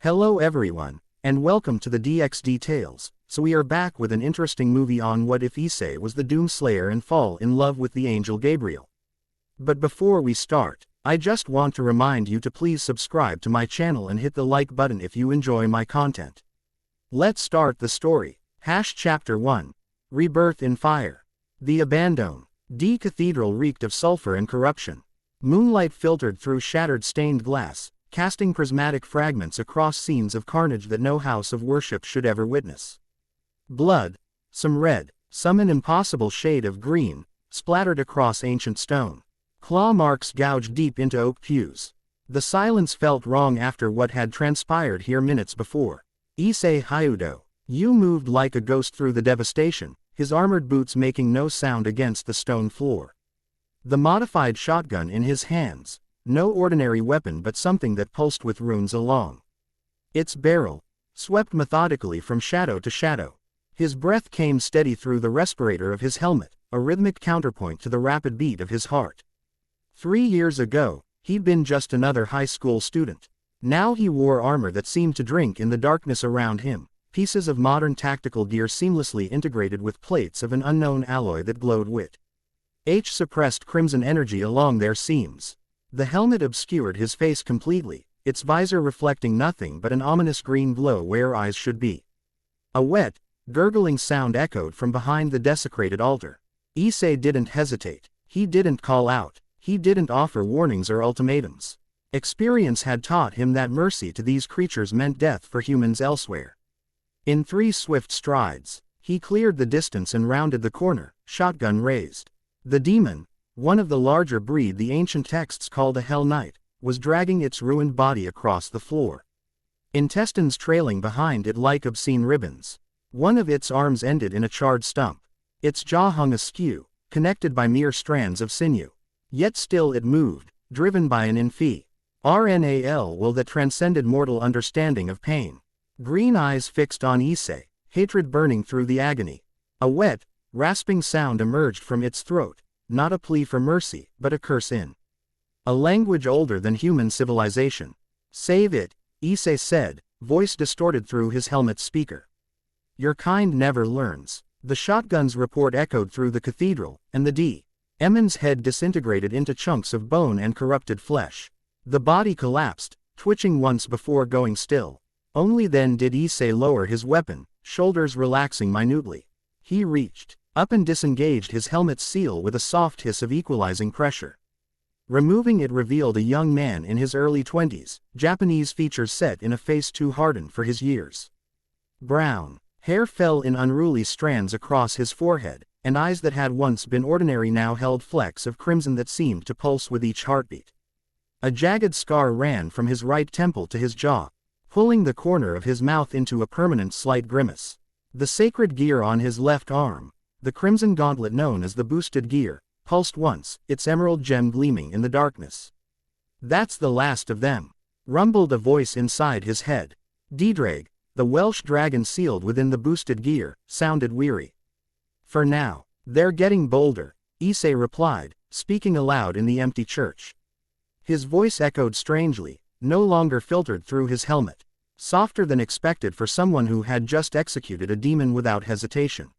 Hello everyone, and welcome to the DXD Tales. So we are back with an interesting movie on what if Issei was the Doomslayer and fall in love with the angel Gabriel. But before we start, I just want to remind you to please subscribe to my channel and hit the like button if you enjoy my content. Let's start the story. Chapter 1. Rebirth in Fire. The Abandon. D Cathedral reeked of sulfur and corruption. Moonlight filtered through shattered stained glass, casting prismatic fragments across scenes of carnage that no house of worship should ever witness. Blood, some red, some an impossible shade of green, splattered across ancient stone. Claw marks gouged deep into oak pews. The silence felt wrong after what had transpired here minutes before. Issei Hyudo. Yu moved like a ghost through the devastation, his armored boots making no sound against the stone floor. The modified shotgun in his hands, no ordinary weapon but something that pulsed with runes along its barrel, swept methodically from shadow to shadow. His breath came steady through the respirator of his helmet, a rhythmic counterpoint to the rapid beat of his heart. 3 years ago, he'd been just another high school student. Now he wore armor that seemed to drink in the darkness around him, pieces of modern tactical gear seamlessly integrated with plates of an unknown alloy that glowed with suppressed crimson energy along their seams. The helmet obscured his face completely, its visor reflecting nothing but an ominous green glow where eyes should be. A wet, gurgling sound echoed from behind the desecrated altar. Issei didn't hesitate. He didn't call out. He didn't offer warnings or ultimatums. Experience had taught him that mercy to these creatures meant death for humans elsewhere. In 3 swift strides, he cleared the distance and rounded the corner, shotgun raised. The demon, one of the larger breed the ancient texts called a Hell Knight, was dragging its ruined body across the floor. Intestines trailing behind it like obscene ribbons. One of its arms ended in a charred stump. Its jaw hung askew, connected by mere strands of sinew. Yet still it moved, driven by an RNAL will that transcended mortal understanding of pain. Green eyes fixed on Issei, hatred burning through the agony. A wet, rasping sound emerged from its throat, not a plea for mercy, but a curse in a language older than human civilization. Save it, Issei said, voice distorted through his helmet's speaker. Your kind never learns. The shotgun's report echoed through the cathedral, and the demon's head disintegrated into chunks of bone and corrupted flesh. The body collapsed, twitching once before going still. Only then did Issei lower his weapon, shoulders relaxing minutely. He reached up and disengaged his helmet's seal with a soft hiss of equalizing pressure. Removing it revealed a young man in his early 20s, Japanese features set in a face too hardened for his years. Brown hair fell in unruly strands across his forehead, and eyes that had once been ordinary now held flecks of crimson that seemed to pulse with each heartbeat. A jagged scar ran from his right temple to his jaw, pulling the corner of his mouth into a permanent slight grimace. The sacred gear on his left arm, the crimson gauntlet known as the boosted gear, pulsed once, its emerald gem gleaming in the darkness. That's the last of them, rumbled a voice inside his head. Ddraig, the Welsh dragon sealed within the boosted gear, sounded weary. For now, they're getting bolder, Issei replied, speaking aloud in the empty church. His voice echoed strangely, no longer filtered through his helmet, softer than expected for someone who had just executed a demon without hesitation.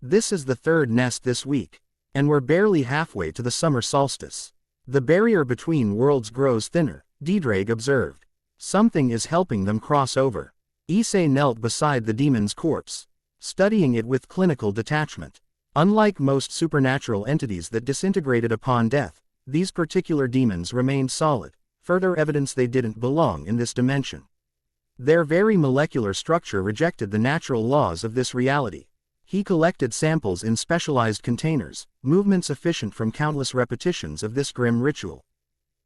This is the 3rd nest this week, and we're barely halfway to the summer solstice. The barrier between worlds grows thinner, Ddraig observed. Something is helping them cross over. Issei knelt beside the demon's corpse, studying it with clinical detachment. Unlike most supernatural entities that disintegrated upon death, these particular demons remained solid, further evidence they didn't belong in this dimension. Their very molecular structure rejected the natural laws of this reality. He collected samples in specialized containers, movements efficient from countless repetitions of this grim ritual.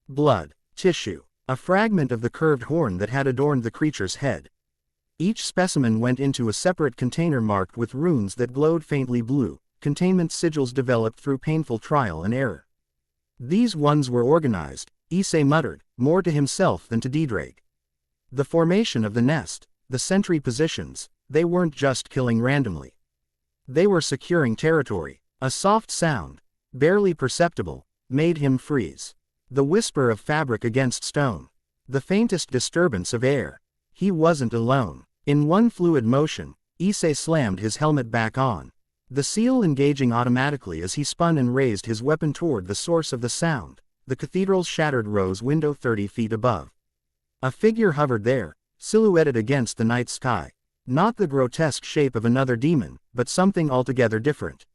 Blood, tissue, a fragment of the curved horn that had adorned the creature's head. Each specimen went into a separate container marked with runes that glowed faintly blue, containment sigils developed through painful trial and error. These ones were organized, Issei muttered, more to himself than to Ddraig. The formation of the nest, the sentry positions, they weren't just killing randomly. They were securing territory. A soft sound, barely perceptible, made him freeze. The whisper of fabric against stone. The faintest disturbance of air. He wasn't alone. In one fluid motion, Issei slammed his helmet back on, the seal engaging automatically as he spun and raised his weapon toward the source of the sound, the cathedral's shattered rose window 30 feet above. A figure hovered there, silhouetted against the night sky. Not the grotesque shape of another demon, but something altogether different.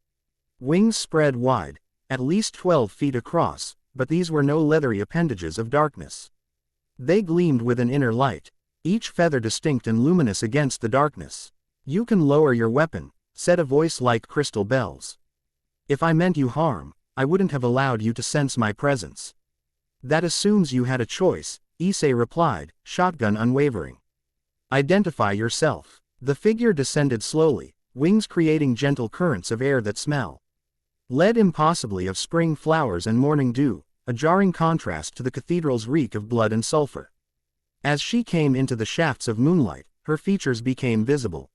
Wings spread wide, at least 12 feet across, but these were no leathery appendages of darkness. They gleamed with an inner light, each feather distinct and luminous against the darkness. "You can lower your weapon," said a voice like crystal bells. "If I meant you harm, I wouldn't have allowed you to sense my presence." "That assumes you had a choice," Issei replied, shotgun unwavering. "Identify yourself." The figure descended slowly, wings creating gentle currents of air that smell led impossibly of spring flowers and morning dew, a jarring contrast to the cathedral's reek of blood and sulfur. As she came into the shafts of moonlight, her features became visible.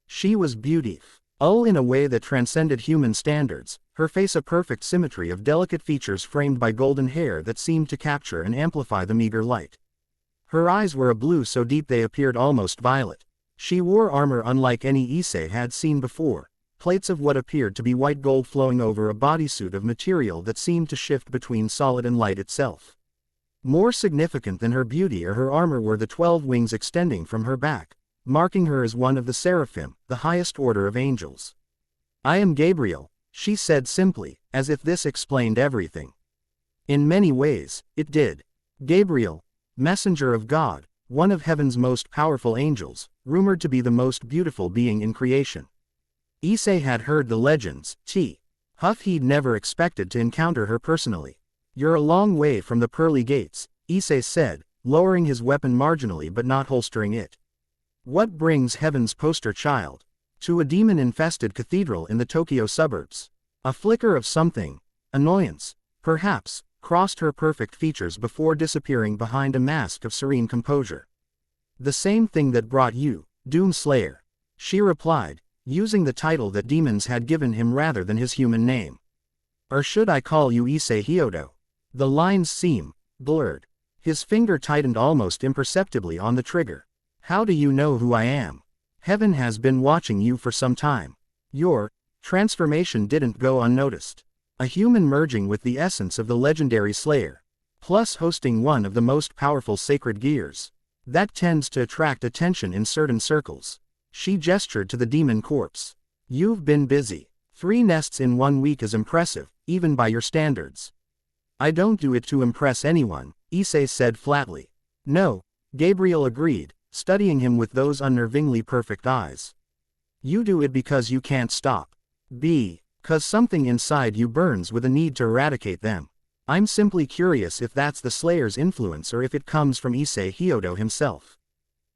She was beautiful in a way that transcended human standards, her face a perfect symmetry of delicate features framed by golden hair that seemed to capture and amplify the meager light. Her eyes were a blue so deep they appeared almost violet. She wore armor unlike any Issei had seen before, plates of what appeared to be white gold flowing over a bodysuit of material that seemed to shift between solid and light itself. More significant than her beauty or her armor were the 12 wings extending from her back, marking her as one of the seraphim, the highest order of angels. "I am Gabriel," she said simply, as if this explained everything. In many ways, it did. Gabriel, messenger of God, one of heaven's most powerful angels, rumored to be the most beautiful being in creation. Issei had heard the legends, he'd never expected to encounter her personally. "You're a long way from the pearly gates," Issei said, lowering his weapon marginally but not holstering it. "What brings heaven's poster child to a demon-infested cathedral in the Tokyo suburbs?" A flicker of something, annoyance, perhaps, crossed her perfect features before disappearing behind a mask of serene composure. "The same thing that brought you, Doom Slayer," she replied, using the title that demons had given him rather than his human name. "Or should I call you Issei Hyodo?" The lines seem blurred. His finger tightened almost imperceptibly on the trigger. "How do you know who I am? Heaven has been watching you for some time. Your transformation didn't go unnoticed. A human merging with the essence of the legendary Slayer, plus hosting one of the most powerful sacred gears. That tends to attract attention in certain circles." She gestured to the demon corpse. "You've been busy. 3 nests in 1 week is impressive, even by your standards." "I don't do it to impress anyone," Issei said flatly. "No," Gabriel agreed, studying him with those unnervingly perfect eyes. "You do it because you can't stop. 'Cause something inside you burns with a need to eradicate them. I'm simply curious if that's the Slayer's influence or if it comes from Issei Hyodo himself."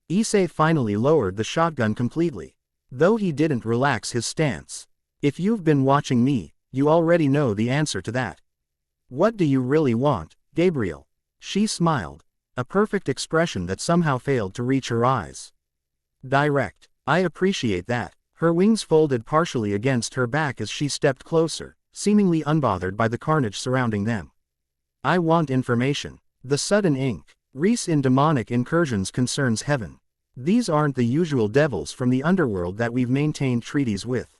Issei finally lowered the shotgun completely, though he didn't relax his stance. "If you've been watching me, you already know the answer to that." "What do you really want, Gabriel?" She smiled, a perfect expression that somehow failed to reach her eyes. "Direct. I appreciate that." Her wings folded partially against her back as she stepped closer, seemingly unbothered by the carnage surrounding them. "I want information." The sudden increase in demonic incursions concerns heaven. These aren't the usual devils from the underworld that we've maintained treaties with.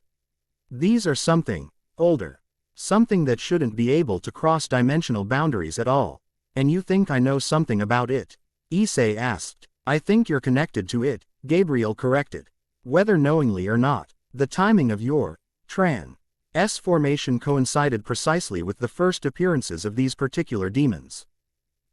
These are something older. Something that shouldn't be able to cross dimensional boundaries at all. "And you think I know something about it?" Issei asked. "I think you're connected to it," Gabriel corrected. "Whether knowingly or not, the timing of your transformation coincided precisely with the first appearances of these particular demons."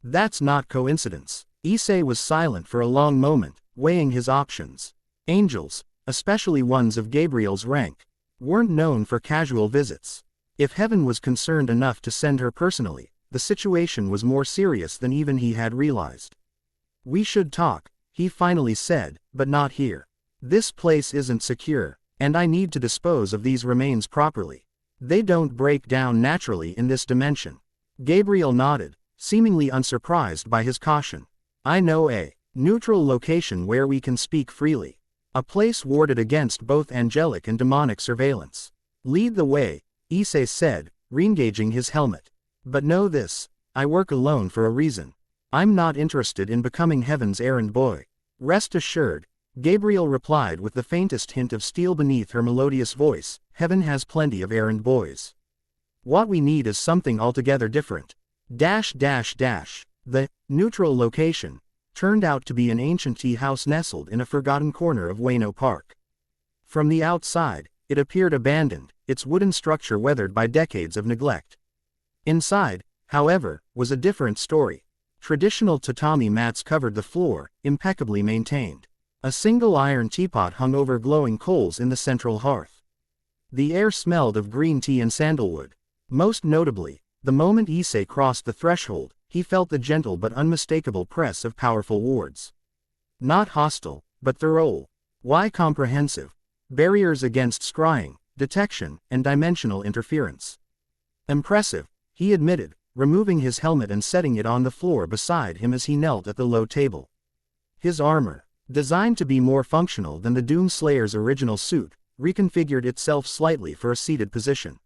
"That's not coincidence." Issei was silent for a long moment, weighing his options. Angels, especially ones of Gabriel's rank, weren't known for casual visits. If heaven was concerned enough to send her personally, the situation was more serious than even he had realized. "We should talk," he finally said, "but not here. This place isn't secure, and I need to dispose of these remains properly. They don't break down naturally in this dimension." Gabriel nodded, seemingly unsurprised by his caution. "I know a neutral location where we can speak freely. A place warded against both angelic and demonic surveillance." "Lead the way," Issei said, re-engaging his helmet. "But know this, I work alone for a reason. I'm not interested in becoming heaven's errand boy. Rest assured, Gabriel replied with the faintest hint of steel beneath her melodious voice, heaven has plenty of errand boys. What we need is something altogether different. The neutral location turned out to be an ancient tea house nestled in a forgotten corner of Ueno Park. From the outside, it appeared abandoned, its wooden structure weathered by decades of neglect. Inside, however, was a different story. Traditional tatami mats covered the floor, impeccably maintained. A single iron teapot hung over glowing coals in the central hearth. The air smelled of green tea and sandalwood. Most notably, the moment Issei crossed the threshold, he felt the gentle but unmistakable press of powerful wards. Not hostile, but thorough. Why comprehensive? Barriers against scrying, detection, and dimensional interference. Impressive, he admitted, removing his helmet and setting it on the floor beside him as he knelt at the low table. His armor, designed to be more functional than the Doom Slayer's original suit, reconfigured itself slightly for a seated position.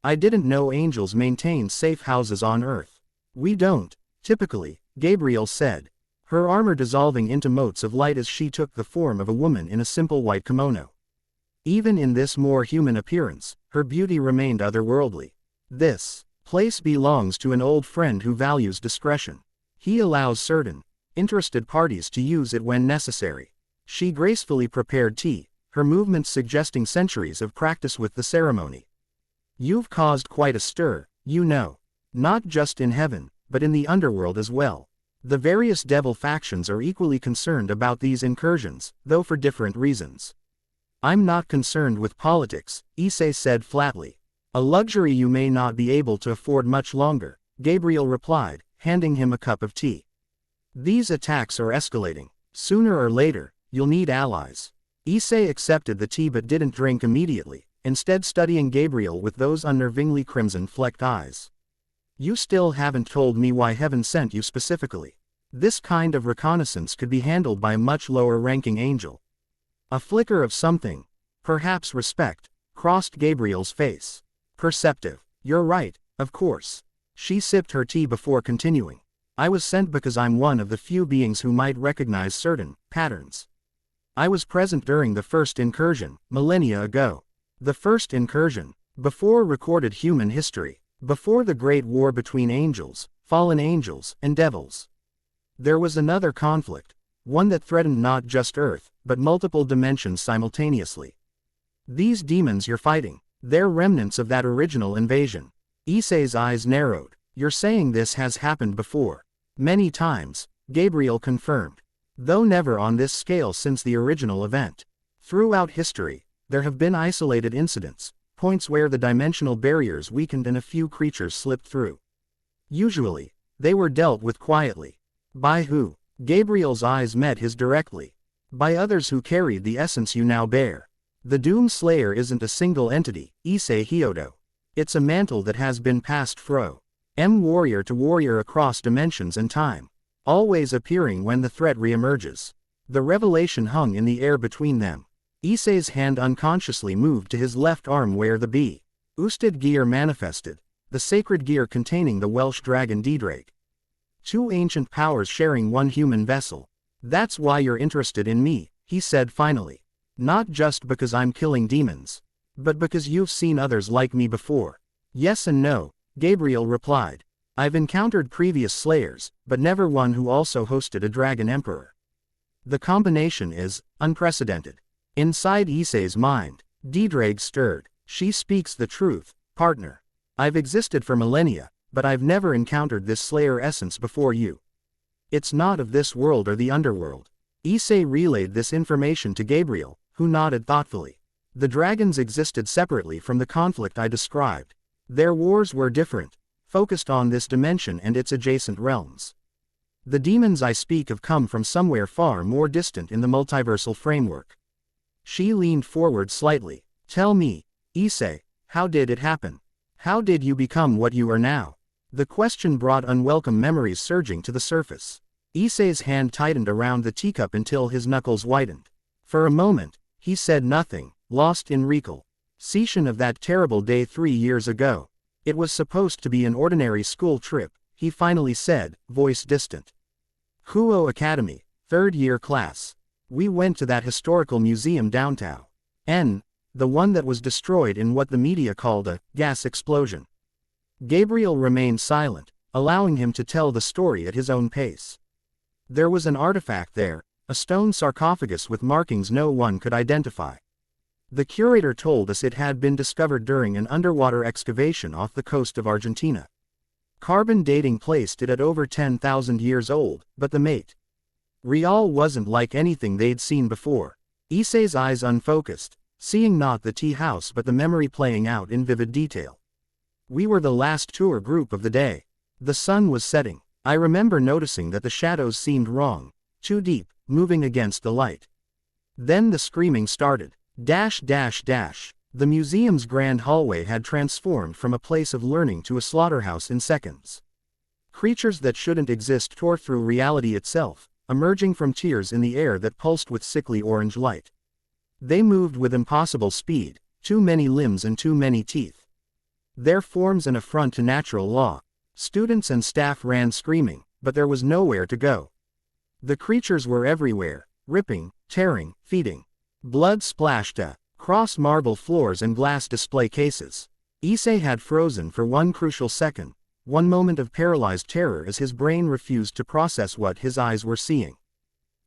I didn't know angels maintained safe houses on Earth. We don't, typically, Gabriel said, her armor dissolving into motes of light as she took the form of a woman in a simple white kimono. Even in this more human appearance, her beauty remained otherworldly. This place belongs to an old friend who values discretion. He allows certain, interested parties to use it when necessary. She gracefully prepared tea, her movements suggesting centuries of practice with the ceremony. You've caused quite a stir, you know. Not just in heaven, but in the underworld as well. The various devil factions are equally concerned about these incursions, though for different reasons. I'm not concerned with politics, Issei said flatly. A luxury you may not be able to afford much longer, Gabriel replied, handing him a cup of tea. These attacks are escalating. Sooner or later, you'll need allies. Issei accepted the tea but didn't drink immediately, instead studying Gabriel with those unnervingly crimson-flecked eyes. You still haven't told me why heaven sent you specifically. This kind of reconnaissance could be handled by a much lower-ranking angel. A flicker of something, perhaps respect, crossed Gabriel's face. Perceptive. You're right, of course. She sipped her tea before continuing. I was sent because I'm one of the few beings who might recognize certain patterns. I was present during the first incursion, millennia ago. The first incursion, before recorded human history, before the great war between angels, fallen angels, and devils. There was another conflict, one that threatened not just Earth, but multiple dimensions simultaneously. These demons you're fighting, they're remnants of that original invasion. Issei's eyes narrowed. You're saying this has happened before. Many times, Gabriel confirmed. Though never on this scale since the original event. Throughout history, there have been isolated incidents, points where the dimensional barriers weakened and a few creatures slipped through. Usually, they were dealt with quietly. By who? Gabriel's eyes met his directly. By others who carried the essence you now bear. The Doom Slayer isn't a single entity, Issei Hyodo. It's a mantle that has been passed from warrior to warrior across dimensions and time, always appearing when the threat reemerges. The revelation hung in the air between them. Issei's hand unconsciously moved to his left arm where the Usted gear manifested, the sacred gear containing the Welsh dragon Didrake. Two ancient powers sharing one human vessel. That's why you're interested in me, he said finally. Not just because I'm killing demons, but because you've seen others like me before. Yes and no, Gabriel replied. I've encountered previous slayers, but never one who also hosted a dragon emperor. The combination is unprecedented. Inside Issei's mind, Didrake stirred. She speaks the truth, partner. I've existed for millennia, but I've never encountered this slayer essence before you. It's not of this world or the underworld. Issei relayed this information to Gabriel, who nodded thoughtfully. The dragons existed separately from the conflict I described. Their wars were different, focused on this dimension and its adjacent realms. The demons I speak of come from somewhere far more distant in the multiversal framework. She leaned forward slightly. Tell me, Issei, how did it happen? How did you become what you are now? The question brought unwelcome memories surging to the surface. Issei's hand tightened around the teacup until his knuckles whitened. For a moment, he said nothing, lost in recall. Session of that terrible day 3 years ago. It was supposed to be an ordinary school trip, he finally said, voice distant. Huo Academy, Third year class. We went to that historical museum downtown. The one that was destroyed in what the media called a gas explosion. Gabriel remained silent, allowing him to tell the story at his own pace. There was an artifact there, a stone sarcophagus with markings no one could identify. The curator told us it had been discovered during an underwater excavation off the coast of Argentina. Carbon dating placed it at over 10,000 years old, but the material wasn't like anything they'd seen before. Issei's eyes unfocused, seeing not the tea house but the memory playing out in vivid detail. We were the last tour group of the day. The sun was setting. I remember noticing that the shadows seemed wrong, too deep, moving against the light. Then the screaming started. The museum's grand hallway had transformed from a place of learning to a slaughterhouse in seconds. Creatures that shouldn't exist tore through reality itself, emerging from tears in the air that pulsed with sickly orange light. They moved with impossible speed, too many limbs and too many teeth. Their forms an affront to natural law. Students and staff ran screaming, but there was nowhere to go. The creatures were everywhere, ripping, tearing, feeding. Blood splashed across marble floors and glass display cases. Issei had frozen for one crucial second, one moment of paralyzed terror as his brain refused to process what his eyes were seeing.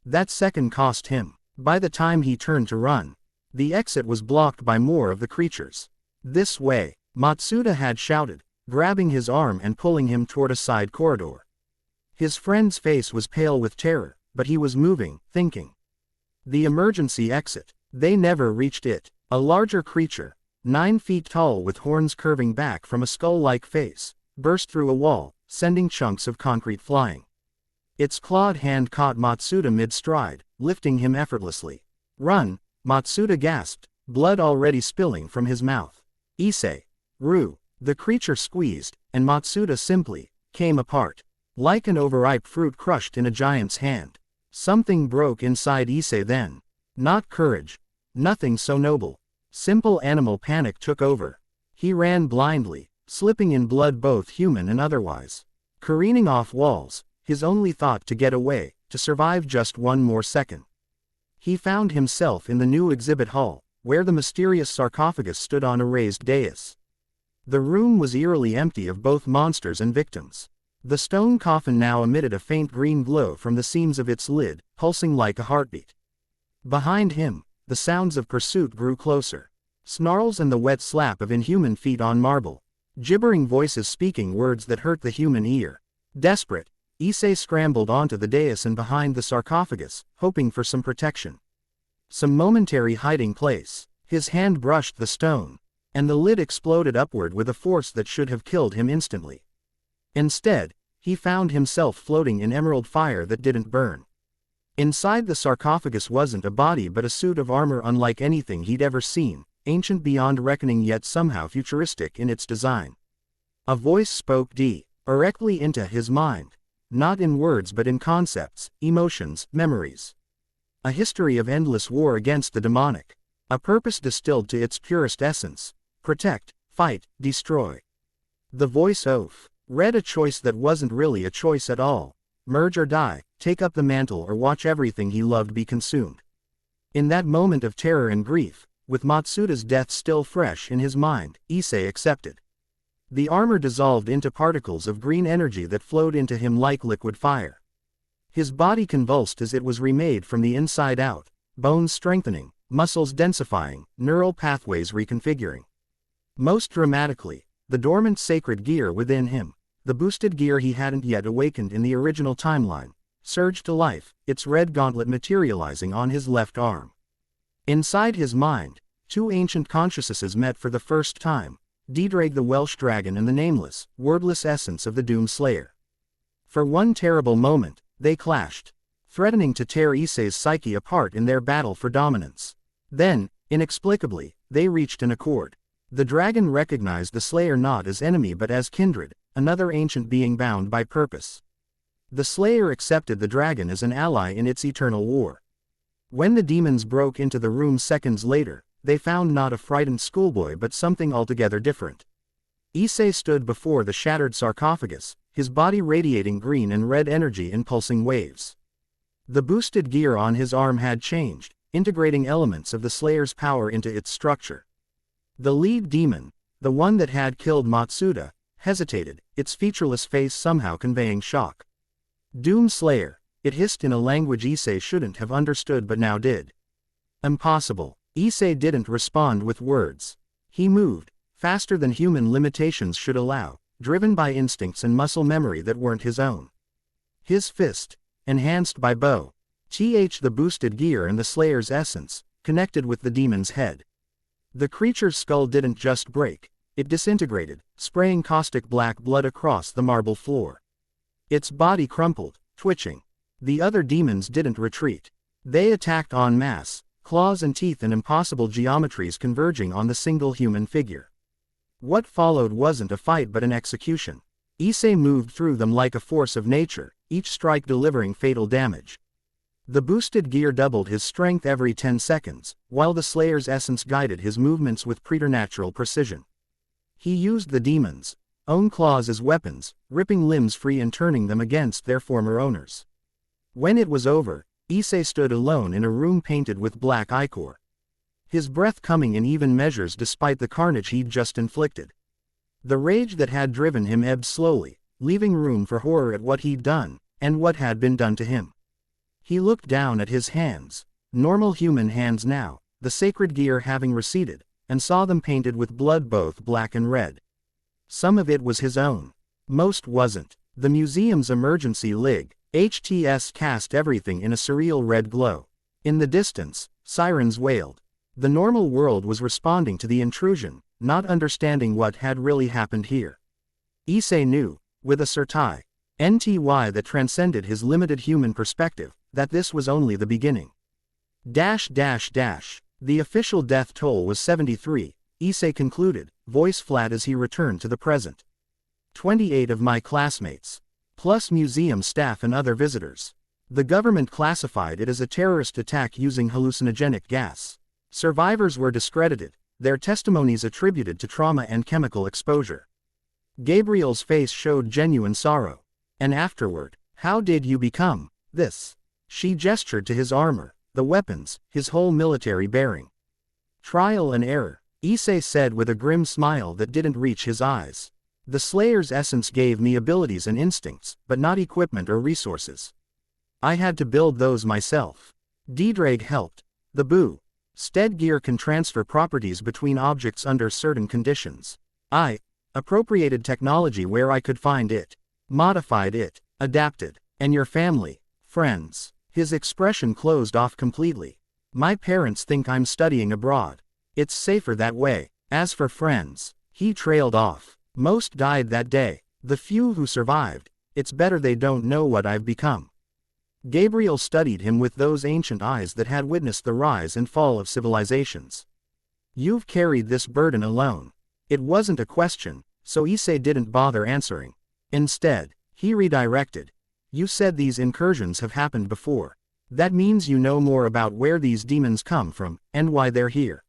That second cost him. By the time he turned to run, the exit was blocked by more of the creatures. "This way," Matsuda had shouted, grabbing his arm and pulling him toward a side corridor. His friend's face was pale with terror, but he was moving, thinking. The emergency exit. They never reached it. A larger creature, 9 feet tall with horns curving back from a skull-like face, burst through a wall, sending chunks of concrete flying. Its clawed hand caught Matsuda mid-stride, lifting him effortlessly. "Run!" Matsuda gasped, blood already spilling from his mouth. "Issei! Ru!" The creature squeezed, and Matsuda simply came apart. Like an overripe fruit crushed in a giant's hand. Something broke inside Issei then. Not courage. Nothing so noble. Simple animal panic took over. He ran blindly, slipping in blood both human and otherwise. Careening off walls, his only thought to get away, to survive just one more second. He found himself in the new exhibit hall, where the mysterious sarcophagus stood on a raised dais. The room was eerily empty of both monsters and victims. The stone coffin now emitted a faint green glow from the seams of its lid, pulsing like a heartbeat. Behind him, the sounds of pursuit grew closer. Snarls and the wet slap of inhuman feet on marble. Gibbering voices speaking words that hurt the human ear. Desperate, Issei scrambled onto the dais and behind the sarcophagus, hoping for some protection. Some momentary hiding place. His hand brushed the stone, and the lid exploded upward with a force that should have killed him instantly. Instead, he found himself floating in emerald fire that didn't burn. Inside the sarcophagus wasn't a body but a suit of armor unlike anything he'd ever seen, ancient beyond reckoning yet somehow futuristic in its design. A voice spoke directly into his mind. Not in words but in concepts, emotions, memories. A history of endless war against the demonic. A purpose distilled to its purest essence. Protect, fight, destroy. The voice read a choice that wasn't really a choice at all. Merge or die, take up the mantle or watch everything he loved be consumed. In that moment of terror and grief, with Matsuda's death still fresh in his mind, Issei accepted. The armor dissolved into particles of green energy that flowed into him like liquid fire. His body convulsed as it was remade from the inside out, bones strengthening, muscles densifying, neural pathways reconfiguring. Most dramatically, the dormant sacred gear within him, the boosted gear he hadn't yet awakened in the original timeline, surged to life, its red gauntlet materializing on his left arm. Inside his mind, 2 ancient consciousnesses met for the first time, Diedrag the Welsh dragon and the nameless, wordless essence of the Doom Slayer. For one terrible moment, they clashed, threatening to tear Issei's psyche apart in their battle for dominance. Then, inexplicably, they reached an accord. The dragon recognized the Slayer not as enemy but as kindred, another ancient being bound by purpose. The Slayer accepted the dragon as an ally in its eternal war. When the demons broke into the room seconds later, they found not a frightened schoolboy but something altogether different. Issei stood before the shattered sarcophagus, his body radiating green and red energy in pulsing waves. The boosted gear on his arm had changed, integrating elements of the Slayer's power into its structure. The lead demon, the one that had killed Matsuda, hesitated, its featureless face somehow conveying shock. Doom Slayer, it hissed in a language Issei shouldn't have understood but now did. Impossible. Issei didn't respond with words. He moved, faster than human limitations should allow, driven by instincts and muscle memory that weren't his own. His fist, enhanced by bow, the boosted gear and the Slayer's essence, connected with the demon's head. The creature's skull didn't just break, it disintegrated, spraying caustic black blood across the marble floor. Its body crumpled, twitching. The other demons didn't retreat. They attacked en masse, claws and teeth and impossible geometries converging on the single human figure. What followed wasn't a fight but an execution. Issei moved through them like a force of nature, each strike delivering fatal damage. The boosted gear doubled his strength every 10 seconds, while the Slayer's essence guided his movements with preternatural precision. He used the demons' own claws as weapons, ripping limbs free and turning them against their former owners. When it was over, Issei stood alone in a room painted with black ichor. His breath coming in even measures despite the carnage he'd just inflicted. The rage that had driven him ebbed slowly, leaving room for horror at what he'd done, and what had been done to him. He looked down at his hands, normal human hands now, the sacred gear having receded, and saw them painted with blood both black and red. Some of it was his own. Most wasn't. The museum's emergency HTS cast everything in a surreal red glow. In the distance, sirens wailed. The normal world was responding to the intrusion, not understanding what had really happened here. Issei knew, with a certitude that transcended his limited human perspective, that this was only the beginning. The official death toll was 73, Issei concluded, voice flat as he returned to the present. 28 of my classmates. Plus museum staff and other visitors. The government classified it as a terrorist attack using hallucinogenic gas. Survivors were discredited, their testimonies attributed to trauma and chemical exposure. Gabriel's face showed genuine sorrow. And afterward, how did you become this? She gestured to his armor, the weapons, his whole military bearing. Trial and error, Issei said with a grim smile that didn't reach his eyes. The Slayer's essence gave me abilities and instincts, but not equipment or resources. I had to build those myself. Ddraig helped. The boosted gear can transfer properties between objects under certain conditions. I appropriated technology where I could find it, modified it, adapted. And your family, friends. His expression closed off completely. My parents think I'm studying abroad. It's safer that way. As for friends, he trailed off. Most died that day. The few who survived, it's better they don't know what I've become. Gabriel studied him with those ancient eyes that had witnessed the rise and fall of civilizations. You've carried this burden alone. It wasn't a question, so Issei didn't bother answering. Instead, he redirected. You said these incursions have happened before. That means you know more about where these demons come from, and why they're here.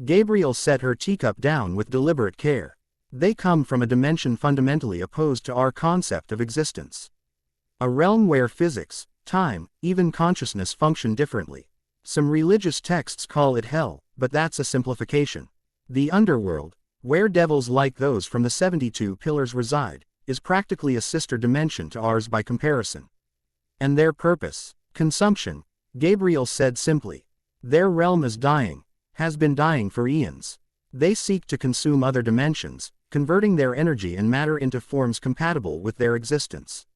Gabriel set her teacup down with deliberate care. They come from a dimension fundamentally opposed to our concept of existence. A realm where physics, time, even consciousness function differently. Some religious texts call it hell, but that's a simplification. The underworld, where devils like those from the 72 pillars reside, is practically a sister dimension to ours by comparison. And their purpose? Consumption, Gabriel said simply. Their realm is dying, has been dying for eons. They seek to consume other dimensions, converting their energy and matter into forms compatible with their existence.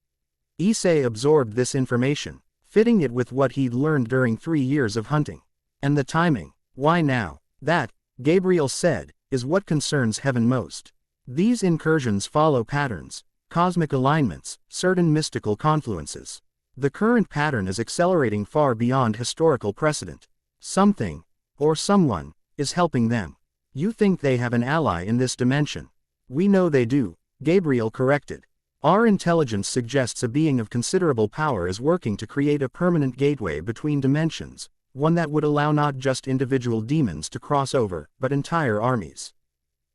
Issei absorbed this information, fitting it with what he'd learned during 3 years of hunting. And the timing, why now? That, Gabriel said, is what concerns heaven most. These incursions follow patterns, cosmic alignments, certain mystical confluences. The current pattern is accelerating far beyond historical precedent. Something, or someone, is helping them. You think they have an ally in this dimension. We know they do, Gabriel corrected. Our intelligence suggests a being of considerable power is working to create a permanent gateway between dimensions, one that would allow not just individual demons to cross over, but entire armies.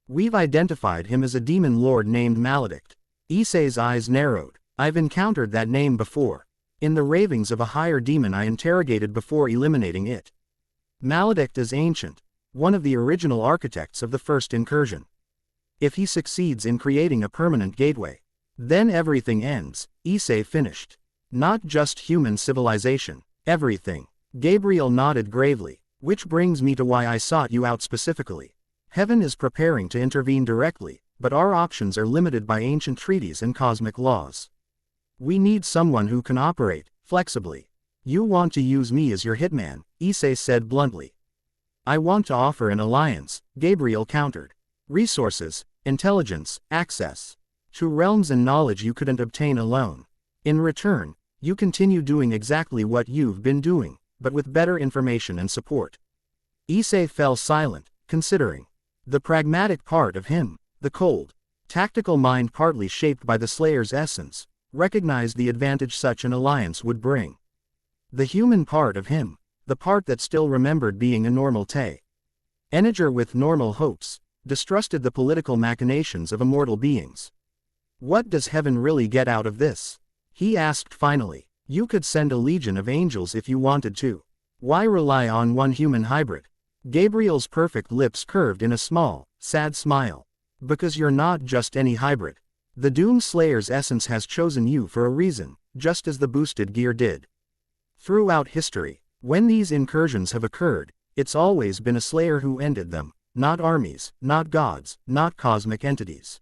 We've identified him as a demon lord named Maledict. Issei's eyes narrowed. I've encountered that name before. In the ravings of a higher demon I interrogated before eliminating it. Maledict is ancient, one of the original architects of the first incursion. If he succeeds in creating a permanent gateway, then everything ends, Issei finished. Not just human civilization, everything. Gabriel nodded gravely, which brings me to why I sought you out specifically. Heaven is preparing to intervene directly, but our options are limited by ancient treaties and cosmic laws. We need someone who can operate flexibly. You want to use me as your hitman, Issei said bluntly. I want to offer an alliance, Gabriel countered. Resources, intelligence, access to realms and knowledge you couldn't obtain alone. In return, you continue doing exactly what you've been doing, but with better information and support. Issei fell silent, considering. The pragmatic part of him, the cold, tactical mind partly shaped by the Slayer's essence, recognized the advantage such an alliance would bring. The human part of him, the part that still remembered being a normal Eniger with normal hopes, distrusted the political machinations of immortal beings. What does heaven really get out of this? He asked finally. You could send a legion of angels if you wanted to. Why rely on one human hybrid? Gabriel's perfect lips curved in a small, sad smile. Because you're not just any hybrid. The Doom Slayer's essence has chosen you for a reason, just as the boosted gear did. Throughout history, when these incursions have occurred, it's always been a Slayer who ended them, not armies, not gods, not cosmic entities.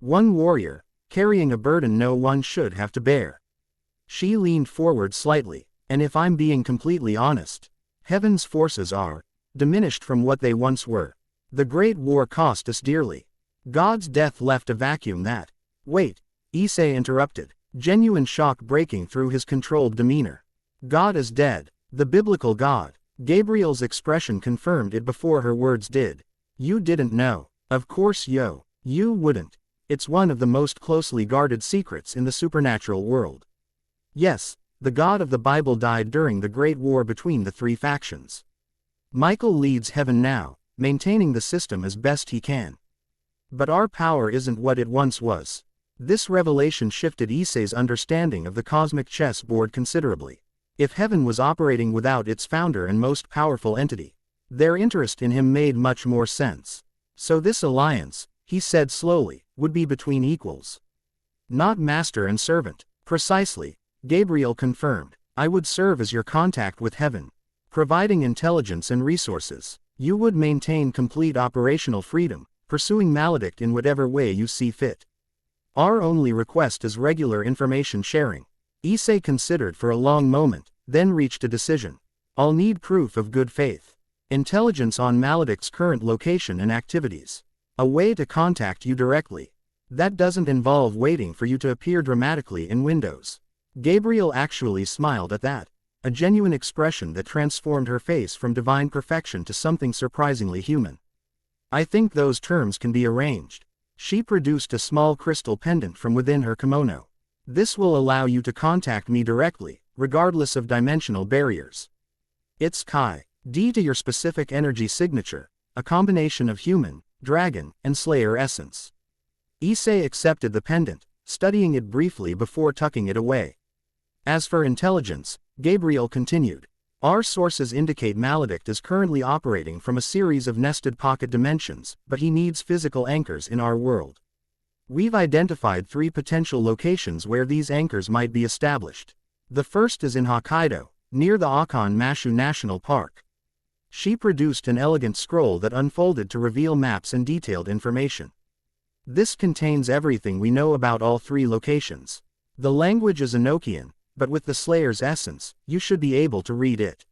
One warrior, carrying a burden no one should have to bear. She leaned forward slightly, and if I'm being completely honest, heaven's forces are diminished from what they once were. The Great War cost us dearly. God's death left a vacuum that... Wait, Issei interrupted, genuine shock breaking through his controlled demeanor. God is dead, the biblical God. Gabriel's expression confirmed it before her words did. You didn't know. Of course you wouldn't. It's one of the most closely guarded secrets in the supernatural world. Yes, the God of the Bible died during the Great War between the three factions. Michael leads heaven now, maintaining the system as best he can. But our power isn't what it once was. This revelation shifted Issei's understanding of the cosmic chessboard considerably. If heaven was operating without its founder and most powerful entity, their interest in him made much more sense. So this alliance, he said slowly, would be between equals. Not master and servant. Precisely, Gabriel confirmed. I would serve as your contact with heaven, providing intelligence and resources. You would maintain complete operational freedom, pursuing Maledict in whatever way you see fit. Our only request is regular information sharing. Issei considered for a long moment, then reached a decision. I'll need proof of good faith. Intelligence on Maledict's current location and activities. A way to contact you directly. That doesn't involve waiting for you to appear dramatically in windows. Gabriel actually smiled at that. A genuine expression that transformed her face from divine perfection to something surprisingly human. I think those terms can be arranged. She produced a small crystal pendant from within her kimono. This will allow you to contact me directly, regardless of dimensional barriers. It's Chi-D to your specific energy signature, a combination of human, dragon, and Slayer essence. Issei accepted the pendant, studying it briefly before tucking it away. As for intelligence, Gabriel continued. Our sources indicate Maledict is currently operating from a series of nested pocket dimensions, but he needs physical anchors in our world. We've identified 3 potential locations where these anchors might be established. The first is in Hokkaido, near the Akan Mashu National Park. She produced an elegant scroll that unfolded to reveal maps and detailed information. This contains everything we know about all 3 locations. The language is Enochian, but with the Slayer's essence, you should be able to read it.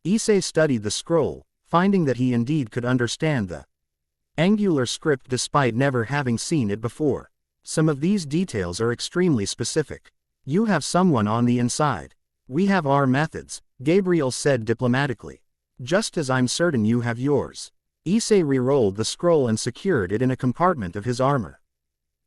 Issei studied the scroll, finding that he indeed could understand the angular script despite never having seen it before. Some of these details are extremely specific. You have someone on the inside. We have our methods, Gabriel said diplomatically. Just as I'm certain you have yours. Issei re-rolled the scroll and secured it in a compartment of his armor.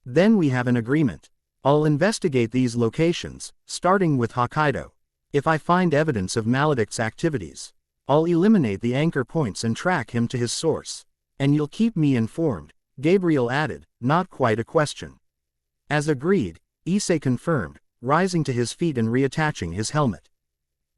Then we have an agreement. I'll investigate these locations, starting with Hokkaido. If I find evidence of Maledict's activities, I'll eliminate the anchor points and track him to his source. And you'll keep me informed, Gabriel added, not quite a question. As agreed, Issei confirmed, rising to his feet and reattaching his helmet.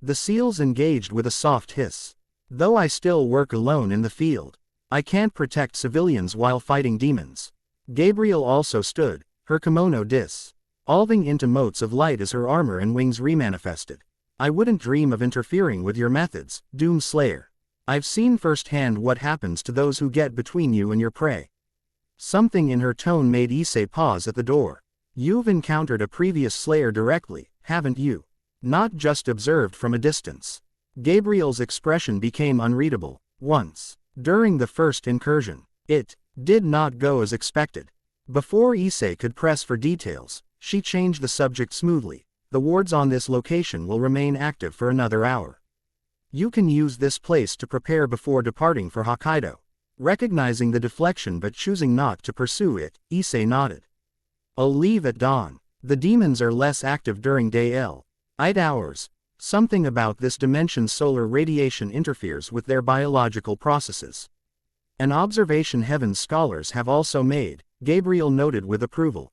The seals engaged with a soft hiss. Though I still work alone in the field, I can't protect civilians while fighting demons. Gabriel also stood, her kimono dissolving into motes of light as her armor and wings remanifested. I wouldn't dream of interfering with your methods, Doom Slayer. I've seen firsthand what happens to those who get between you and your prey. Something in her tone made Issei pause at the door. You've encountered a previous Slayer directly, haven't you? Not just observed from a distance. Gabriel's expression became unreadable. Once, during the first incursion, it did not go as expected. Before Issei could press for details, she changed the subject smoothly. The wards on this location will remain active for another hour. You can use this place to prepare before departing for Hokkaido. Recognizing the deflection but choosing not to pursue it, Issei nodded. I'll leave at dawn. The demons are less active during daylight hours. Something about this dimension's solar radiation interferes with their biological processes. An observation Heaven's scholars have also made, Gabriel noted with approval.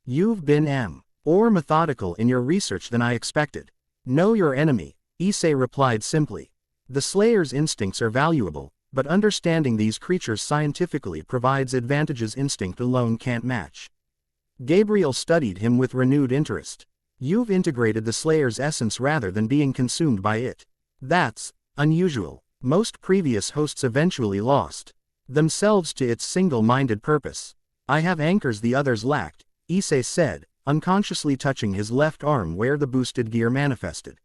You've been more methodical in your research than I expected. Know your enemy, Issei replied simply. The Slayer's instincts are valuable, but understanding these creatures scientifically provides advantages instinct alone can't match. Gabriel studied him with renewed interest. You've integrated the Slayer's essence rather than being consumed by it. That's unusual. Most previous hosts eventually lost themselves to its single-minded purpose. I have anchors the others lacked, Issei said, unconsciously touching his left arm where the boosted gear manifested.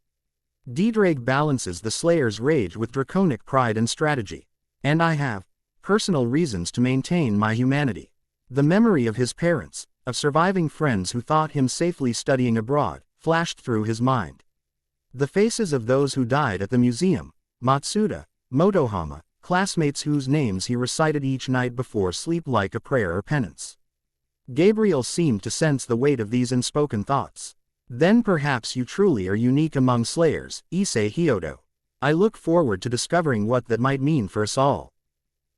Didraig balances the Slayer's rage with draconic pride and strategy. And I have personal reasons to maintain my humanity. The memory of his parents, of surviving friends who thought him safely studying abroad, flashed through his mind. The faces of those who died at the museum, Matsuda, Motohama, classmates whose names he recited each night before sleep like a prayer or penance. Gabriel seemed to sense the weight of these unspoken thoughts. Then perhaps you truly are unique among Slayers, Issei Hyodo. I look forward to discovering what that might mean for us all.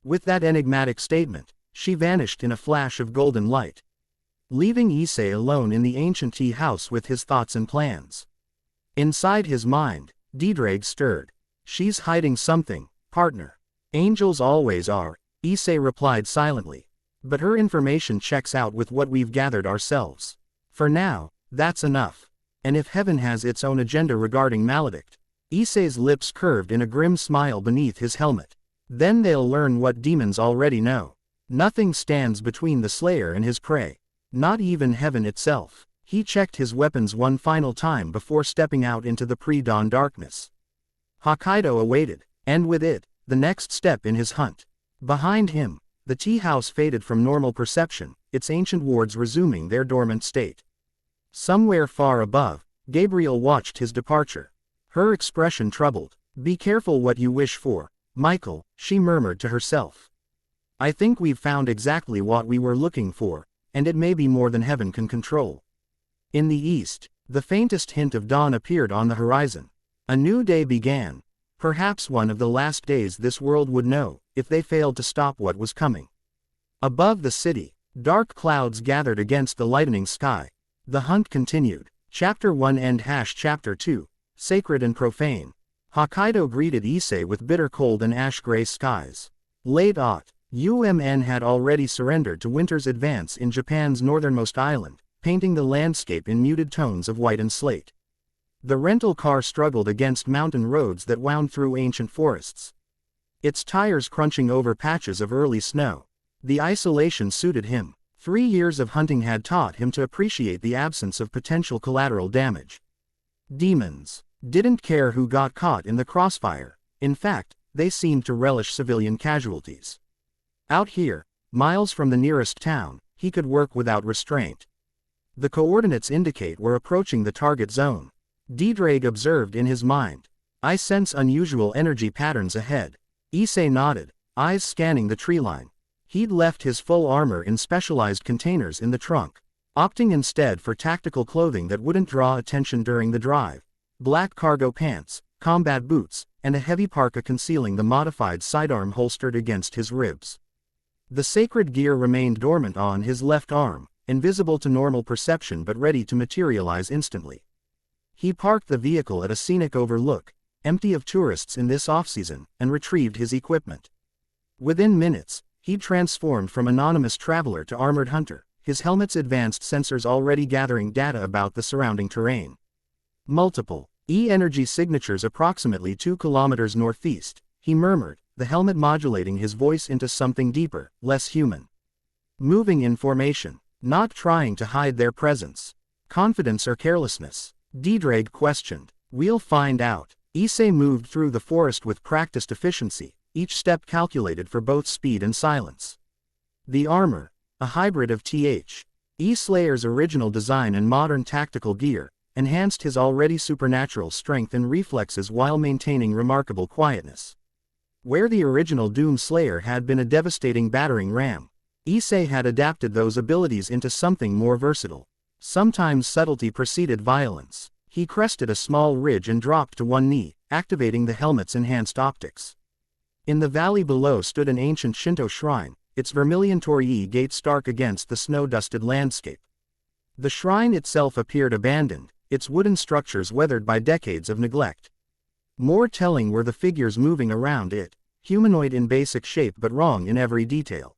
With that enigmatic statement, she vanished in a flash of golden light, leaving Issei alone in the ancient tea house with his thoughts and plans. Inside his mind, Didraig stirred. She's hiding something, partner. Angels always are, Issei replied silently. But her information checks out with what we've gathered ourselves. For now, that's enough. And if heaven has its own agenda regarding Maledict, Issei's lips curved in a grim smile beneath his helmet. Then they'll learn what demons already know. Nothing stands between the Slayer and his prey. Not even heaven itself. He checked his weapons one final time before stepping out into the pre-dawn darkness. Hokkaido awaited, and with it, the next step in his hunt. Behind him, the tea house faded from normal perception, its ancient wards resuming their dormant state. Somewhere far above, Gabriel watched his departure. Her expression troubled. Be careful what you wish for, Michael, she murmured to herself. I think we've found exactly what we were looking for, and it may be more than heaven can control. In the east, the faintest hint of dawn appeared on the horizon. A new day began, perhaps one of the last days this world would know, if they failed to stop what was coming. Above the city, dark clouds gathered against the lightening sky. The hunt continued. Chapter 1 and Chapter 2, Sacred and Profane. Hokkaido greeted Issei with bitter cold and ash-gray skies. Late UMN had already surrendered to winter's advance in Japan's northernmost island, painting the landscape in muted tones of white and slate. The rental car struggled against mountain roads that wound through ancient forests, its tires crunching over patches of early snow. The isolation suited him. 3 years of hunting had taught him to appreciate the absence of potential collateral damage. Demons didn't care who got caught in the crossfire. In fact, they seemed to relish civilian casualties. Out here, miles from the nearest town, he could work without restraint. The coordinates indicate we're approaching the target zone, Didraig observed in his mind. I sense unusual energy patterns ahead. Issei nodded, eyes scanning the treeline. He'd left his full armor in specialized containers in the trunk, opting instead for tactical clothing that wouldn't draw attention during the drive. Black cargo pants, combat boots, and a heavy parka concealing the modified sidearm holstered against his ribs. The sacred gear remained dormant on his left arm, invisible to normal perception but ready to materialize instantly. He parked the vehicle at a scenic overlook, empty of tourists in this off-season, and retrieved his equipment. Within minutes, he'd transformed from anonymous traveler to armored hunter, his helmet's advanced sensors already gathering data about the surrounding terrain. Multiple E-energy signatures approximately 2 kilometers northeast, he murmured, the helmet modulating his voice into something deeper, less human. Moving in formation, not trying to hide their presence. Confidence or carelessness? Ddraig questioned. We'll find out. Issei moved through the forest with practiced efficiency, each step calculated for both speed and silence. The armor, a hybrid of E Slayer's original design and modern tactical gear, enhanced his already supernatural strength and reflexes while maintaining remarkable quietness. Where the original Doom Slayer had been a devastating battering ram, Issei had adapted those abilities into something more versatile. Sometimes subtlety preceded violence. He crested a small ridge and dropped to one knee, activating the helmet's enhanced optics. In the valley below stood an ancient Shinto shrine, its vermilion torii gate stark against the snow-dusted landscape. The shrine itself appeared abandoned, its wooden structures weathered by decades of neglect. More telling were the figures moving around it, humanoid in basic shape but wrong in every detail.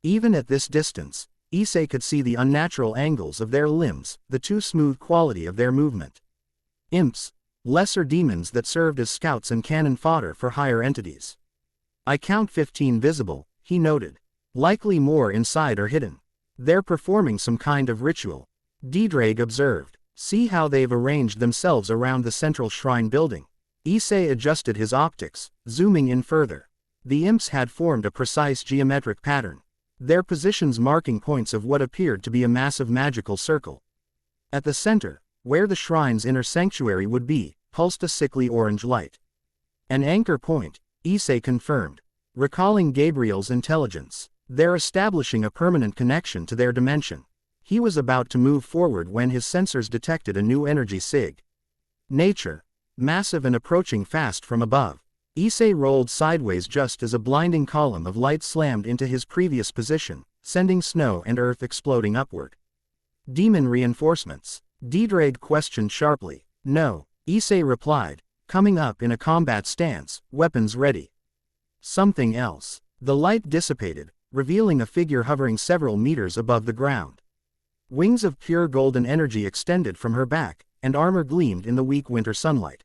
Even at this distance, Issei could see the unnatural angles of their limbs, the too smooth quality of their movement. Imps, lesser demons that served as scouts and cannon fodder for higher entities. I count 15 visible, he noted. Likely more inside or hidden. They're performing some kind of ritual. Ddraig observed. See how they've arranged themselves around the central shrine building. Issei adjusted his optics, zooming in further. The imps had formed a precise geometric pattern, their positions marking points of what appeared to be a massive magical circle. At the center, where the shrine's inner sanctuary would be, pulsed a sickly orange light. An anchor point, Issei confirmed. Recalling Gabriel's intelligence, they're establishing a permanent connection to their dimension. He was about to move forward when his sensors detected a new energy sig. Nature. Massive and approaching fast from above. Issei rolled sideways just as a blinding column of light slammed into his previous position, sending snow and earth exploding upward. Demon reinforcements? Ddraig questioned sharply. No, Issei replied, coming up in a combat stance, weapons ready. Something else. The light dissipated, revealing a figure hovering several meters above the ground. Wings of pure golden energy extended from her back, and armor gleamed in the weak winter sunlight.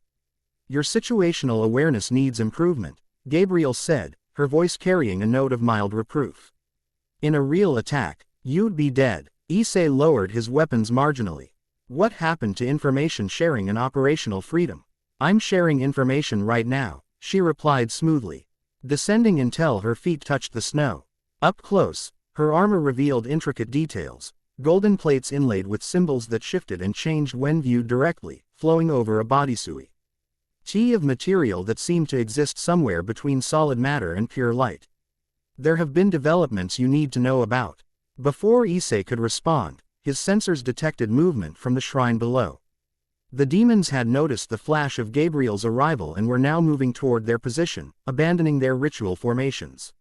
Your situational awareness needs improvement, Gabriel said, her voice carrying a note of mild reproof. In a real attack, you'd be dead. Issei lowered his weapons marginally. What happened to information sharing and operational freedom? I'm sharing information right now, she replied smoothly. Descending until her feet touched the snow. Up close, her armor revealed intricate details, golden plates inlaid with symbols that shifted and changed when viewed directly, flowing over a bodysuit of material that seemed to exist somewhere between solid matter and pure light. There have been developments you need to know about. Before Issei could respond, his sensors detected movement from the shrine below. The demons had noticed the flash of Gabriel's arrival and were now moving toward their position, abandoning their ritual formations.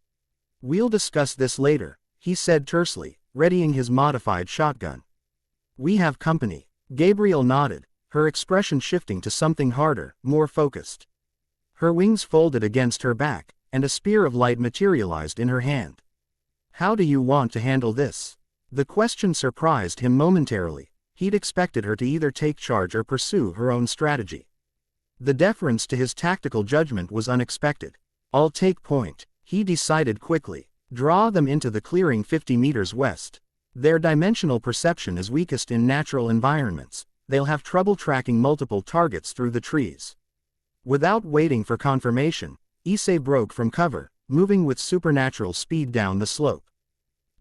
We'll discuss this later, he said tersely, readying his modified shotgun. We have company. Gabriel nodded, her expression shifting to something harder, more focused. Her wings folded against her back, and a spear of light materialized in her hand. How do you want to handle this? The question surprised him momentarily. He'd expected her to either take charge or pursue her own strategy. The deference to his tactical judgment was unexpected. I'll take point, he decided quickly. Draw them into the clearing 50 meters west. Their dimensional perception is weakest in natural environments. They'll have trouble tracking multiple targets through the trees. Without waiting for confirmation, Issei broke from cover, moving with supernatural speed down the slope.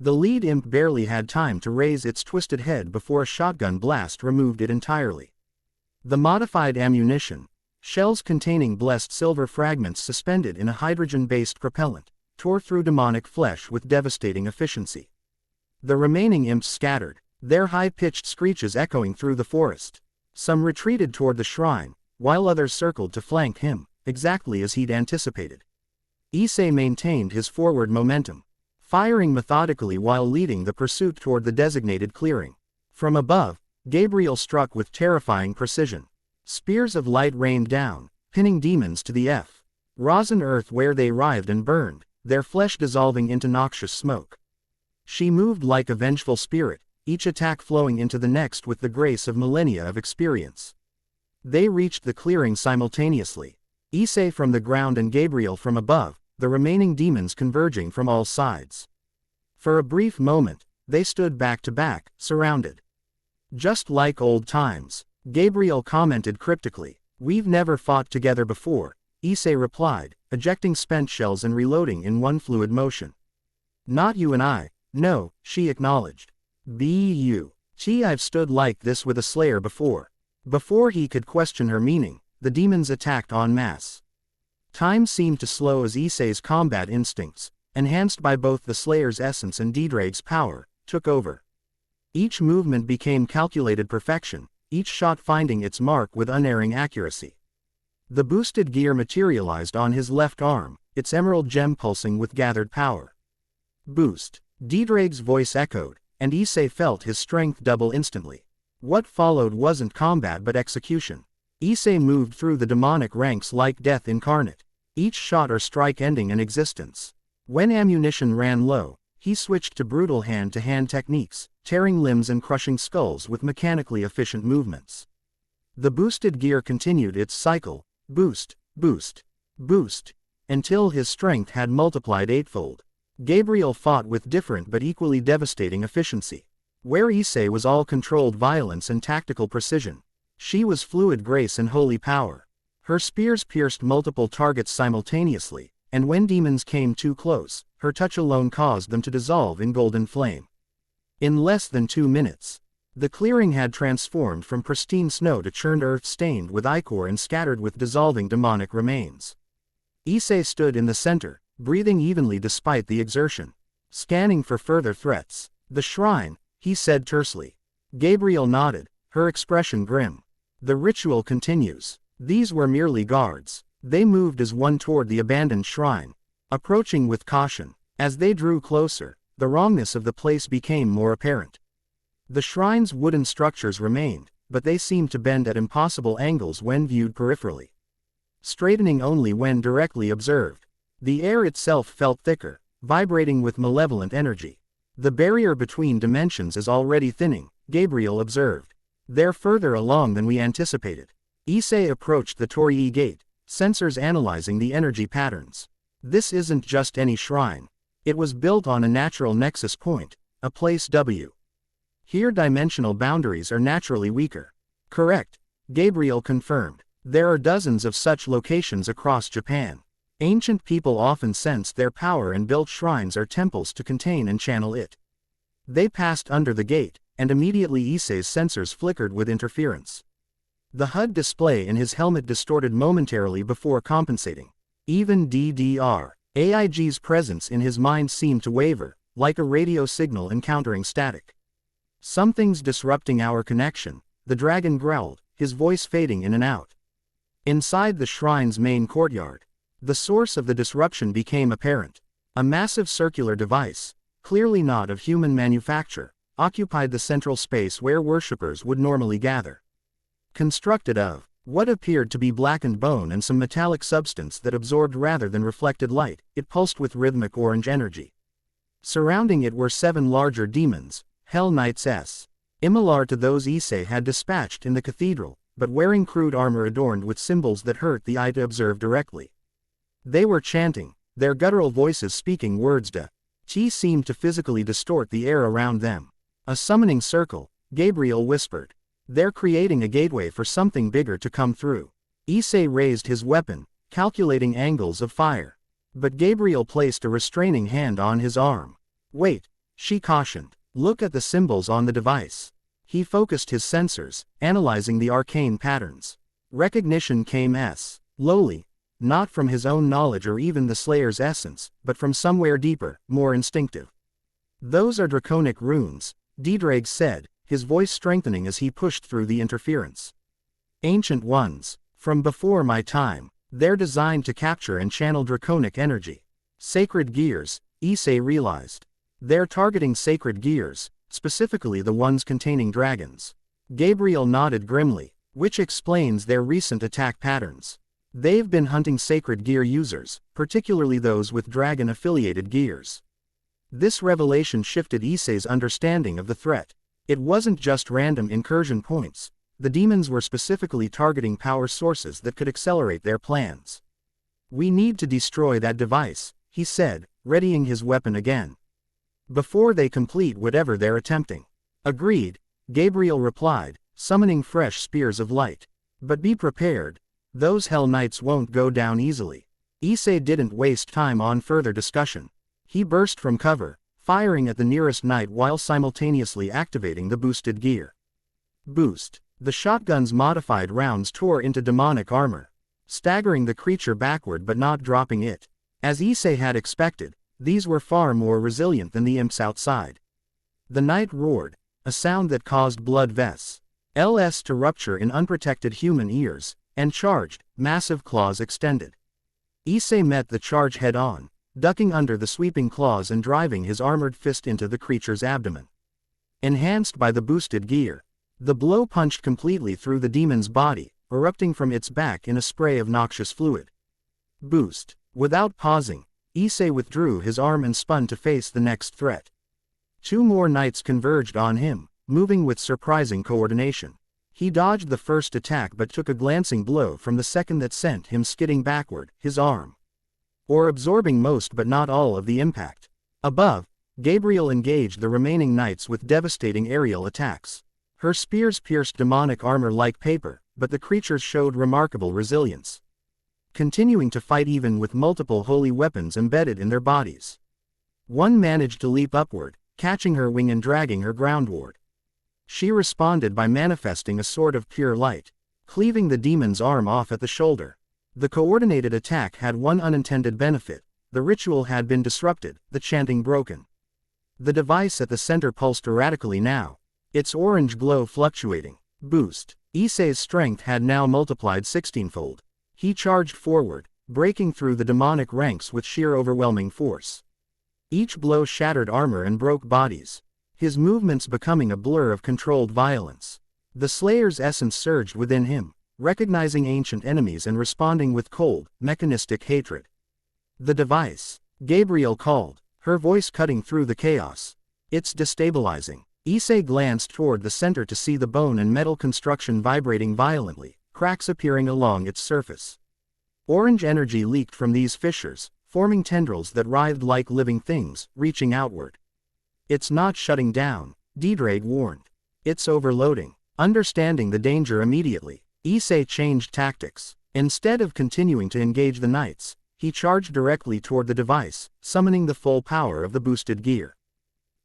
The lead imp barely had time to raise its twisted head before a shotgun blast removed it entirely. The modified ammunition, shells containing blessed silver fragments suspended in a hydrogen-based propellant, tore through demonic flesh with devastating efficiency. The remaining imps scattered, their high-pitched screeches echoing through the forest. Some retreated toward the shrine, while others circled to flank him, exactly as he'd anticipated. Issei maintained his forward momentum. firing methodically while leading the pursuit toward the designated clearing. From above, Gabriel struck with terrifying precision. Spears of light rained down, pinning demons to the rosin earth where they writhed and burned, their flesh dissolving into noxious smoke. She moved like a vengeful spirit, each attack flowing into the next with the grace of millennia of experience. They reached the clearing simultaneously. Issei from the ground and Gabriel from above, the remaining demons converging from all sides. For a brief moment, they stood back to back, surrounded. Just like old times, Gabriel commented cryptically. We've never fought together before, Issei replied, ejecting spent shells and reloading in one fluid motion. Not you and I, no, she acknowledged. I've stood like this with a slayer before. Before he could question her meaning, the demons attacked en masse. Time seemed to slow as Issei's combat instincts, enhanced by both the Slayer's essence and Diedrag's power, took over. Each movement became calculated perfection, each shot finding its mark with unerring accuracy. The boosted gear materialized on his left arm, its emerald gem pulsing with gathered power. Boost! Diedrag's voice echoed, and Issei felt his strength double instantly. What followed wasn't combat but execution. Issei moved through the demonic ranks like death incarnate, each shot or strike ending an existence. When ammunition ran low, he switched to brutal hand-to-hand techniques, tearing limbs and crushing skulls with mechanically efficient movements. The boosted gear continued its cycle, boost, boost, boost, until his strength had multiplied eightfold. Gabriel fought with different but equally devastating efficiency. Where Issei was all controlled violence and tactical precision, she was fluid grace and holy power. Her spears pierced multiple targets simultaneously, and when demons came too close, her touch alone caused them to dissolve in golden flame. In less than 2 minutes, the clearing had transformed from pristine snow to churned earth stained with ichor and scattered with dissolving demonic remains. Issei stood in the center, breathing evenly despite the exertion, scanning for further threats. The shrine, he said tersely. Gabriel nodded, her expression grim. The ritual continues. These were merely guards. They moved as one toward the abandoned shrine, approaching with caution. As they drew closer, the wrongness of the place became more apparent. The shrine's wooden structures remained, but they seemed to bend at impossible angles when viewed peripherally, straightening only when directly observed. The air itself felt thicker, vibrating with malevolent energy. The barrier between dimensions is already thinning, Gabriel observed. They're further along than we anticipated. Issei approached the Torii gate, sensors analyzing the energy patterns. This isn't just any shrine. It was built on a natural nexus point, a place W. Here dimensional boundaries are naturally weaker. Correct, Gabriel confirmed. There are dozens of such locations across Japan. Ancient people often sensed their power and built shrines or temples to contain and channel it. They passed under the gate, and immediately Issei's sensors flickered with interference. The HUD display in his helmet distorted momentarily before compensating. Even AIG's presence in his mind seemed to waver, like a radio signal encountering static. Something's disrupting our connection, the dragon growled, his voice fading in and out. Inside the shrine's main courtyard, the source of the disruption became apparent. A massive circular device, clearly not of human manufacture, occupied the central space where worshippers would normally gather. Constructed of what appeared to be blackened bone and some metallic substance that absorbed rather than reflected light, it pulsed with rhythmic orange energy. Surrounding it were 7 larger demons, Hell Knights similar to those Issei had dispatched in the cathedral, but wearing crude armor adorned with symbols that hurt the eye to observe directly. They were chanting, their guttural voices speaking words Qi seemed to physically distort the air around them. A summoning circle, Gabriel whispered. They're creating a gateway for something bigger to come through. Issei raised his weapon, calculating angles of fire. But Gabriel placed a restraining hand on his arm. Wait, she cautioned. Look at the symbols on the device. He focused his sensors, analyzing the arcane patterns. Recognition came slowly, not from his own knowledge or even the Slayer's essence, but from somewhere deeper, more instinctive. Those are draconic runes, Diedrag said, his voice strengthening as he pushed through the interference. Ancient ones, from before my time, they're designed to capture and channel draconic energy. Sacred gears, Issei realized. They're targeting sacred gears, specifically the ones containing dragons. Gabriel nodded grimly, which explains their recent attack patterns. They've been hunting sacred gear users, particularly those with dragon-affiliated gears. This revelation shifted Issei's understanding of the threat. It wasn't just random incursion points. The demons were specifically targeting power sources that could accelerate their plans. "We need to destroy that device," he said, readying his weapon again. "Before they complete whatever they're attempting." "Agreed," Gabriel replied, summoning fresh spears of light. "But be prepared. Those Hell Knights won't go down easily." Issei didn't waste time on further discussion. He burst from cover, firing at the nearest knight while simultaneously activating the boosted gear. Boost. The shotgun's modified rounds tore into demonic armor, staggering the creature backward but not dropping it. As Issei had expected, these were far more resilient than the imps outside. The knight roared, a sound that caused blood vessels to rupture in unprotected human ears, and charged, massive claws extended. Issei met the charge head-on, ducking under the sweeping claws and driving his armored fist into the creature's abdomen. Enhanced by the boosted gear, the blow punched completely through the demon's body, erupting from its back in a spray of noxious fluid. Boost. Without pausing, Issei withdrew his arm and spun to face the next threat. Two more knights converged on him, moving with surprising coordination. He dodged the first attack but took a glancing blow from the second that sent him skidding backward, his arm absorbing most but not all of the impact. Above, Gabriel engaged the remaining knights with devastating aerial attacks. Her spears pierced demonic armor like paper, but the creatures showed remarkable resilience, continuing to fight even with multiple holy weapons embedded in their bodies. One managed to leap upward, catching her wing and dragging her groundward. She responded by manifesting a sword of pure light, cleaving the demon's arm off at the shoulder. The coordinated attack had one unintended benefit: the ritual had been disrupted, the chanting broken. The device at the center pulsed erratically now, its orange glow fluctuating. Boost. Issei's strength had now multiplied 16-fold. He charged forward, breaking through the demonic ranks with sheer overwhelming force. Each blow shattered armor and broke bodies, his movements becoming a blur of controlled violence. The Slayer's essence surged within him, recognizing ancient enemies and responding with cold, mechanistic hatred. "The device," Gabriel called, her voice cutting through the chaos. "It's destabilizing." Issei glanced toward the center to see the bone and metal construction vibrating violently, cracks appearing along its surface. Orange energy leaked from these fissures, forming tendrils that writhed like living things, reaching outward. "It's not shutting down," Diedrage warned. "It's overloading." Understanding the danger immediately, Issei changed tactics. Instead of continuing to engage the knights, he charged directly toward the device, summoning the full power of the boosted gear.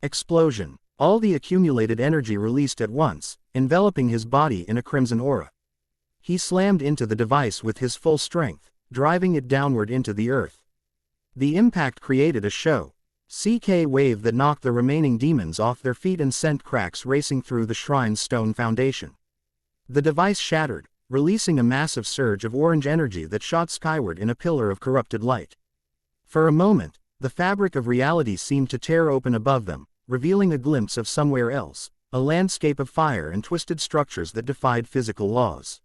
Explosion. All the accumulated energy released at once, enveloping his body in a crimson aura. He slammed into the device with his full strength, driving it downward into the earth. The impact created a CK wave that knocked the remaining demons off their feet and sent cracks racing through the shrine's stone foundation. The device shattered, releasing a massive surge of orange energy that shot skyward in a pillar of corrupted light. For a moment, the fabric of reality seemed to tear open above them, revealing a glimpse of somewhere else, a landscape of fire and twisted structures that defied physical laws.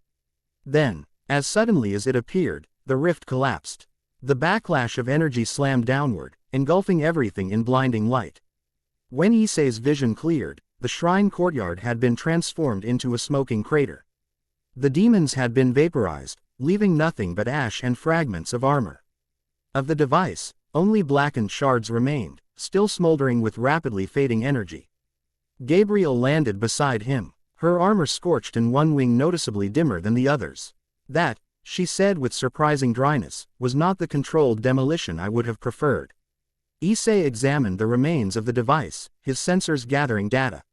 Then, as suddenly as it appeared, the rift collapsed. The backlash of energy slammed downward, engulfing everything in blinding light. When Issei's vision cleared, the shrine courtyard had been transformed into a smoking crater. The demons had been vaporized, leaving nothing but ash and fragments of armor. Of the device, only blackened shards remained, still smoldering with rapidly fading energy. Gabriel landed beside him, her armor scorched and one wing noticeably dimmer than the others. "That," she said with surprising dryness, "was not the controlled demolition I would have preferred." Issei examined the remains of the device, his sensors gathering data.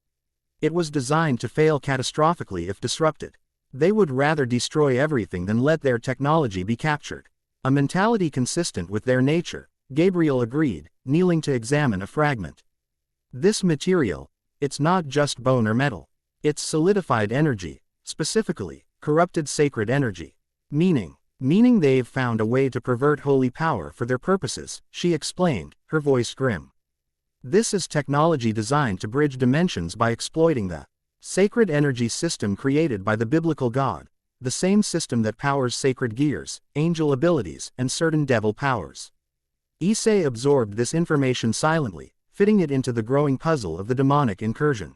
It was designed to fail catastrophically if disrupted. They would rather destroy everything than let their technology be captured. A mentality consistent with their nature, Gabriel agreed, kneeling to examine a fragment. "This material, it's not just bone or metal. It's solidified energy, specifically, corrupted sacred energy." "Meaning?" Meaning they've found a way to pervert holy power for their purposes, she explained, her voice grim. This is technology designed to bridge dimensions by exploiting the sacred energy system created by the biblical God, the same system that powers sacred gears, angel abilities, and certain devil powers. Issei absorbed this information silently, fitting it into the growing puzzle of the demonic incursion.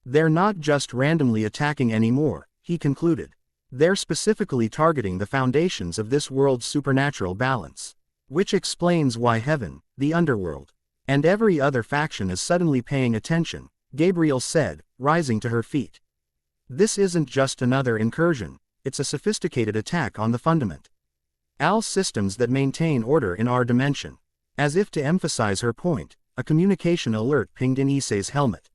They're not just randomly attacking anymore, he concluded. They're specifically targeting the foundations of this world's supernatural balance. Which explains why heaven, the underworld, and every other faction is suddenly paying attention, Gabriel said, rising to her feet. This isn't just another incursion, it's a sophisticated attack on the fundament. Al systems that maintain order in our dimension. As if to emphasize her point, a communication alert pinged in Issei's helmet.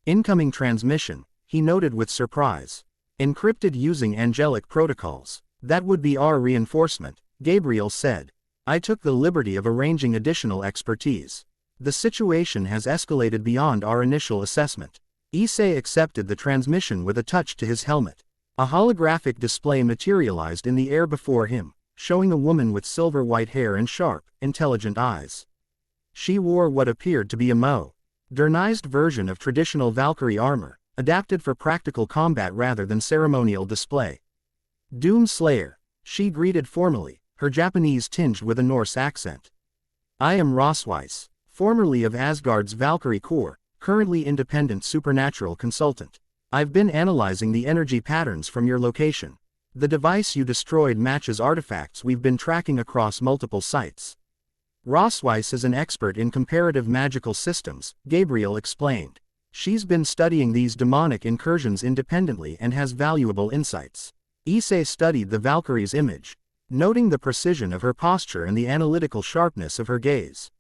Incoming transmission, he noted with surprise. Encrypted using angelic protocols. That would be our reinforcement, Gabriel said. I took the liberty of arranging additional expertise. The situation has escalated beyond our initial assessment. Issei accepted the transmission with a touch to his helmet. A holographic display materialized in the air before him, showing a woman with silver white hair and sharp, intelligent eyes. She wore what appeared to be a modernized version of traditional Valkyrie armor, adapted for practical combat rather than ceremonial display. Doom Slayer, she greeted formally, her Japanese tinged with a Norse accent. I am Rosweiss, formerly of Asgard's Valkyrie Corps, currently independent supernatural consultant. I've been analyzing the energy patterns from your location. The device you destroyed matches artifacts we've been tracking across multiple sites. Rosweiss is an expert in comparative magical systems, Gabriel explained. She's been studying these demonic incursions independently and has valuable insights. Issei studied the Valkyrie's image, noting the precision of her posture and the analytical sharpness of her gaze.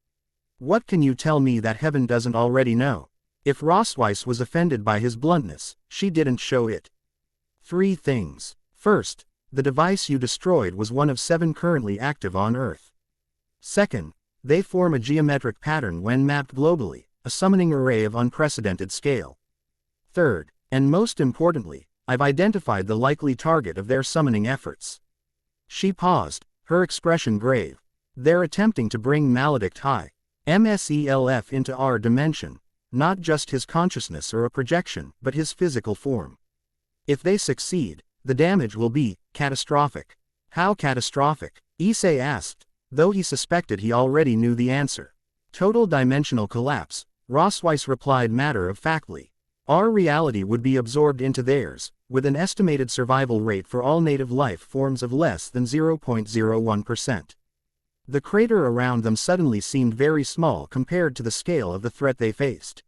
What can you tell me that heaven doesn't already know? If Rosweiss was offended by his bluntness, she didn't show it. 3 things. First, the device you destroyed was one of 7 currently active on Earth. Second, they form a geometric pattern when mapped globally, a summoning array of unprecedented scale. Third, and most importantly, I've identified the likely target of their summoning efforts. She paused, her expression grave. They're attempting to bring Maledict High MSELF into our dimension, not just his consciousness or a projection, but his physical form. If they succeed, the damage will be catastrophic. How catastrophic? Issei asked, though he suspected he already knew the answer. Total dimensional collapse, Rosweiss replied matter-of-factly. Our reality would be absorbed into theirs, with an estimated survival rate for all native life forms of less than 0.01%. The crater around them suddenly seemed very small compared to the scale of the threat they faced.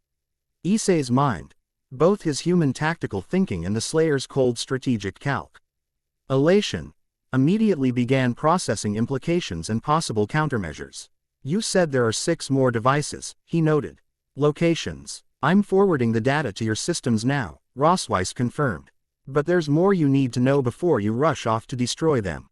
Issei's mind, both his human tactical thinking and the Slayer's cold strategic calculation, immediately began processing implications and possible countermeasures. You said there are 6 more devices, he noted. Locations. I'm forwarding the data to your systems now, Rosweiss confirmed. But there's more you need to know before you rush off to destroy them.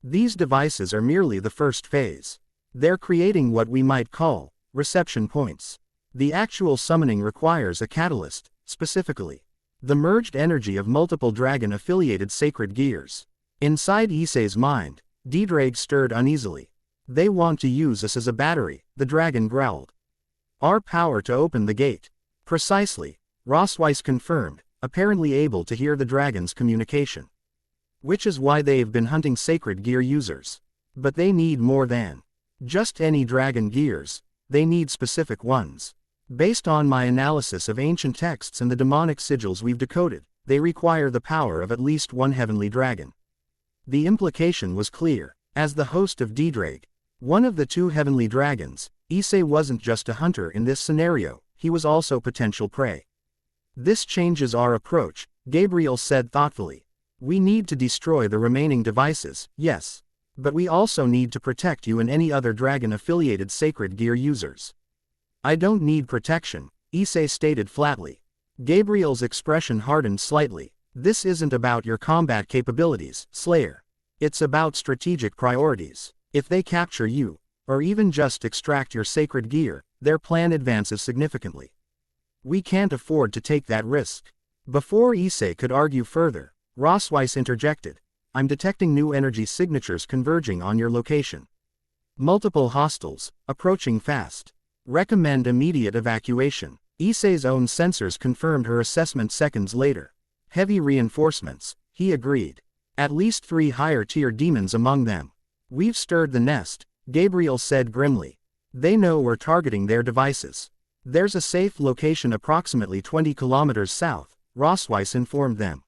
These devices are merely the first phase. They're creating what we might call reception points. The actual summoning requires a catalyst, specifically the merged energy of multiple dragon-affiliated sacred gears. Inside Issei's mind, Diedrag stirred uneasily. They want to use us as a battery, the dragon growled. Our power to open the gate. Precisely, Rosweiss confirmed, apparently able to hear the dragon's communication. Which is why they've been hunting sacred gear users. But they need more than just any dragon gears, they need specific ones. Based on my analysis of ancient texts and the demonic sigils we've decoded, they require the power of at least one heavenly dragon. The implication was clear. As the host of Diedrag, one of the 2 heavenly dragons, Issei wasn't just a hunter in this scenario, he was also potential prey. This changes our approach, Gabriel said thoughtfully. We need to destroy the remaining devices, yes. But we also need to protect you and any other dragon-affiliated sacred gear users. I don't need protection, Issei stated flatly. Gabriel's expression hardened slightly. This isn't about your combat capabilities, Slayer. It's about strategic priorities. If they capture you, or even just extract your sacred gear, their plan advances significantly. We can't afford to take that risk. Before Issei could argue further, Rosweiss interjected. I'm detecting new energy signatures converging on your location. Multiple hostiles, approaching fast. Recommend immediate evacuation. Issei's own sensors confirmed her assessment seconds later. Heavy reinforcements, he agreed. At least 3 higher-tier demons among them. We've stirred the nest, Gabriel said grimly. They know we're targeting their devices. There's a safe location approximately 20 kilometers south, Rossweiss informed them.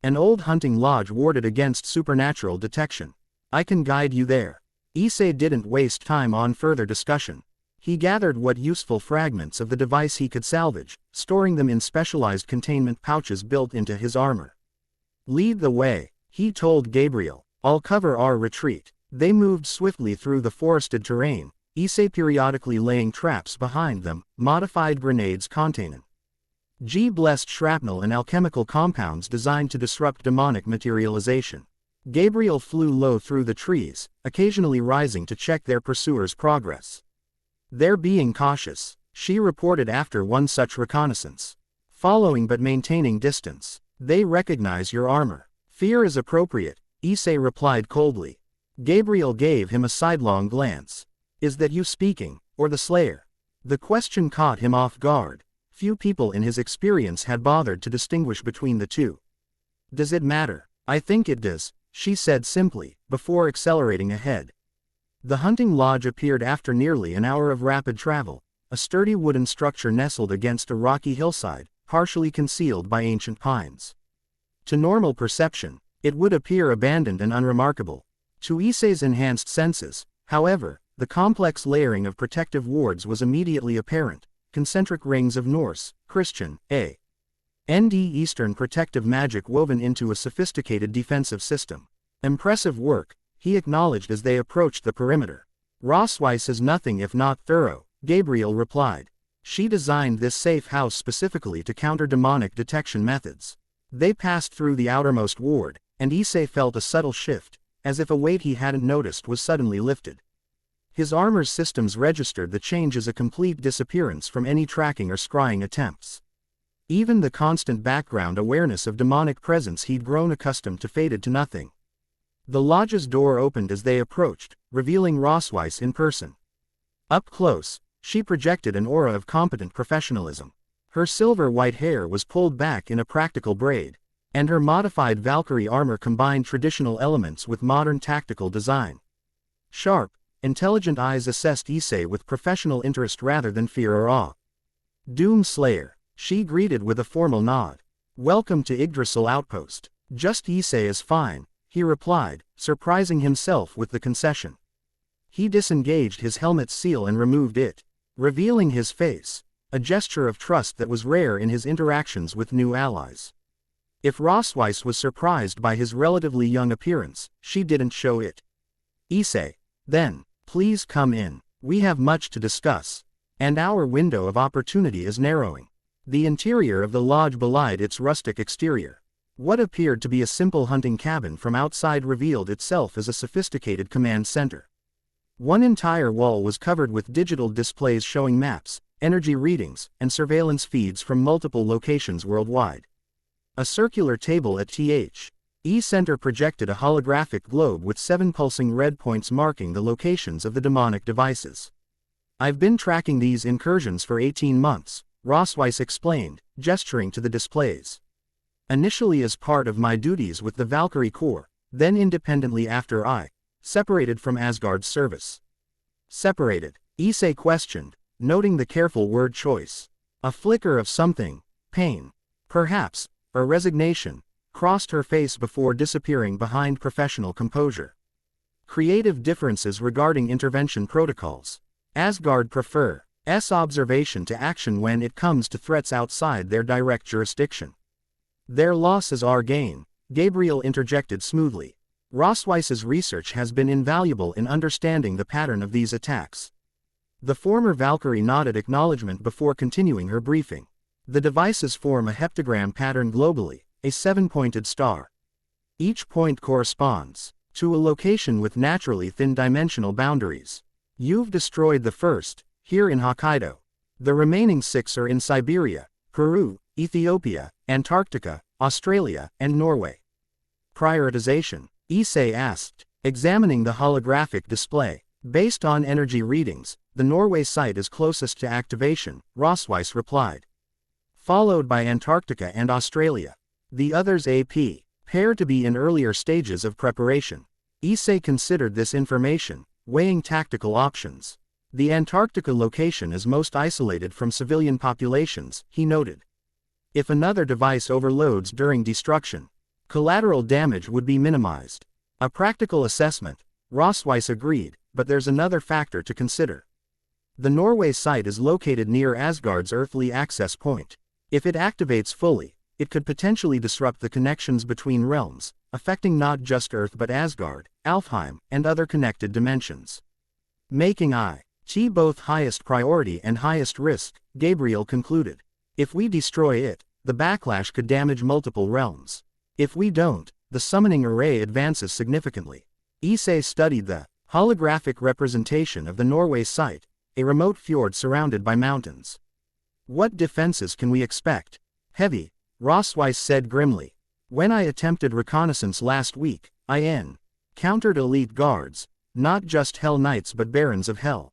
An old hunting lodge warded against supernatural detection. I can guide you there. Issei didn't waste time on further discussion. He gathered what useful fragments of the device he could salvage, storing them in specialized containment pouches built into his armor. Lead the way, he told Gabriel. I'll cover our retreat. They moved swiftly through the forested terrain, Issei periodically laying traps behind them, modified grenades containing G-blessed shrapnel and alchemical compounds designed to disrupt demonic materialization. Gabriel flew low through the trees, occasionally rising to check their pursuers' progress. They're being cautious, she reported after one such reconnaissance. Following but maintaining distance. They recognize your armor. Fear is appropriate, Issei replied coldly. Gabriel gave him a sidelong glance. Is that you speaking, or the Slayer? The question caught him off guard. Few people in his experience had bothered to distinguish between the two. Does it matter? I think it does, she said simply, before accelerating ahead. The hunting lodge appeared after nearly an hour of rapid travel, a sturdy wooden structure nestled against a rocky hillside, partially concealed by ancient pines. To normal perception, it would appear abandoned and unremarkable. To Issei's enhanced senses, however, the complex layering of protective wards was immediately apparent, concentric rings of Norse, Christian, and Eastern protective magic woven into a sophisticated defensive system. Impressive work, he acknowledged as they approached the perimeter. Rossweiss is nothing if not thorough, Gabriel replied. She designed this safe house specifically to counter demonic detection methods. They passed through the outermost ward, and Issei felt a subtle shift, as if a weight he hadn't noticed was suddenly lifted. His armor's systems registered the change as a complete disappearance from any tracking or scrying attempts. Even the constant background awareness of demonic presence he'd grown accustomed to faded to nothing. The lodge's door opened as they approached, revealing Rossweiss in person. Up close, she projected an aura of competent professionalism. Her silver-white hair was pulled back in a practical braid, and her modified Valkyrie armor combined traditional elements with modern tactical design. Sharp, intelligent eyes assessed Issei with professional interest rather than fear or awe. Doom Slayer, she greeted with a formal nod. Welcome to Yggdrasil Outpost. Just Issei is fine, he replied, surprising himself with the concession. He disengaged his helmet's seal and removed it, revealing his face, a gesture of trust that was rare in his interactions with new allies. If Rossweiss was surprised by his relatively young appearance, she didn't show it. Issei, then, please come in. We have much to discuss, and our window of opportunity is narrowing. The interior of the lodge belied its rustic exterior. What appeared to be a simple hunting cabin from outside revealed itself as a sophisticated command center. One entire wall was covered with digital displays showing maps, energy readings, and surveillance feeds from multiple locations worldwide. A circular table at the center projected a holographic globe with 7 pulsing red points marking the locations of the demonic devices. I've been tracking these incursions for 18 months, Rossweiss explained, gesturing to the displays. Initially as part of my duties with the Valkyrie Corps, then independently after I separated from Asgard's service. Separated? Issei questioned, noting the careful word choice. A flicker of something, pain, perhaps, or resignation, crossed her face before disappearing behind professional composure. Creative differences regarding intervention protocols. Asgard prefers observation to action when it comes to threats outside their direct jurisdiction. Their loss is our gain, Gabriel interjected smoothly. Rossweiss's research has been invaluable in understanding the pattern of these attacks. The former Valkyrie nodded acknowledgement before continuing her briefing. The devices form a heptagram pattern globally, a 7-pointed star. Each point corresponds to a location with naturally thin dimensional boundaries. You've destroyed the first, here in Hokkaido. The remaining 6 are in Siberia, Peru, Ethiopia, Antarctica, Australia, and Norway. prioritization? Issei asked, examining the holographic display. Based on energy readings, the Norway site is closest to activation, Rosweiss replied. Followed by Antarctica and Australia. The others appear to be in earlier stages of preparation. Issei considered this information, weighing tactical options. The Antarctica location is most isolated from civilian populations, he noted. If another device overloads during destruction, collateral damage would be minimized. A practical assessment, Rosweiss agreed, but there's another factor to consider. The Norway site is located near Asgard's earthly access point. If it activates fully, it could potentially disrupt the connections between realms, affecting not just Earth but Asgard, Alfheim, and other connected dimensions. Making IT both highest priority and highest risk, Gabriel concluded. If we destroy it, the backlash could damage multiple realms. If we don't, the summoning array advances significantly. Issei studied the holographic representation of the Norway site, a remote fjord surrounded by mountains. What defenses can we expect? Heavy, Rosweiss said grimly. When I attempted reconnaissance last week, I encountered elite guards, not just Hell Knights but Barons of Hell.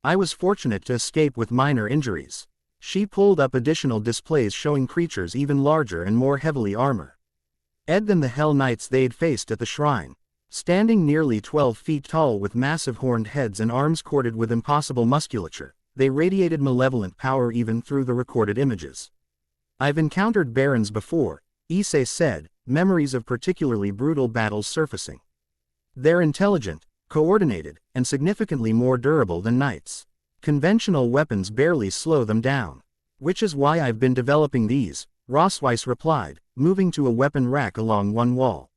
I was fortunate to escape with minor injuries. She pulled up additional displays showing creatures even larger and more heavily armored than the Hell Knights they'd faced at the shrine. Standing nearly 12 feet tall with massive horned heads and arms corded with impossible musculature, they radiated malevolent power even through the recorded images. I've encountered barons before, Issei said, memories of particularly brutal battles surfacing. They're intelligent, coordinated, and significantly more durable than knights. Conventional weapons barely slow them down. Which is why I've been developing these, Rosweiss replied, moving to a weapon rack along one wall.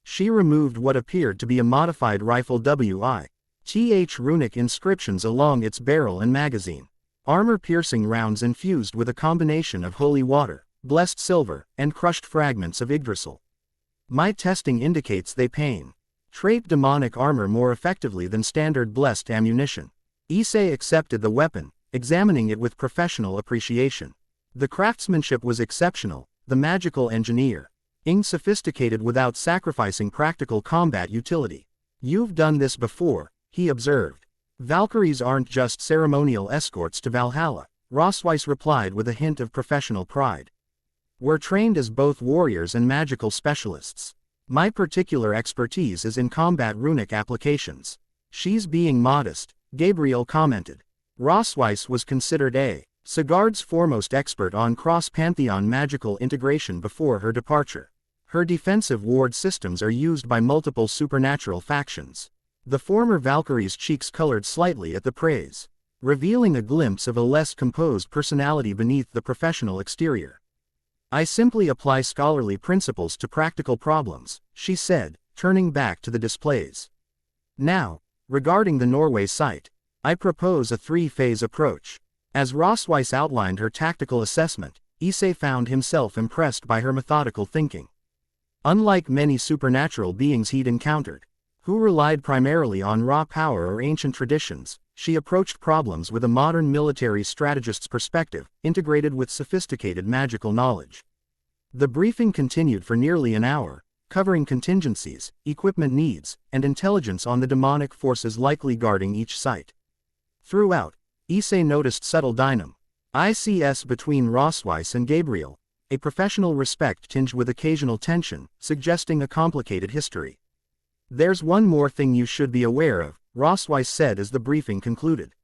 She removed what appeared to be a modified rifle with runic inscriptions along its barrel and magazine. Armor-piercing rounds infused with a combination of holy water, blessed silver, and crushed fragments of Yggdrasil. My testing indicates they penetrate demonic armor more effectively than standard blessed ammunition. Issei accepted the weapon, examining it with professional appreciation. The craftsmanship was exceptional, the magical engineering sophisticated without sacrificing practical combat utility. You've done this before, he observed. Valkyries aren't just ceremonial escorts to Valhalla, Rosweiss replied with a hint of professional pride. We're trained as both warriors and magical specialists. My particular expertise is in combat runic applications. She's being modest, Gabriel commented. Rosweiss was considered Asgard's foremost expert on cross-pantheon magical integration before her departure. Her defensive ward systems are used by multiple supernatural factions. The former Valkyrie's cheeks colored slightly at the praise, revealing a glimpse of a less composed personality beneath the professional exterior. I simply apply scholarly principles to practical problems, she said, turning back to the displays. Now, regarding the Norway site, I propose a three-phase approach. As Rosweiss outlined her tactical assessment, Issei found himself impressed by her methodical thinking. Unlike many supernatural beings he'd encountered, who relied primarily on raw power or ancient traditions, she approached problems with a modern military strategist's perspective, integrated with sophisticated magical knowledge. The briefing continued for nearly an hour, covering contingencies, equipment needs, and intelligence on the demonic forces likely guarding each site. Throughout, Issei noticed subtle dynamics between Rosweiss and Gabriel, a professional respect tinged with occasional tension, suggesting a complicated history. There's one more thing you should be aware of, Rosweiss said as the briefing concluded.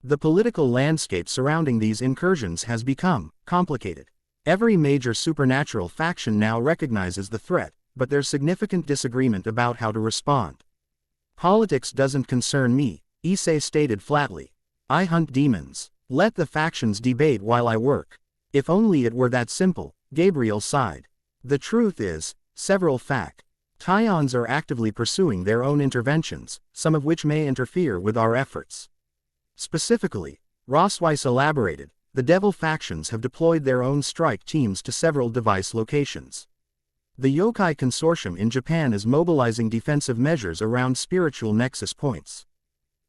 The political landscape surrounding these incursions has become complicated. Every major supernatural faction now recognizes the threat, but there's significant disagreement about how to respond. Politics doesn't concern me, Issei stated flatly. I hunt demons. Let the factions debate while I work. If only it were that simple, Gabriel sighed. The truth is, several factions are actively pursuing their own interventions, some of which may interfere with our efforts. Specifically, Rosweiss elaborated, the Devil factions have deployed their own strike teams to several device locations. The Yokai Consortium in Japan is mobilizing defensive measures around spiritual nexus points.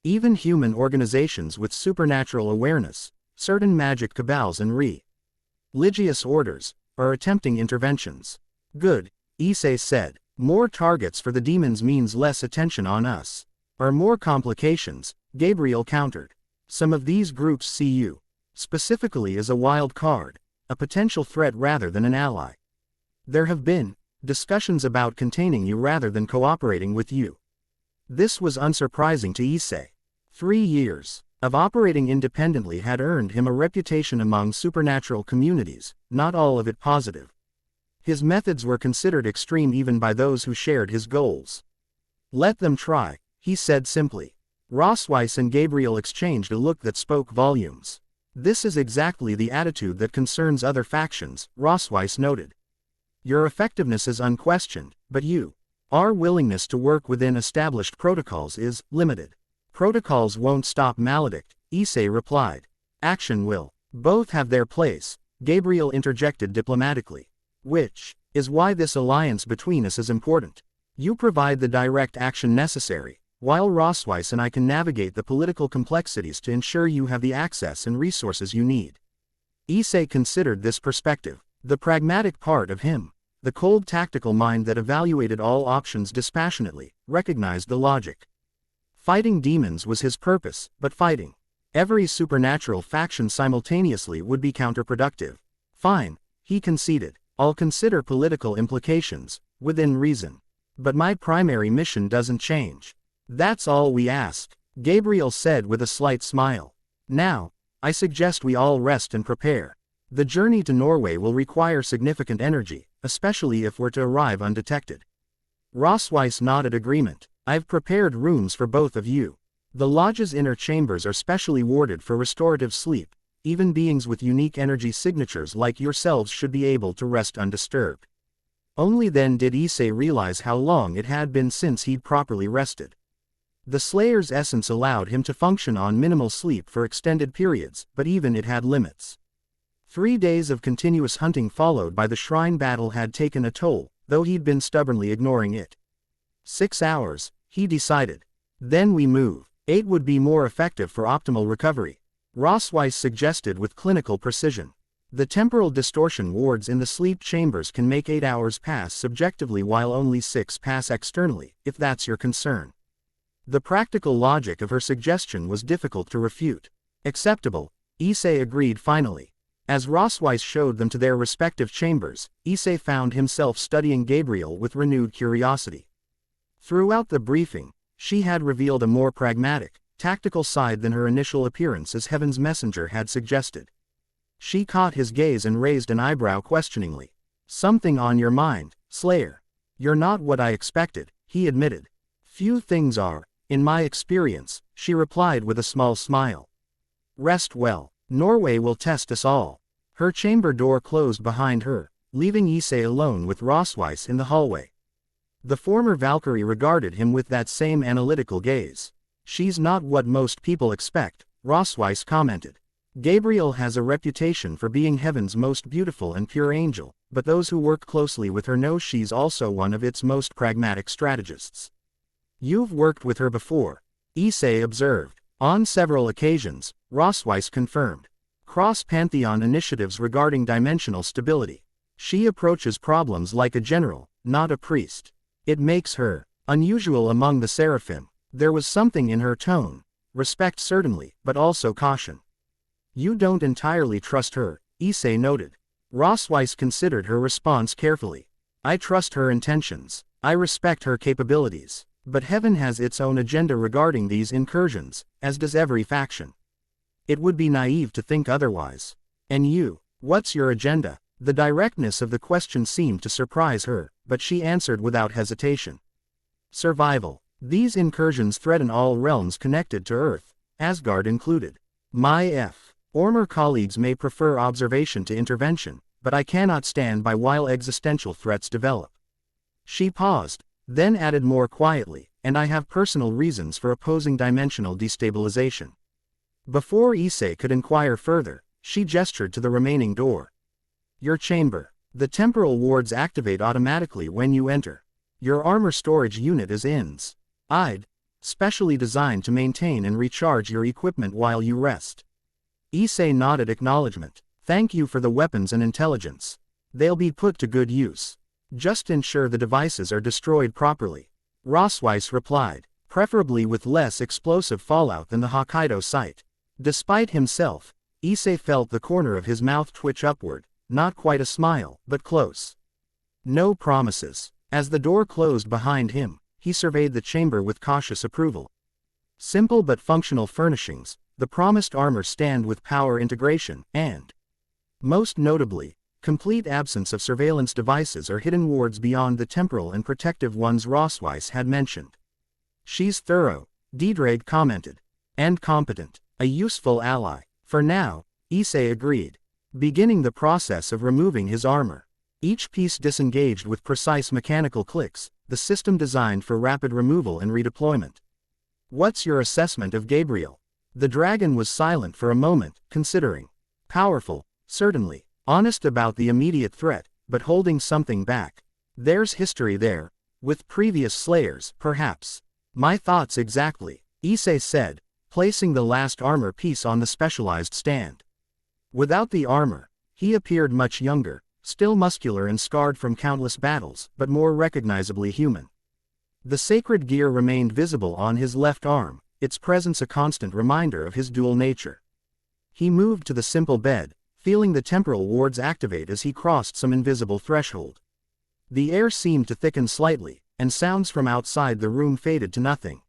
Even human organizations with supernatural awareness, certain magic cabals and religious orders, are attempting interventions. Good, Issei said. More targets for the demons means less attention on us. Or more complications, Gabriel countered. Some of these groups see you, specifically as a wild card, a potential threat rather than an ally. There have been discussions about containing you rather than cooperating with you. This was unsurprising to Issei. 3 years of operating independently had earned him a reputation among supernatural communities, not all of it positive. His methods were considered extreme even by those who shared his goals. Let them try, he said simply. Rossweiss and Gabriel exchanged a look that spoke volumes. This is exactly the attitude that concerns other factions, Rossweiss noted. Your effectiveness is unquestioned, but our willingness to work within established protocols is limited. Protocols won't stop Maledict, Issei replied. Action will. Both have their place, Gabriel interjected diplomatically. Which is why this alliance between us is important. You provide the direct action necessary, while Rossweiss and I can navigate the political complexities to ensure you have the access and resources you need. Issei considered this perspective, the pragmatic part of him. The cold tactical mind that evaluated all options dispassionately, recognized the logic. Fighting demons was his purpose, but fighting every supernatural faction simultaneously would be counterproductive. Fine, he conceded. I'll consider political implications, within reason. But my primary mission doesn't change. That's all we ask, Gabriel said with a slight smile. Now, I suggest we all rest and prepare. The journey to Norway will require significant energy, especially if we're to arrive undetected. Rossweiss nodded agreement. I've prepared rooms for both of you. The lodge's inner chambers are specially warded for restorative sleep. Even beings with unique energy signatures like yourselves should be able to rest undisturbed. Only then did Issei realize how long it had been since he'd properly rested. The Slayer's essence allowed him to function on minimal sleep for extended periods, but even it had limits. 3 days of continuous hunting followed by the shrine battle had taken a toll, though he'd been stubbornly ignoring it. 6 hours, he decided. Then we move. 8 would be more effective for optimal recovery, Rossweiss suggested with clinical precision. The temporal distortion wards in the sleep chambers can make 8 hours pass subjectively while only 6 pass externally, if that's your concern. The practical logic of her suggestion was difficult to refute. Acceptable, Issei agreed finally. As Rossweiss showed them to their respective chambers, Issei found himself studying Gabriel with renewed curiosity. Throughout the briefing, she had revealed a more pragmatic, tactical side than her initial appearance as Heaven's messenger had suggested. She caught his gaze and raised an eyebrow questioningly. Something on your mind, Slayer. You're not what I expected, he admitted. Few things are, in my experience, she replied with a small smile. Rest well. Norway will test us all. Her chamber door closed behind her, leaving Issei alone with Rossweiss in the hallway. The former Valkyrie regarded him with that same analytical gaze. She's not what most people expect, Rossweiss commented. Gabriel has a reputation for being heaven's most beautiful and pure angel, but those who work closely with her know she's also one of its most pragmatic strategists. You've worked with her before, Issei observed. On several occasions, Rossweiss confirmed. Cross-Pantheon initiatives regarding dimensional stability. She approaches problems like a general, not a priest. It makes her unusual among the seraphim. There was something in her tone. Respect certainly, but also caution. You don't entirely trust her, Issei noted. Rossweiss considered her response carefully. I trust her intentions. I respect her capabilities. But Heaven has its own agenda regarding these incursions, as does every faction. It would be naive to think otherwise. And you, what's your agenda? The directness of the question seemed to surprise her, but she answered without hesitation. Survival. These incursions threaten all realms connected to Earth, Asgard included. My former colleagues may prefer observation to intervention, but I cannot stand by while existential threats develop. She paused, then added more quietly, and I have personal reasons for opposing dimensional destabilization. Before Issei could inquire further, she gestured to the remaining door. Your chamber. The temporal wards activate automatically when you enter. Your armor storage unit is inside, specially designed to maintain and recharge your equipment while you rest. Issei nodded acknowledgement. Thank you for the weapons and intelligence. They'll be put to good use. Just ensure the devices are destroyed properly. Rossweiss replied, preferably with less explosive fallout than the Hokkaido site. Despite himself, Issei felt the corner of his mouth twitch upward, not quite a smile, but close. No promises. As the door closed behind him, he surveyed the chamber with cautious approval. Simple but functional furnishings, the promised armor stand with power integration, and, most notably, complete absence of surveillance devices or hidden wards beyond the temporal and protective ones Rossweiss had mentioned. She's thorough, Diedrag commented. And competent. A useful ally. For now, Issei agreed, beginning the process of removing his armor. Each piece disengaged with precise mechanical clicks, the system designed for rapid removal and redeployment. What's your assessment of Gabriel? The dragon was silent for a moment, considering. Powerful, certainly. Honest about the immediate threat, but holding something back. There's history there. With previous slayers, perhaps. My thoughts exactly, Issei said, placing the last armor piece on the specialized stand. Without the armor, he appeared much younger, still muscular and scarred from countless battles, but more recognizably human. The sacred gear remained visible on his left arm, its presence a constant reminder of his dual nature. He moved to the simple bed, feeling the temporal wards activate as he crossed some invisible threshold. The air seemed to thicken slightly, and sounds from outside the room faded to nothing.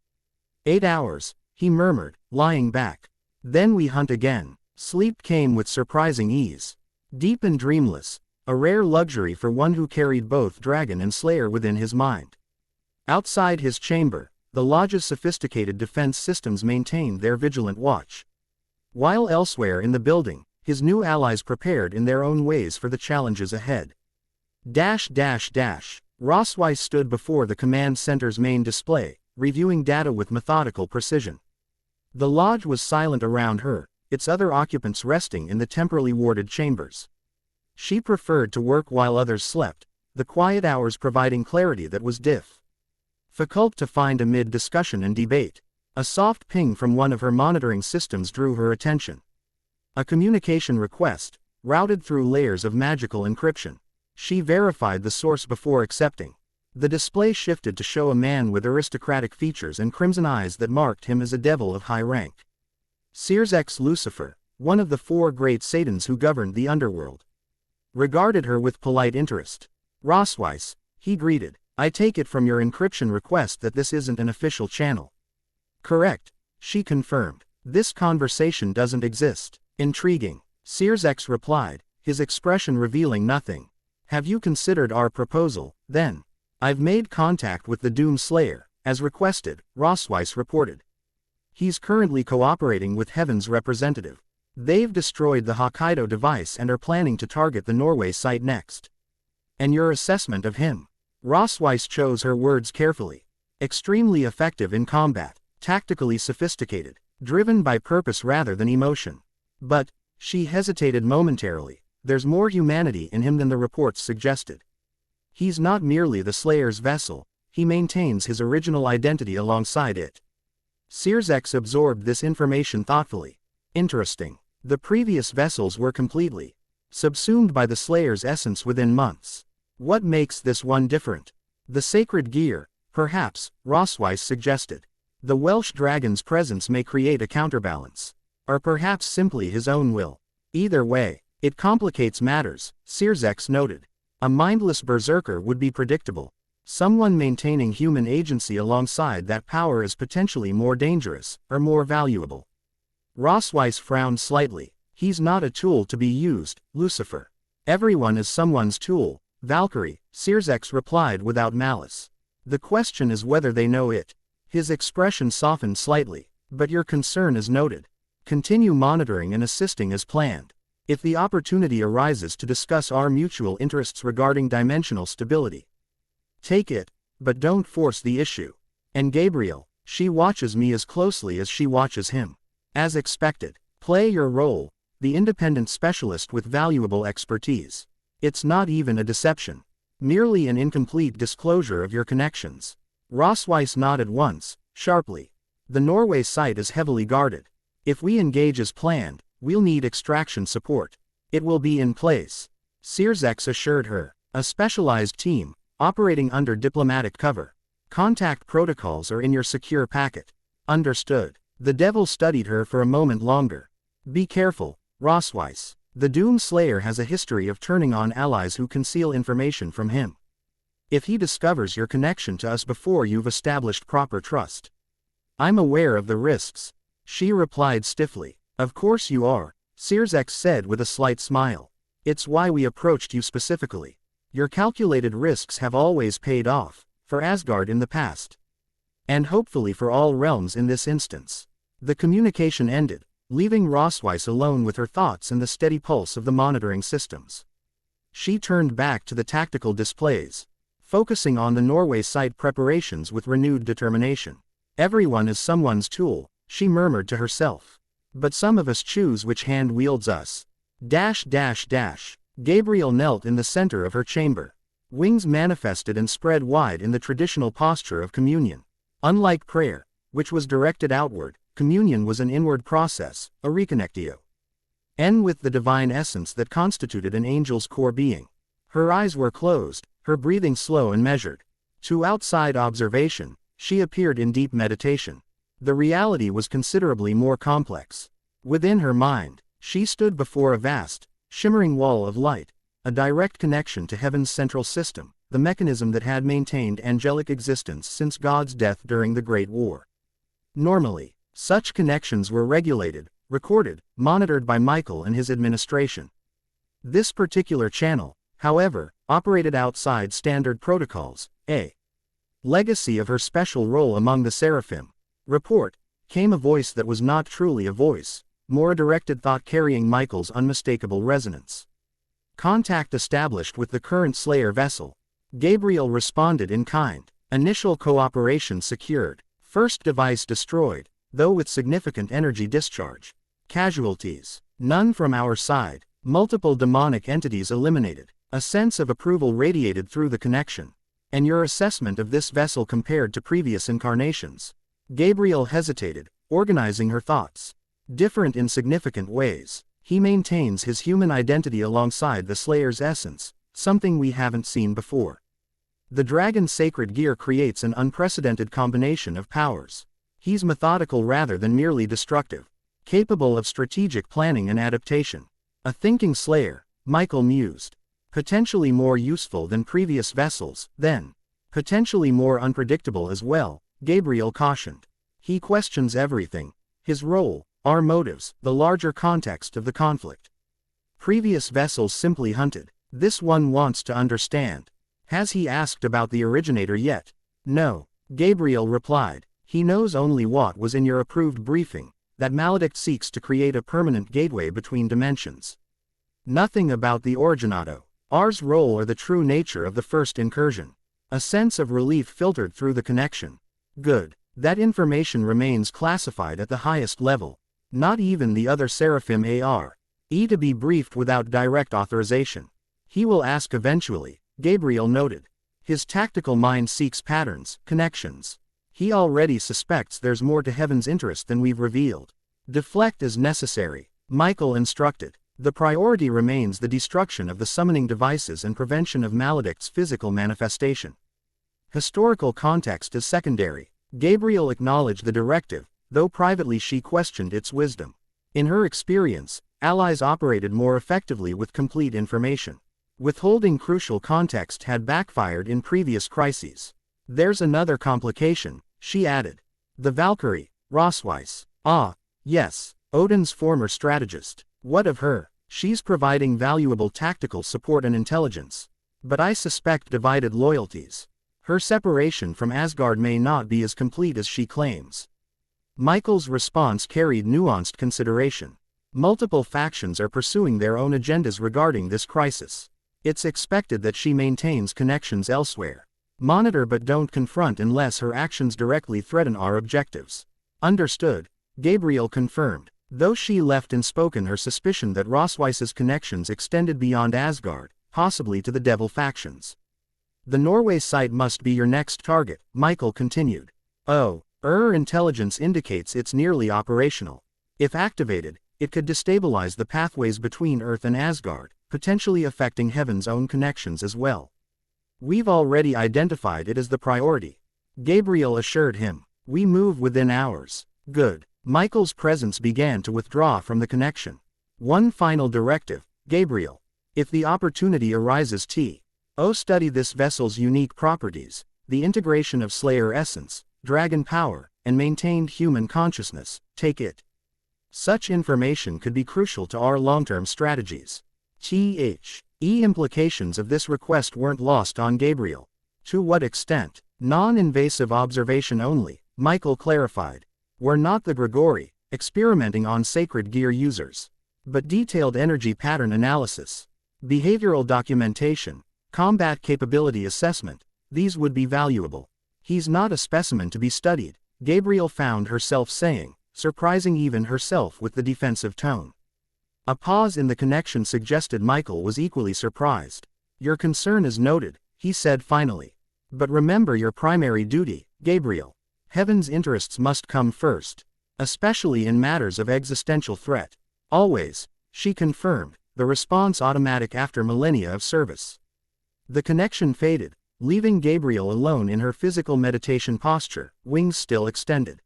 8 hours, he murmured, lying back. Then we hunt again. Sleep came with surprising ease. Deep and dreamless, a rare luxury for one who carried both dragon and slayer within his mind. Outside his chamber, the lodge's sophisticated defense systems maintained their vigilant watch. While elsewhere in the building, his new allies prepared in their own ways for the challenges ahead. Rossweiss stood before the command center's main display, reviewing data with methodical precision. The lodge was silent around her, its other occupants resting in the temporally warded chambers. She preferred to work while others slept, the quiet hours providing clarity that was difficult to find amid discussion and debate. A soft ping from one of her monitoring systems drew her attention. A communication request, routed through layers of magical encryption. She verified the source before accepting. The display shifted to show a man with aristocratic features and crimson eyes that marked him as a devil of high rank. Sears X Lucifer, one of the 4 great Satans who governed the underworld, regarded her with polite interest. Rossweiss, he greeted, I take it from your encryption request that this isn't an official channel. Correct, she confirmed. This conversation doesn't exist. Intriguing, Sears X replied, his expression revealing nothing. Have you considered our proposal, then? I've made contact with the Doom Slayer, as requested, Rossweiss reported. He's currently cooperating with Heaven's representative. They've destroyed the Hokkaido device and are planning to target the Norway site next. And your assessment of him? Rossweiss chose her words carefully. Extremely effective in combat, tactically sophisticated, driven by purpose rather than emotion. But, she hesitated momentarily, there's more humanity in him than the reports suggested. He's not merely the Slayer's vessel, he maintains his original identity alongside it. Sears X absorbed this information thoughtfully. Interesting. The previous vessels were completely subsumed by the Slayer's essence within months. What makes this one different? The sacred gear, perhaps, Rossweiss suggested. The Welsh dragon's presence may create a counterbalance. Or perhaps simply his own will. Either way, it complicates matters, Sears X noted. A mindless berserker would be predictable. Someone maintaining human agency alongside that power is potentially more dangerous, or more valuable. Rossweiss frowned slightly. He's not a tool to be used, Lucifer. Everyone is someone's tool, Valkyrie, Sears X replied without malice. The question is whether they know it. His expression softened slightly. But your concern is noted. Continue monitoring and assisting as planned. If the opportunity arises to discuss our mutual interests regarding dimensional stability, take it, but don't force the issue. And Gabriel, she watches me as closely as she watches him. As expected, play your role, the independent specialist with valuable expertise. It's not even a deception. Merely an incomplete disclosure of your connections. Rossweiss nodded once, sharply. The Norway site is heavily guarded. If we engage as planned, we'll need extraction support. It will be in place. Sears X assured her. A specialized team, operating under diplomatic cover. Contact protocols are in your secure packet. Understood. The devil studied her for a moment longer. Be careful, Rossweiss. The Doom Slayer has a history of turning on allies who conceal information from him. If he discovers your connection to us before you've established proper trust. I'm aware of the risks. She replied stiffly. Of course you are, Sierzek said with a slight smile. It's why we approached you specifically. Your calculated risks have always paid off, for Asgard in the past. And hopefully for all realms in this instance. The communication ended, leaving Rossweiss alone with her thoughts and the steady pulse of the monitoring systems. She turned back to the tactical displays, focusing on the Norway site preparations with renewed determination. Everyone is someone's tool, she murmured to herself. But some of us choose which hand wields us. Gabriel knelt in the center of her chamber. Wings manifested and spread wide in the traditional posture of communion. Unlike prayer, which was directed outward, communion was an inward process, a reconnectio. With the divine essence that constituted an angel's core being. Her eyes were closed, her breathing slow and measured. To outside observation, she appeared in deep meditation. The reality was considerably more complex. Within her mind, she stood before a vast, shimmering wall of light, a direct connection to heaven's central system, the mechanism that had maintained angelic existence since God's death during the Great War. Normally, such connections were regulated, recorded, monitored by Michael and his administration. This particular channel, however, operated outside standard protocols, a legacy of her special role among the Seraphim. Report, came a voice that was not truly a voice, more a directed thought carrying Michael's unmistakable resonance. Contact established with the current Slayer vessel. Gabriel responded in kind. Initial cooperation secured. First device destroyed, though with significant energy discharge. Casualties. None from our side. Multiple demonic entities eliminated. A sense of approval radiated through the connection. And your assessment of this vessel compared to previous incarnations? Gabriel hesitated, organizing her thoughts. Different in significant ways. He maintains his human identity alongside the Slayer's essence, something we haven't seen before. The dragon's sacred gear creates an unprecedented combination of powers. He's methodical rather than merely destructive, capable of strategic planning and adaptation. A thinking Slayer, Michael mused. Potentially more useful than previous vessels, then. Potentially more unpredictable as well, Gabriel cautioned. He questions everything. His role, our motives, the larger context of the conflict. Previous vessels simply hunted. This one wants to understand. Has he asked about the originator yet? No, Gabriel replied. He knows only what was in your approved briefing, that Maledict seeks to create a permanent gateway between dimensions. Nothing about the originato, ours role or the true nature of the first incursion. A sense of relief filtered through the connection. Good. That information remains classified at the highest level. Not even the other Seraphim to be briefed without direct authorization. He will ask eventually, Gabriel noted. His tactical mind seeks patterns, connections. He already suspects there's more to heaven's interest than we've revealed. Deflect as necessary, Michael instructed. The priority remains the destruction of the summoning devices and prevention of Maledict's physical manifestation. Historical context is secondary. Gabriel acknowledged the directive, though privately she questioned its wisdom. In her experience, allies operated more effectively with complete information. Withholding crucial context had backfired in previous crises. There's another complication, she added. The Valkyrie, Rossweiss. Ah, yes, Odin's former strategist. What of her? She's providing valuable tactical support and intelligence. But I suspect divided loyalties. Her separation from Asgard may not be as complete as she claims. Michael's response carried nuanced consideration. Multiple factions are pursuing their own agendas regarding this crisis. It's expected that she maintains connections elsewhere. Monitor but don't confront unless her actions directly threaten our objectives. Understood, Gabriel confirmed, though she left unspoken her suspicion that Rossweiss's connections extended beyond Asgard, possibly to the Devil factions. The Norway site must be your next target, Michael continued. Oh, intelligence indicates it's nearly operational. If activated, it could destabilize the pathways between Earth and Asgard, potentially affecting Heaven's own connections as well. We've already identified it as the priority, Gabriel assured him. We move within hours. Good. Michael's presence began to withdraw from the connection. One final directive, Gabriel. If the opportunity arises study this vessel's unique properties, the integration of Slayer essence, dragon power, and maintained human consciousness, take it. Such information could be crucial to our long-term strategies. Implications of this request weren't lost on Gabriel. To what extent? Non-invasive observation only, Michael clarified. We're not the Grigori, experimenting on sacred gear users. But detailed energy pattern analysis, behavioral documentation, combat capability assessment, these would be valuable. He's not a specimen to be studied, Gabriel found herself saying, surprising even herself with the defensive tone. A pause in the connection suggested Michael was equally surprised. Your concern is noted, he said finally. But remember your primary duty, Gabriel. Heaven's interests must come first. Especially in matters of existential threat. Always, she confirmed, the response automatic after millennia of service. The connection faded, leaving Gabriel alone in her physical meditation posture, wings still extended.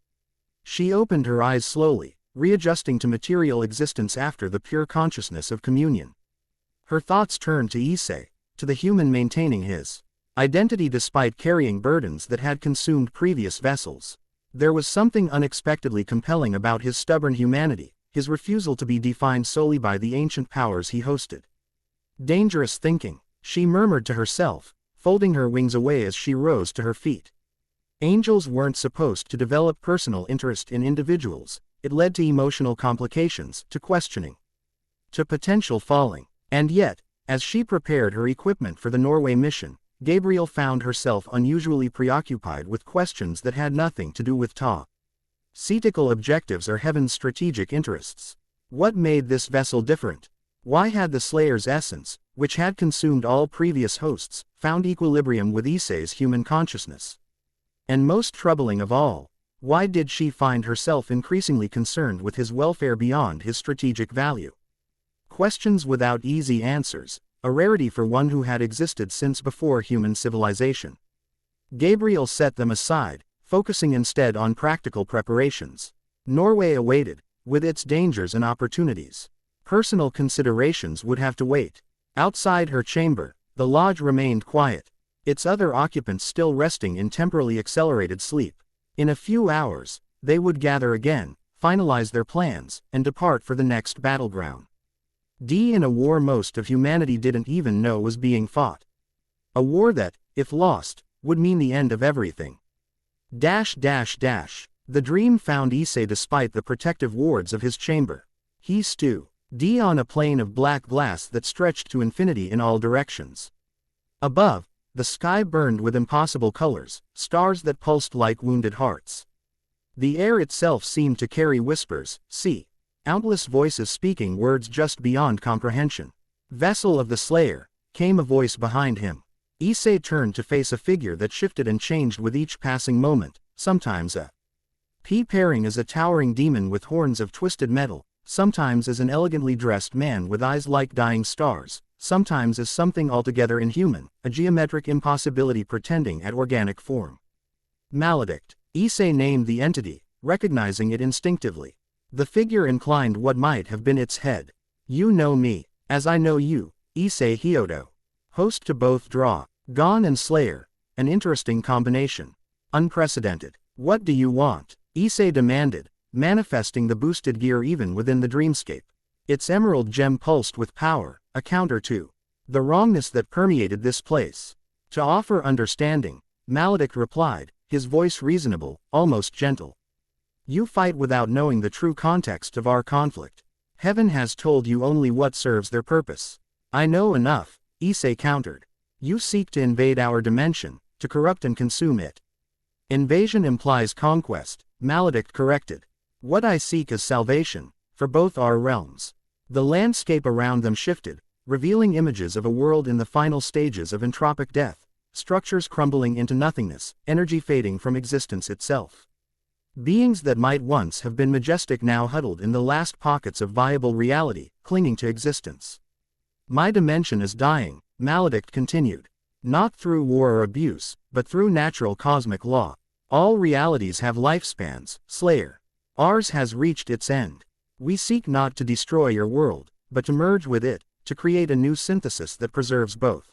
She opened her eyes slowly, readjusting to material existence after the pure consciousness of communion. Her thoughts turned to Issei, to the human maintaining his identity despite carrying burdens that had consumed previous vessels. There was something unexpectedly compelling about his stubborn humanity, his refusal to be defined solely by the ancient powers he hosted. Dangerous thinking, she murmured to herself, folding her wings away as she rose to her feet. Angels weren't supposed to develop personal interest in individuals. It led to emotional complications, to questioning, to potential falling. And yet, as she prepared her equipment for the Norway mission, Gabriel found herself unusually preoccupied with questions that had nothing to do with Ceitical objectives or Heaven's strategic interests. What made this vessel different? Why had the Slayer's essence, which had consumed all previous hosts, found equilibrium with Issei's human consciousness? And most troubling of all, why did she find herself increasingly concerned with his welfare beyond his strategic value? Questions without easy answers, a rarity for one who had existed since before human civilization. Gabriel set them aside, focusing instead on practical preparations. Norway awaited, with its dangers and opportunities. Personal considerations would have to wait. Outside her chamber, the lodge remained quiet, its other occupants still resting in temporally accelerated sleep. In a few hours, they would gather again, finalize their plans, and depart for the next battleground. In a war most of humanity didn't even know was being fought. A war that, if lost, would mean the end of everything. The dream found Issei despite the protective wards of his chamber. He stood on a plane of black glass that stretched to infinity in all directions. Above, the sky burned with impossible colors, stars that pulsed like wounded hearts. The air itself seemed to carry whispers, countless voices speaking words just beyond comprehension. Vessel of the Slayer, came a voice behind him. Issei turned to face a figure that shifted and changed with each passing moment, sometimes appearing as a towering demon with horns of twisted metal, sometimes as an elegantly dressed man with eyes like dying stars, sometimes as something altogether inhuman, a geometric impossibility pretending at organic form. Maledict. Issei named the entity, recognizing it instinctively. The figure inclined what might have been its head. You know me, as I know you, Issei Hyodo. Host to both Dragon and Slayer, an interesting combination. Unprecedented. What do you want? Issei demanded, manifesting the boosted gear even within the dreamscape. Its emerald gem pulsed with power, a counter to the wrongness that permeated this place. To offer understanding, Maledict replied, his voice reasonable, almost gentle. You fight without knowing the true context of our conflict. Heaven has told you only what serves their purpose. I know enough, Issei countered. You seek to invade our dimension, to corrupt and consume it. Invasion implies conquest, Maledict corrected. What I seek is salvation, for both our realms. The landscape around them shifted, revealing images of a world in the final stages of entropic death, structures crumbling into nothingness, energy fading from existence itself. Beings that might once have been majestic now huddled in the last pockets of viable reality, clinging to existence. My dimension is dying, Maledict continued. Not through war or abuse, but through natural cosmic law. All realities have lifespans, Slayer. Ours has reached its end. We seek not to destroy your world, but to merge with it, to create a new synthesis that preserves both.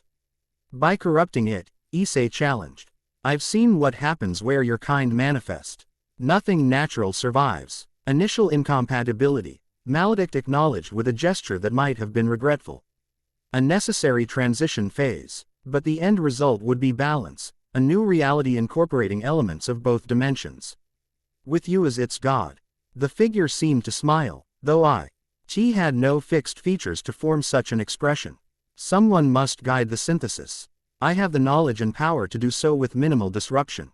By corrupting it, Issei challenged. I've seen what happens where your kind manifest. Nothing natural survives. Initial incompatibility, Maledict acknowledged with a gesture that might have been regretful. A necessary transition phase, but the end result would be balance, a new reality incorporating elements of both dimensions. With you as its god. The figure seemed to smile, though T had no fixed features to form such an expression. Someone must guide the synthesis. I have the knowledge and power to do so with minimal disruption.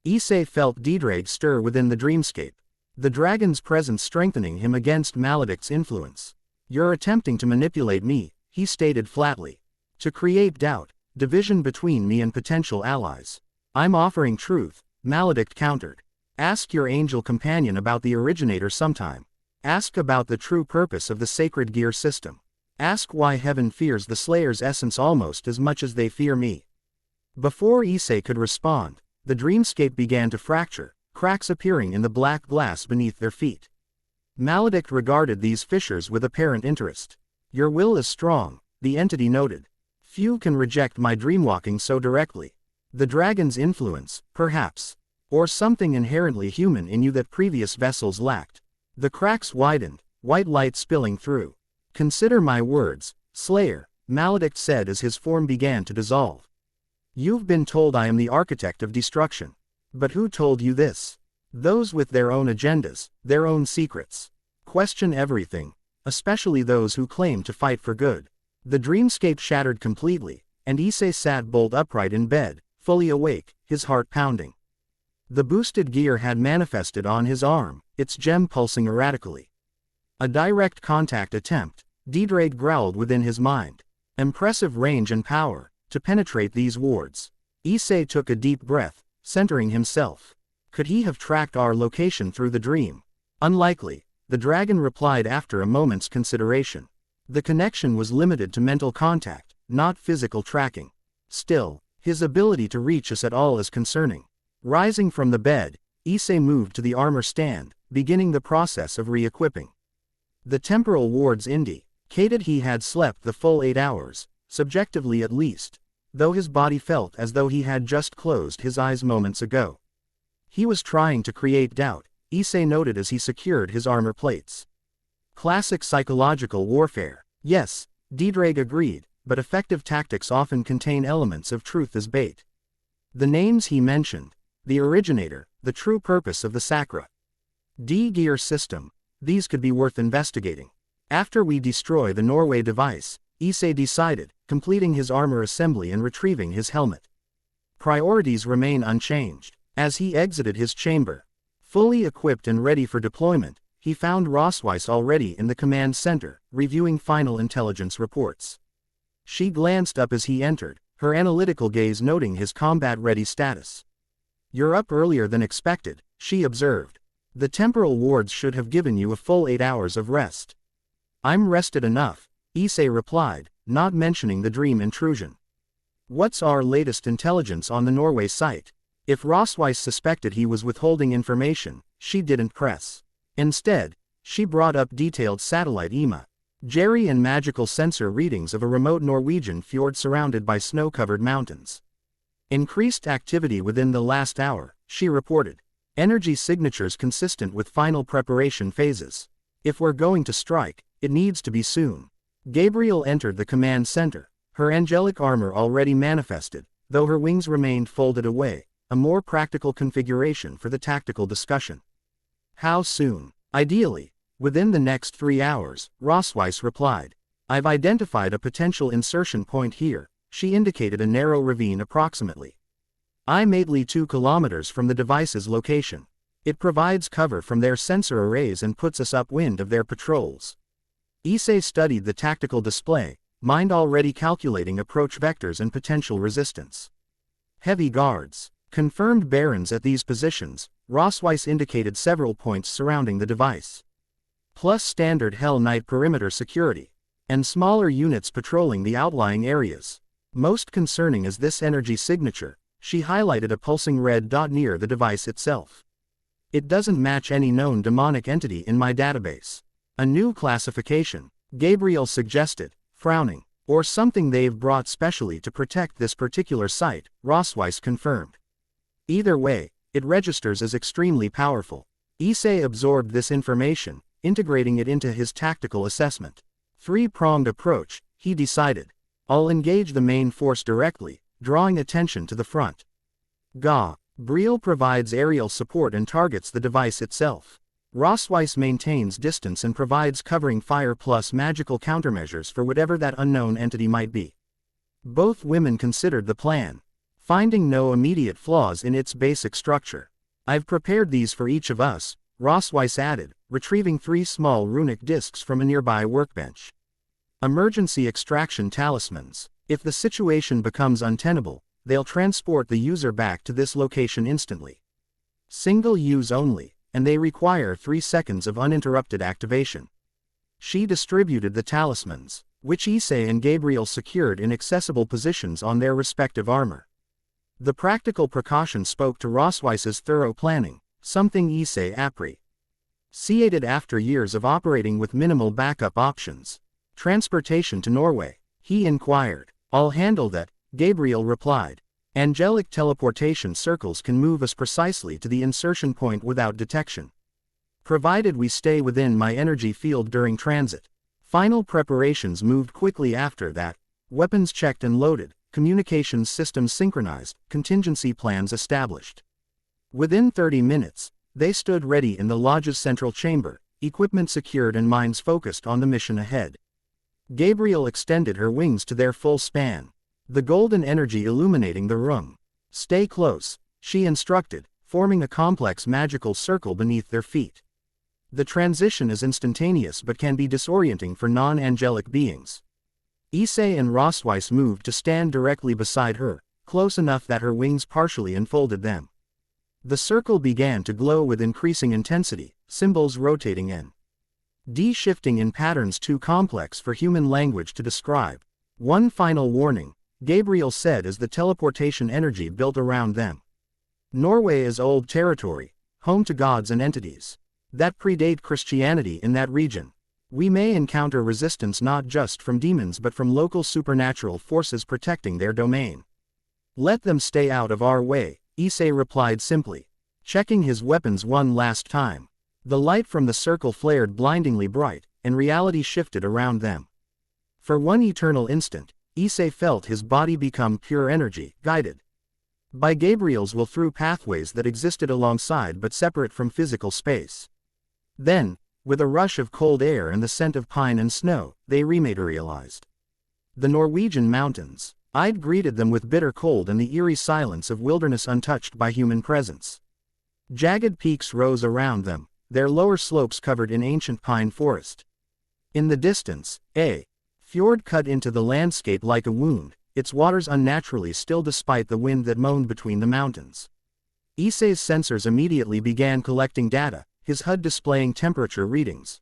Issei felt Didrag stir within the dreamscape. The dragon's presence strengthening him against Maledict's influence. You're attempting to manipulate me, he stated flatly. To create doubt, division between me and potential allies. I'm offering truth, Maledict countered. Ask your angel companion about the originator sometime. Ask about the true purpose of the sacred gear system. Ask why heaven fears the Slayer's essence almost as much as they fear me. Before Issei could respond, the dreamscape began to fracture, cracks appearing in the black glass beneath their feet. Maledict regarded these fissures with apparent interest. Your will is strong, the entity noted. Few can reject my dreamwalking so directly. The dragon's influence, perhaps. Or something inherently human in you that previous vessels lacked. The cracks widened, white light spilling through. Consider my words, Slayer, Maledict said as his form began to dissolve. You've been told I am the architect of destruction. But who told you this? Those with their own agendas, their own secrets. Question everything, especially those who claim to fight for good. The dreamscape shattered completely, and Issei sat bolt upright in bed, fully awake, his heart pounding. The boosted gear had manifested on his arm, its gem pulsing erratically. A direct contact attempt, Didrag growled within his mind. Impressive range and power, to penetrate these wards. Issei took a deep breath, centering himself. Could he have tracked our location through the dream? Unlikely, the dragon replied after a moment's consideration. The connection was limited to mental contact, not physical tracking. Still, his ability to reach us at all is concerning. Rising from the bed, Issei moved to the armor stand, beginning the process of re-equipping. The temporal wards indicated he had slept the full 8 hours, subjectively at least, though his body felt as though he had just closed his eyes moments ago. He was trying to create doubt, Issei noted as he secured his armor plates. Classic psychological warfare. Yes, Didrag agreed, but effective tactics often contain elements of truth as bait. The names he mentioned, the originator, the true purpose of the Sacra D-gear system, these could be worth investigating. After we destroy the Norway device, Issei decided, completing his armor assembly and retrieving his helmet. Priorities remain unchanged. As he exited his chamber, fully equipped and ready for deployment, he found Rosweiss already in the command center, reviewing final intelligence reports. She glanced up as he entered, her analytical gaze noting his combat-ready status. You're up earlier than expected, she observed. The temporal wards should have given you a full 8 hours of rest. I'm rested enough, Issei replied, not mentioning the dream intrusion. What's our latest intelligence on the Norway site? If Rosweiss suspected he was withholding information, she didn't press. Instead, she brought up detailed satellite imagery and magical sensor readings of a remote Norwegian fjord surrounded by snow-covered mountains. Increased activity within the last hour, she reported. Energy signatures consistent with final preparation phases. If we're going to strike, it needs to be soon. Gabriel entered the command center, her angelic armor already manifested, though her wings remained folded away, a more practical configuration for the tactical discussion. How soon? Ideally, within the next 3 hours, Rosweiss replied. I've identified a potential insertion point here, she indicated a narrow ravine approximately. I'm 2 kilometers from the device's location. It provides cover from their sensor arrays and puts us upwind of their patrols. Issei studied the tactical display, mind already calculating approach vectors and potential resistance. Heavy guards. Confirmed barons at these positions, Rosweiss indicated several points surrounding the device. Plus standard Hell Knight perimeter security. and smaller units patrolling the outlying areas. Most concerning is this energy signature. She highlighted a pulsing red dot near the device itself. It doesn't match any known demonic entity in my database. A new classification, Gabriel suggested, frowning. Or something they've brought specially to protect this particular site, Rosweiss confirmed. Either way, it registers as extremely powerful. Issei absorbed this information, integrating it into his tactical assessment. Three-pronged approach, he decided. I'll engage the main force directly, drawing attention to the front. Gabriel provides aerial support and targets the device itself. Rosweiss maintains distance and provides covering fire plus magical countermeasures for whatever that unknown entity might be. Both women considered the plan, finding no immediate flaws in its basic structure. I've prepared these for each of us, Rosweiss added, retrieving 3 small runic discs from a nearby workbench. Emergency extraction talismans. If the situation becomes untenable, they'll transport the user back to this location instantly. Single use only, and they require 3 seconds of uninterrupted activation. She distributed the talismans, which Issei and Gabriel secured in accessible positions on their respective armor. The practical precaution spoke to Rosweiss's thorough planning, something Issei appreciated after years of operating with minimal backup options. Transportation to Norway, he inquired. I'll handle that, Gabriel replied. Angelic teleportation circles can move us precisely to the insertion point without detection. Provided we stay within my energy field during transit. Final preparations moved quickly after that. Weapons checked and loaded, communications systems synchronized, contingency plans established. Within 30 minutes, they stood ready in the lodge's central chamber, equipment secured and minds focused on the mission ahead. Gabriel extended her wings to their full span, the golden energy illuminating the room. Stay close, she instructed, forming a complex magical circle beneath their feet. The transition is instantaneous but can be disorienting for non-angelic beings. Issei and Rosweiss moved to stand directly beside her, close enough that her wings partially enfolded them. The circle began to glow with increasing intensity, symbols rotating and shifting in patterns too complex for human language to describe. One final warning, Gabriel said as the teleportation energy built around them. Norway is old territory, home to gods and entities that predate Christianity in that region. We may encounter resistance not just from demons but from local supernatural forces protecting their domain. Let them stay out of our way, Issei replied simply, checking his weapons one last time. The light from the circle flared blindingly bright, and reality shifted around them. For one eternal instant, Issei felt his body become pure energy, guided by Gabriel's will through pathways that existed alongside but separate from physical space. Then, with a rush of cold air and the scent of pine and snow, they rematerialized. The Norwegian mountains. I'd greeted them with bitter cold and the eerie silence of wilderness untouched by human presence. Jagged peaks rose around them, their lower slopes covered in ancient pine forest. In the distance, a fjord cut into the landscape like a wound, its waters unnaturally still despite the wind that moaned between the mountains. Issei's sensors immediately began collecting data, his HUD displaying temperature readings,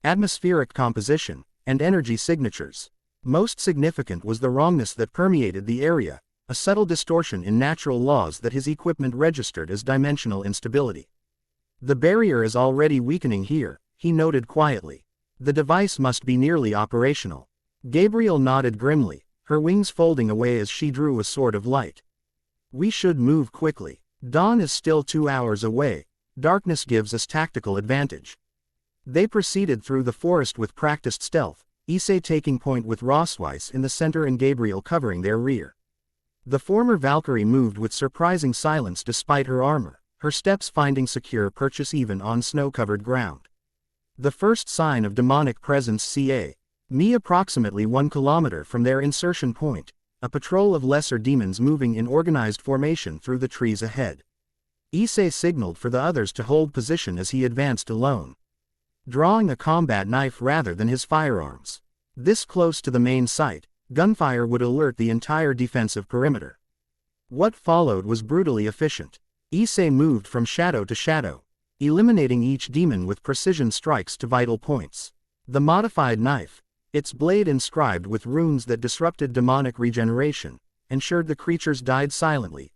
atmospheric composition, and energy signatures. Most significant was the wrongness that permeated the area, a subtle distortion in natural laws that his equipment registered as dimensional instability. The barrier is already weakening here, he noted quietly. The device must be nearly operational. Gabriel nodded grimly, her wings folding away as she drew a sword of light. We should move quickly. Dawn is still 2 hours away. Darkness gives us tactical advantage. They proceeded through the forest with practiced stealth, Issei taking point with Rosweiss in the center and Gabriel covering their rear. The former Valkyrie moved with surprising silence despite her armor, her steps finding secure purchase even on snow-covered ground. The first sign of demonic presence ca. Me approximately 1 kilometer from their insertion point, a patrol of lesser demons moving in organized formation through the trees ahead. Issei signaled for the others to hold position as he advanced alone, drawing a combat knife rather than his firearms. This close to the main site, gunfire would alert the entire defensive perimeter. What followed was brutally efficient. Issei moved from shadow to shadow, eliminating each demon with precision strikes to vital points. The modified knife, its blade inscribed with runes that disrupted demonic regeneration, ensured the creatures died silently.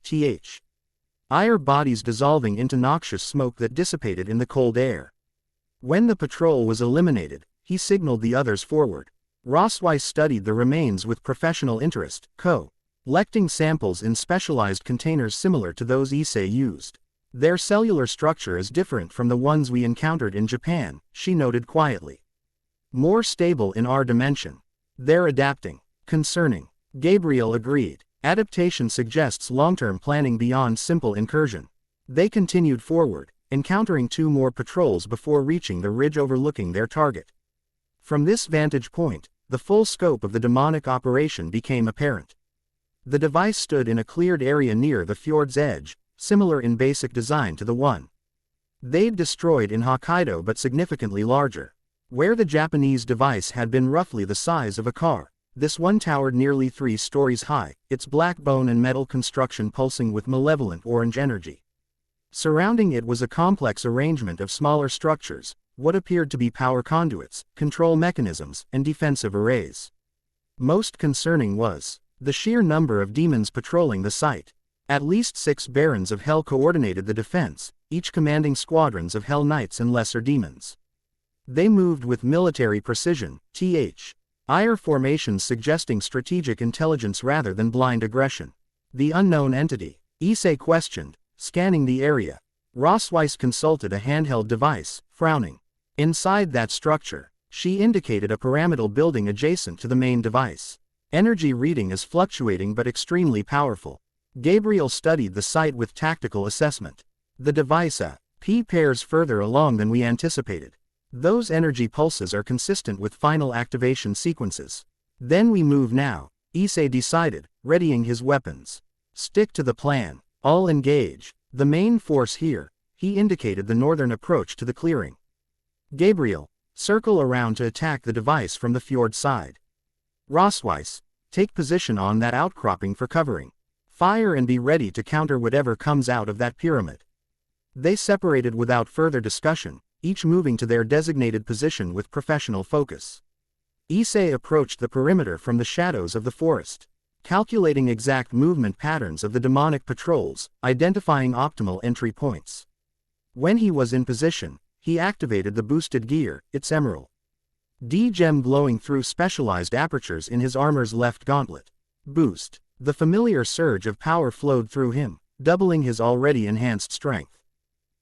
Ire bodies dissolving into noxious smoke that dissipated in the cold air. When the patrol was eliminated, he signaled the others forward. Rossweiss studied the remains with professional interest, collecting samples in specialized containers similar to those Issei used. Their cellular structure is different from the ones we encountered in Japan, she noted quietly. More stable in our dimension. They're adapting. Concerning. Gabriel agreed. Adaptation suggests long-term planning beyond simple incursion. They continued forward, encountering 2 more patrols before reaching the ridge overlooking their target. From this vantage point, the full scope of the demonic operation became apparent. The device stood in a cleared area near the fjord's edge, similar in basic design to the one they'd destroyed in Hokkaido but significantly larger. Where the Japanese device had been roughly the size of a car, this one towered nearly 3 stories high, its black bone and metal construction pulsing with malevolent orange energy. Surrounding it was a complex arrangement of smaller structures, what appeared to be power conduits, control mechanisms, and defensive arrays. Most concerning was the sheer number of demons patrolling the site. At least 6 Barons of Hell coordinated the defense, each commanding squadrons of Hell Knights and lesser demons. They moved with military precision, ire formations suggesting strategic intelligence rather than blind aggression. The unknown entity, Issei questioned, scanning the area. Rossweiss consulted a handheld device, frowning. Inside that structure, she indicated a pyramidal building adjacent to the main device. Energy reading is fluctuating but extremely powerful. Gabriel studied the site with tactical assessment. The device pairs further along than we anticipated. Those energy pulses are consistent with final activation sequences. Then we move now, Issei decided, readying his weapons. Stick to the plan. All engage. The main force here, he indicated the northern approach to the clearing. Gabriel, circle around to attack the device from the fjord side. Rossweiss, take position on that outcropping for covering. Fire and be ready to counter whatever comes out of that pyramid. They separated without further discussion, each moving to their designated position with professional focus. Issei approached the perimeter from the shadows of the forest, calculating exact movement patterns of the demonic patrols, identifying optimal entry points. When he was in position, he activated the boosted gear, its emerald gem glowing through specialized apertures in his armor's left gauntlet. Boost. The familiar surge of power flowed through him, doubling his already enhanced strength.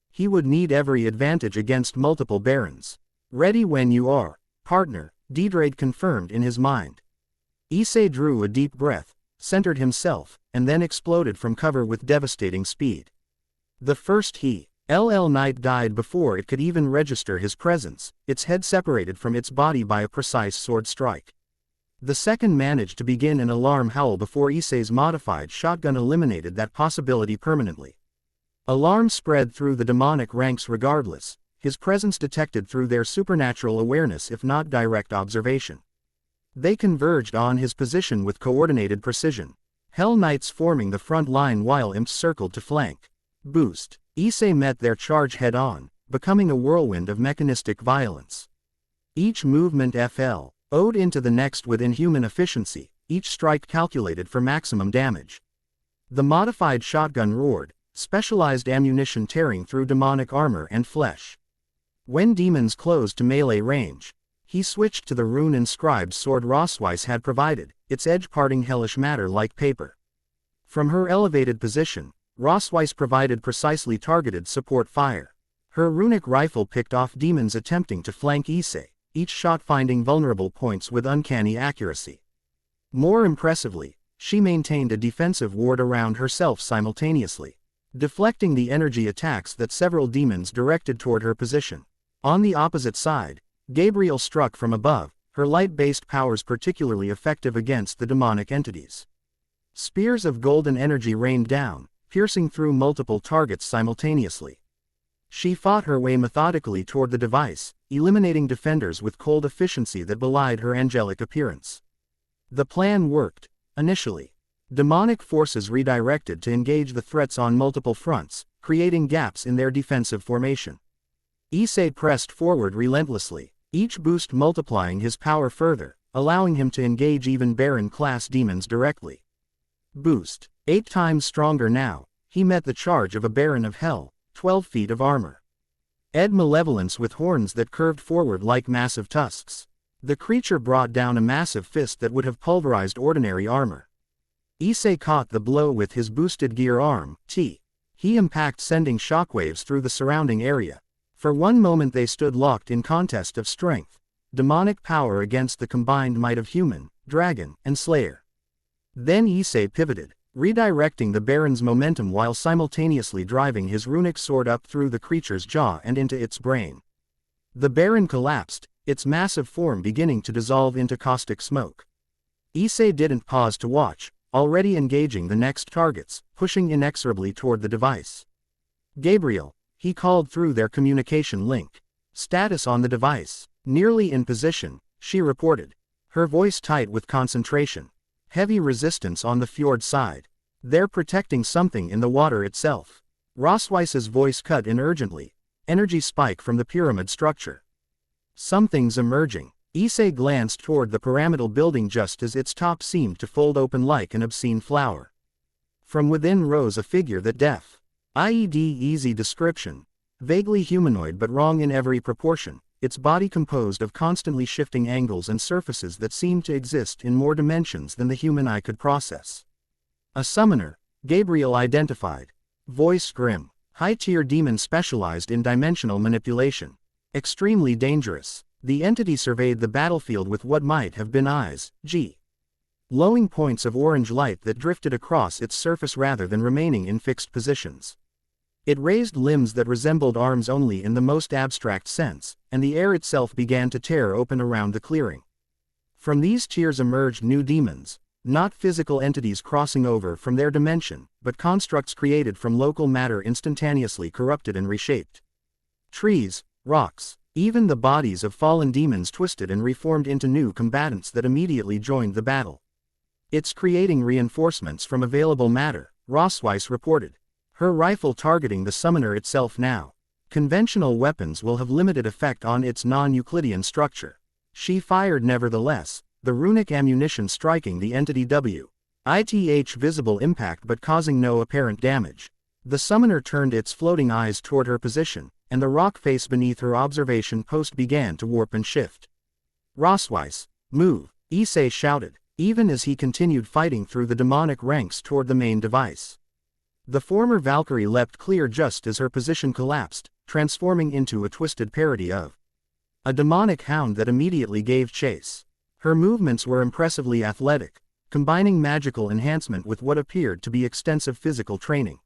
He would need every advantage against multiple barons. Ready when you are, partner, Dedrade confirmed in his mind. Issei drew a deep breath, centered himself, and then exploded from cover with devastating speed. The first LL Knight died before it could even register his presence, its head separated from its body by a precise sword strike. The second managed to begin an alarm howl before Issei's modified shotgun eliminated that possibility permanently. Alarm spread through the demonic ranks regardless, his presence detected through their supernatural awareness if not direct observation. They converged on his position with coordinated precision. Hell Knights forming the front line while imps circled to flank. Boost. Issei met their charge head-on, becoming a whirlwind of mechanistic violence. Each movement owed into the next with inhuman efficiency, each strike calculated for maximum damage. The modified shotgun roared, specialized ammunition tearing through demonic armor and flesh. When demons closed to melee range, he switched to the rune-inscribed sword Rossweiss had provided, its edge parting hellish matter like paper. From her elevated position, Rossweiss provided precisely targeted support fire. Her runic rifle picked off demons attempting to flank Issei, each shot finding vulnerable points with uncanny accuracy. More impressively, she maintained a defensive ward around herself simultaneously, deflecting the energy attacks that several demons directed toward her position. On the opposite side, Gabriel struck from above, her light-based powers particularly effective against the demonic entities. Spears of golden energy rained down, piercing through multiple targets simultaneously. She fought her way methodically toward the device, eliminating defenders with cold efficiency that belied her angelic appearance. The plan worked, initially. Demonic forces redirected to engage the threats on multiple fronts, creating gaps in their defensive formation. Issei pressed forward relentlessly, each boost multiplying his power further, allowing him to engage even Baron-class demons directly. Boost. 8 times stronger now, he met the charge of a Baron of Hell, 12 feet of armor. Ed Malevolence with horns that curved forward like massive tusks. The creature brought down a massive fist that would have pulverized ordinary armor. Issei caught the blow with his boosted gear arm, T. He impacted, sending shockwaves through the surrounding area. For one moment they stood locked in contest of strength. Demonic power against the combined might of human, dragon, and slayer. Then Issei pivoted, redirecting the Baron's momentum while simultaneously driving his runic sword up through the creature's jaw and into its brain. The Baron collapsed, its massive form beginning to dissolve into caustic smoke. Issei didn't pause to watch, already engaging the next targets, pushing inexorably toward the device. Gabriel, he called through their communication link. Status on the device. Nearly in position, she reported. Her voice tight with concentration. Heavy resistance on the fjord side. They're protecting something in the water itself. Rossweiss's voice cut in urgently. Energy spike from the pyramid structure. Something's emerging. Issei glanced toward the pyramidal building just as its top seemed to fold open like an obscene flower. From within rose a figure that IED easy description. Vaguely humanoid but wrong in every proportion. Its body composed of constantly shifting angles and surfaces that seemed to exist in more dimensions than the human eye could process. A summoner, Gabriel identified. Voice grim. High-tier demon specialized in dimensional manipulation. Extremely dangerous. The entity surveyed the battlefield with what might have been eyes, glowing points of orange light that drifted across its surface rather than remaining in fixed positions. It raised limbs that resembled arms only in the most abstract sense, and the air itself began to tear open around the clearing. From these tears emerged new demons, not physical entities crossing over from their dimension, but constructs created from local matter instantaneously corrupted and reshaped. Trees, rocks, even the bodies of fallen demons twisted and reformed into new combatants that immediately joined the battle. It's creating reinforcements from available matter, Rossweiss reported. Her rifle targeting the summoner itself now. Conventional weapons will have limited effect on its non-Euclidean structure. She fired nevertheless, the runic ammunition striking the entity WITH visible impact but causing no apparent damage. The summoner turned its floating eyes toward her position, and the rock face beneath her observation post began to warp and shift. Rossweiss, move, Issei shouted, even as he continued fighting through the demonic ranks toward the main device. The former Valkyrie leapt clear just as her position collapsed, transforming into a twisted parody of a demonic hound that immediately gave chase. Her movements were impressively athletic, combining magical enhancement with what appeared to be extensive physical training.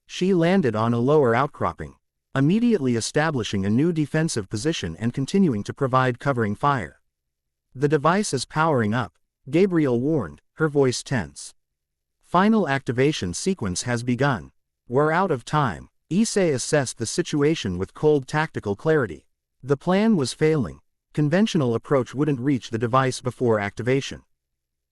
She landed on a lower outcropping, immediately establishing a new defensive position and continuing to provide covering fire. The device is powering up, Gabriel warned, her voice tense. Final activation sequence has begun. We're out of time. Issei assessed the situation with cold tactical clarity. The plan was failing. Conventional approach wouldn't reach the device before activation.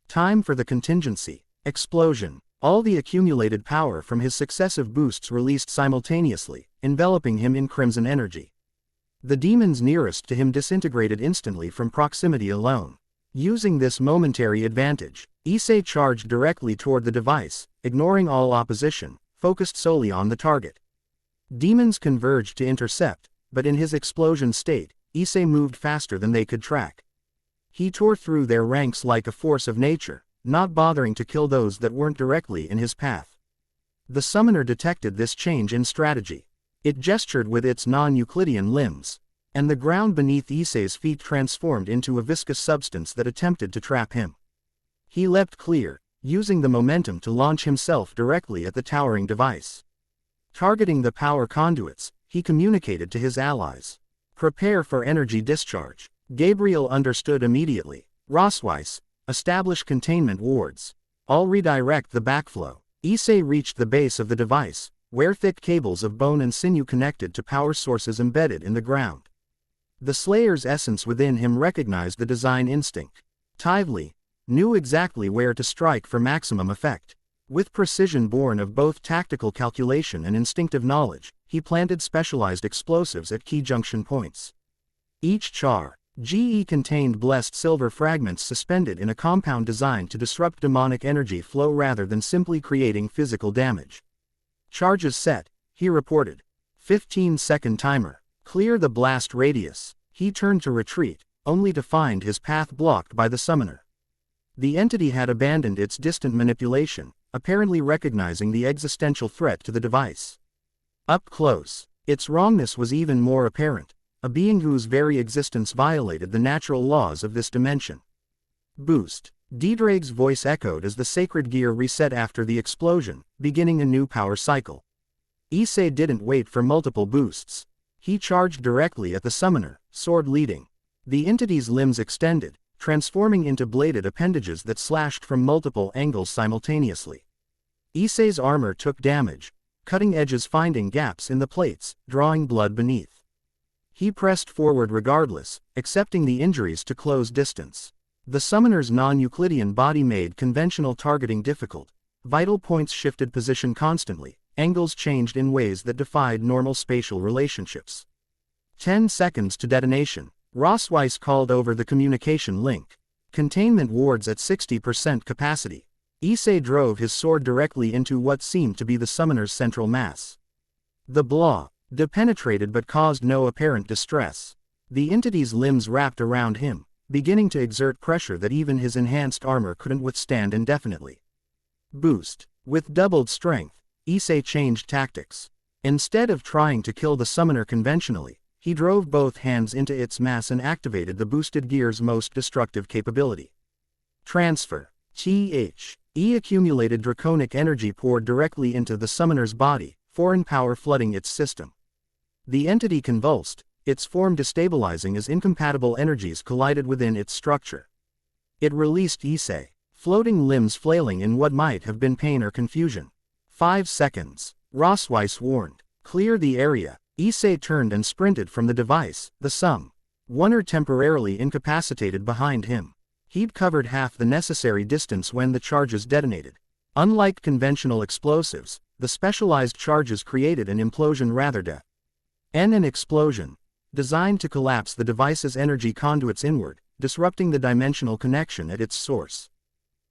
Time for the contingency. Explosion. All the accumulated power from his successive boosts released simultaneously, enveloping him in crimson energy. The demons nearest to him disintegrated instantly from proximity alone. Using this momentary advantage, Issei charged directly toward the device, ignoring all opposition, focused solely on the target. Demons converged to intercept, but in his explosion state, Issei moved faster than they could track. He tore through their ranks like a force of nature, not bothering to kill those that weren't directly in his path. The summoner detected this change in strategy. It gestured with its non-Euclidean limbs, and the ground beneath Issei's feet transformed into a viscous substance that attempted to trap him. He leapt clear, using the momentum to launch himself directly at the towering device. Targeting the power conduits, he communicated to his allies. Prepare for energy discharge. Gabriel understood immediately. Rossweiss, establish containment wards. I'll redirect the backflow. Issei reached the base of the device, where thick cables of bone and sinew connected to power sources embedded in the ground. The Slayer's essence within him recognized the design instinct. Tively knew exactly where to strike for maximum effect. With precision born of both tactical calculation and instinctive knowledge, he planted specialized explosives at key junction points. Each GE contained blessed silver fragments suspended in a compound designed to disrupt demonic energy flow rather than simply creating physical damage. Charges set, he reported. 15-second timer. Clear the blast radius. He turned to retreat, only to find his path blocked by the summoner. The entity had abandoned its distant manipulation, apparently recognizing the existential threat to the device. Up close, its wrongness was even more apparent, a being whose very existence violated the natural laws of this dimension. Boost. Diedrag's voice echoed as the sacred gear reset after the explosion, beginning a new power cycle. Issei didn't wait for multiple boosts. He charged directly at the summoner, sword leading. The entity's limbs extended, transforming into bladed appendages that slashed from multiple angles simultaneously. Issei's armor took damage, cutting edges finding gaps in the plates, drawing blood beneath. He pressed forward regardless, accepting the injuries to close distance. The summoner's non-Euclidean body made conventional targeting difficult. Vital points shifted position constantly, angles changed in ways that defied normal spatial relationships. 10 seconds to detonation. Rossweiss called over the communication link. Containment wards at 60% capacity. Issei drove his sword directly into what seemed to be the summoner's central mass. The blow penetrated but caused no apparent distress. The entity's limbs wrapped around him, beginning to exert pressure that even his enhanced armor couldn't withstand indefinitely. Boost. With doubled strength, Issei changed tactics. Instead of trying to kill the summoner conventionally, he drove both hands into its mass and activated the boosted gear's most destructive capability. Transfer. Accumulated draconic energy poured directly into the summoner's body, foreign power flooding its system. The entity convulsed, its form destabilizing as incompatible energies collided within its structure. It released Issei, floating limbs flailing in what might have been pain or confusion. 5 seconds. Rossweiss warned. Clear the area. Issei turned and sprinted from the device, the summoner temporarily incapacitated behind him. He'd covered half the necessary distance when the charges detonated. Unlike conventional explosives, the specialized charges created an implosion rather than an explosion, designed to collapse the device's energy conduits inward, disrupting the dimensional connection at its source.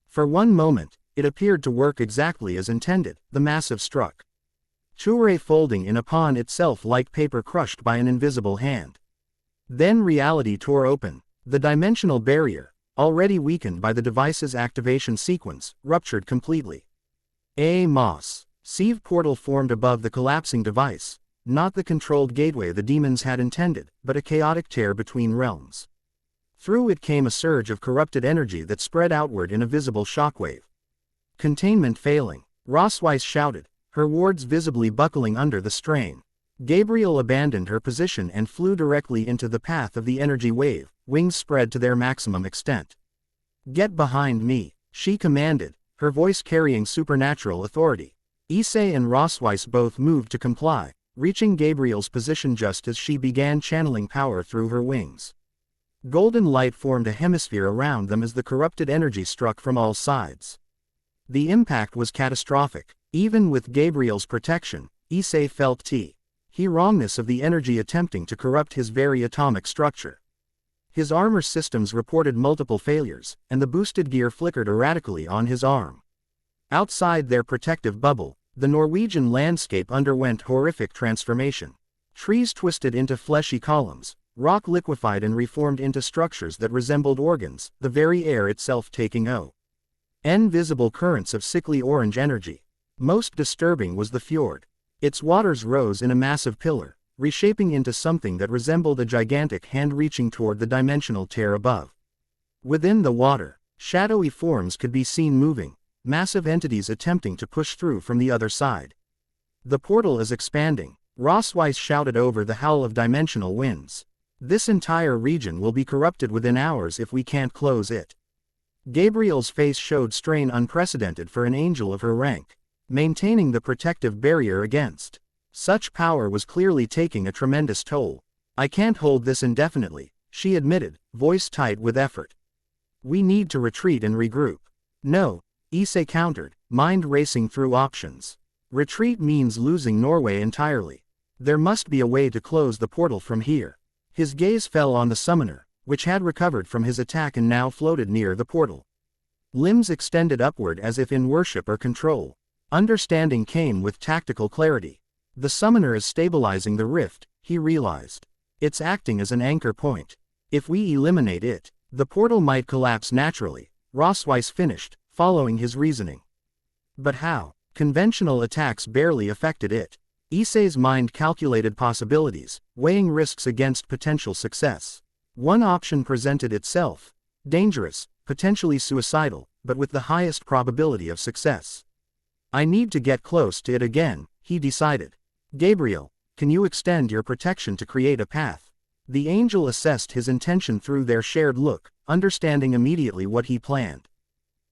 For one moment, it appeared to work exactly as intended. The massive struck Chure folding in upon itself like paper crushed by an invisible hand. Then reality tore open. The dimensional barrier, already weakened by the device's activation sequence, ruptured completely. A Moss. Sieve portal formed above the collapsing device, not the controlled gateway the demons had intended, but a chaotic tear between realms. Through it came a surge of corrupted energy that spread outward in a visible shockwave. Containment failing, Rossweiss shouted, her wards visibly buckling under the strain. Gabriel abandoned her position and flew directly into the path of the energy wave, wings spread to their maximum extent. Get behind me, she commanded, her voice carrying supernatural authority. Issei and Rossweiss both moved to comply, reaching Gabriel's position just as she began channeling power through her wings. Golden light formed a hemisphere around them as the corrupted energy struck from all sides. The impact was catastrophic. Even with Gabriel's protection, Issei felt the wrongness of the energy attempting to corrupt his very atomic structure. His armor systems reported multiple failures, and the boosted gear flickered erratically on his arm. Outside their protective bubble, the Norwegian landscape underwent horrific transformation. Trees twisted into fleshy columns, rock liquefied and reformed into structures that resembled organs, the very air itself taking visible currents of sickly orange energy. Most disturbing was the fjord. Its waters rose in a massive pillar, reshaping into something that resembled a gigantic hand reaching toward the dimensional tear above. Within the water, shadowy forms could be seen moving, massive entities attempting to push through from the other side. The portal is expanding, Rossweiss shouted over the howl of dimensional winds. This entire region will be corrupted within hours if we can't close it. Gabriel's face showed strain unprecedented for an angel of her rank. Maintaining the protective barrier against such power was clearly taking a tremendous toll. I can't hold this indefinitely, she admitted, voice tight with effort. We need to retreat and regroup. No, Issei countered, mind racing through options. Retreat means losing Norway entirely. There must be a way to close the portal from here. His gaze fell on the summoner, which had recovered from his attack and now floated near the portal. Limbs extended upward as if in worship or control. Understanding came with tactical clarity. The summoner is stabilizing the rift, he realized. It's acting as an anchor point. If we eliminate it, the portal might collapse naturally, Rossweiss finished, following his reasoning. But how? Conventional attacks barely affected it. Issei's mind calculated possibilities, weighing risks against potential success. One option presented itself. Dangerous, potentially suicidal, but with the highest probability of success. I need to get close to it again, he decided. Gabriel, can you extend your protection to create a path? The angel assessed his intention through their shared look, understanding immediately what he planned.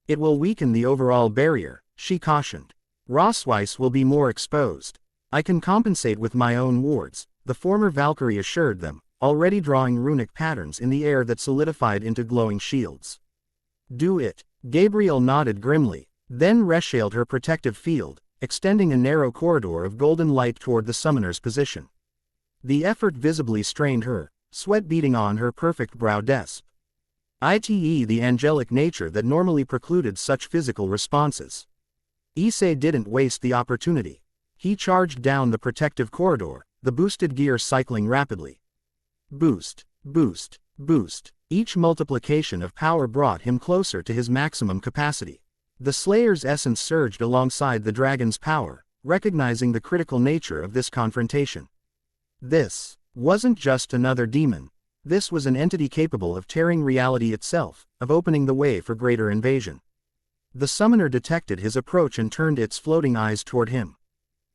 It will weaken the overall barrier, she cautioned. Rossweiss will be more exposed. I can compensate with my own wards, the former Valkyrie assured them, already drawing runic patterns in the air that solidified into glowing shields. Do it. Gabriel nodded grimly, then reshailed her protective field, extending a narrow corridor of golden light toward the summoner's position. The effort visibly strained her, sweat beading on her perfect brow desp. I.e. the angelic nature that normally precluded such physical responses. Issei didn't waste the opportunity. He charged down the protective corridor, the boosted gear cycling rapidly. Boost, boost, boost. Each multiplication of power brought him closer to his maximum capacity. The Slayer's essence surged alongside the dragon's power, recognizing the critical nature of this confrontation. This wasn't just another demon. This was an entity capable of tearing reality itself, of opening the way for greater invasion. The summoner detected his approach and turned its floating eyes toward him.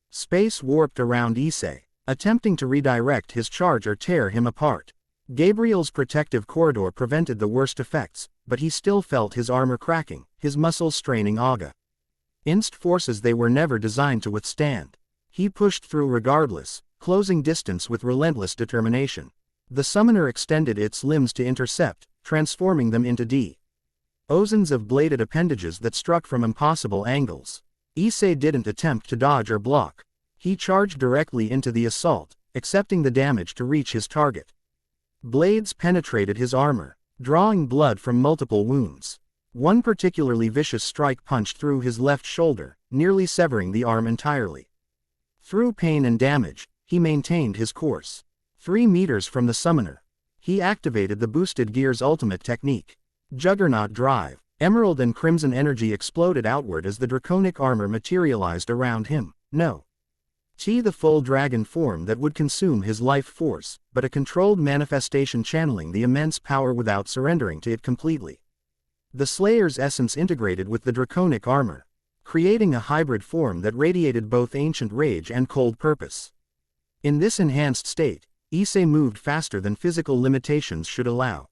Space warped around Issei, attempting to redirect his charge or tear him apart. Gabriel's protective corridor prevented the worst effects, but he still felt his armor cracking, his muscles straining against forces they were never designed to withstand. He pushed through regardless, closing distance with relentless determination. The summoner extended its limbs to intercept, transforming them into dozens of bladed appendages that struck from impossible angles. Issei didn't attempt to dodge or block. He charged directly into the assault, accepting the damage to reach his target. Blades penetrated his armor, drawing blood from multiple wounds. One particularly vicious strike punched through his left shoulder, nearly severing the arm entirely. Through pain and damage, he maintained his course. 3 meters from the summoner, he activated the boosted gear's ultimate technique. Juggernaut Drive. Emerald and crimson energy exploded outward as the draconic armor materialized around him. The full dragon form that would consume his life force, but a controlled manifestation channeling the immense power without surrendering to it completely. The Slayer's essence integrated with the draconic armor, creating a hybrid form that radiated both ancient rage and cold purpose. In this enhanced state, Issei moved faster than physical limitations should allow.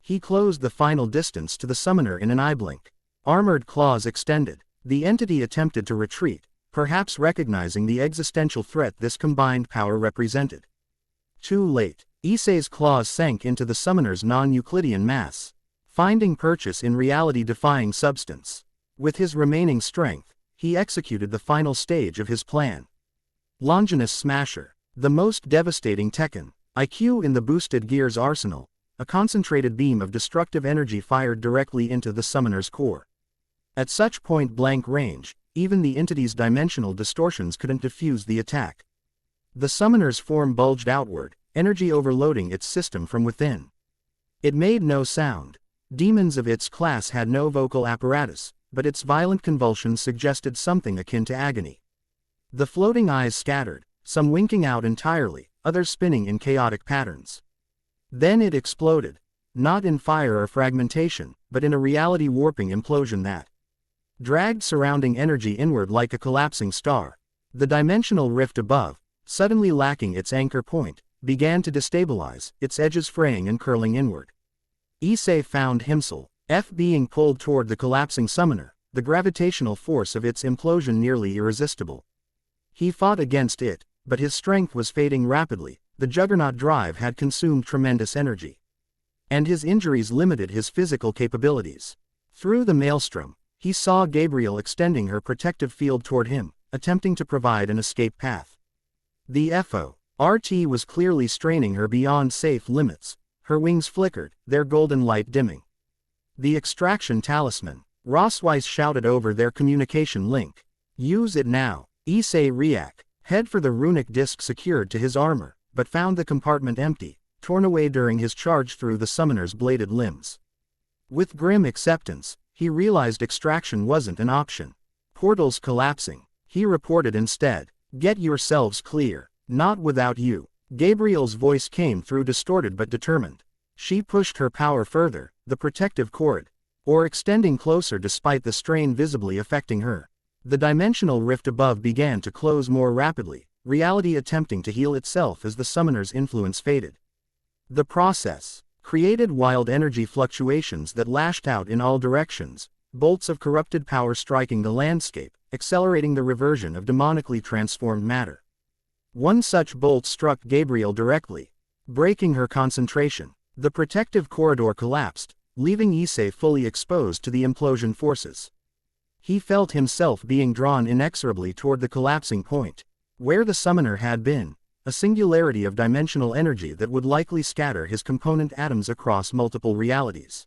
He closed the final distance to the summoner in an eye blink. Armored claws extended. The entity attempted to retreat, perhaps recognizing the existential threat this combined power represented. Too late. Issei's claws sank into the summoner's non-Euclidean mass, finding purchase in reality-defying substance. With his remaining strength, he executed the final stage of his plan. Longinus Smasher. The most devastating Tekken. IQ in the boosted gear's arsenal, a concentrated beam of destructive energy fired directly into the summoner's core. At such point-blank range, even the entity's dimensional distortions couldn't diffuse the attack. The summoner's form bulged outward, energy overloading its system from within. It made no sound. Demons of its class had no vocal apparatus, but its violent convulsions suggested something akin to agony. The floating eyes scattered, some winking out entirely, others spinning in chaotic patterns. Then it exploded, not in fire or fragmentation, but in a reality-warping implosion that dragged surrounding energy inward like a collapsing star. The dimensional rift above, suddenly lacking its anchor point, began to destabilize, its edges fraying and curling inward. Issei found himself being pulled toward the collapsing summoner, the gravitational force of its implosion nearly irresistible. He fought against it, but his strength was fading rapidly. The Juggernaut Drive had consumed tremendous energy. And his injuries limited his physical capabilities. Through the maelstrom, he saw Gabriel extending her protective field toward him, attempting to provide an escape path. The FORT was clearly straining her beyond safe limits, Her wings flickered, their golden light dimming. The extraction talisman. Rossweiss shouted over their communication link. Use it now. Issei react. Head for the runic disc secured to his armor, but found the compartment empty, torn away during his charge through the summoner's bladed limbs. With grim acceptance, he realized extraction wasn't an option. Portals collapsing. He reported instead. Get yourselves clear. Not without you. Gabriel's voice came through distorted but determined. She pushed her power further, the protective cord, or extending closer despite the strain visibly affecting her. The dimensional rift above began to close more rapidly, reality attempting to heal itself as the summoner's influence faded. The process created wild energy fluctuations that lashed out in all directions, bolts of corrupted power striking the landscape, accelerating the reversion of demonically transformed matter. One such bolt struck Gabriel directly, breaking her concentration. The protective corridor collapsed, leaving Issei fully exposed to the implosion forces. He felt himself being drawn inexorably toward the collapsing point, where the summoner had been, a singularity of dimensional energy that would likely scatter his component atoms across multiple realities.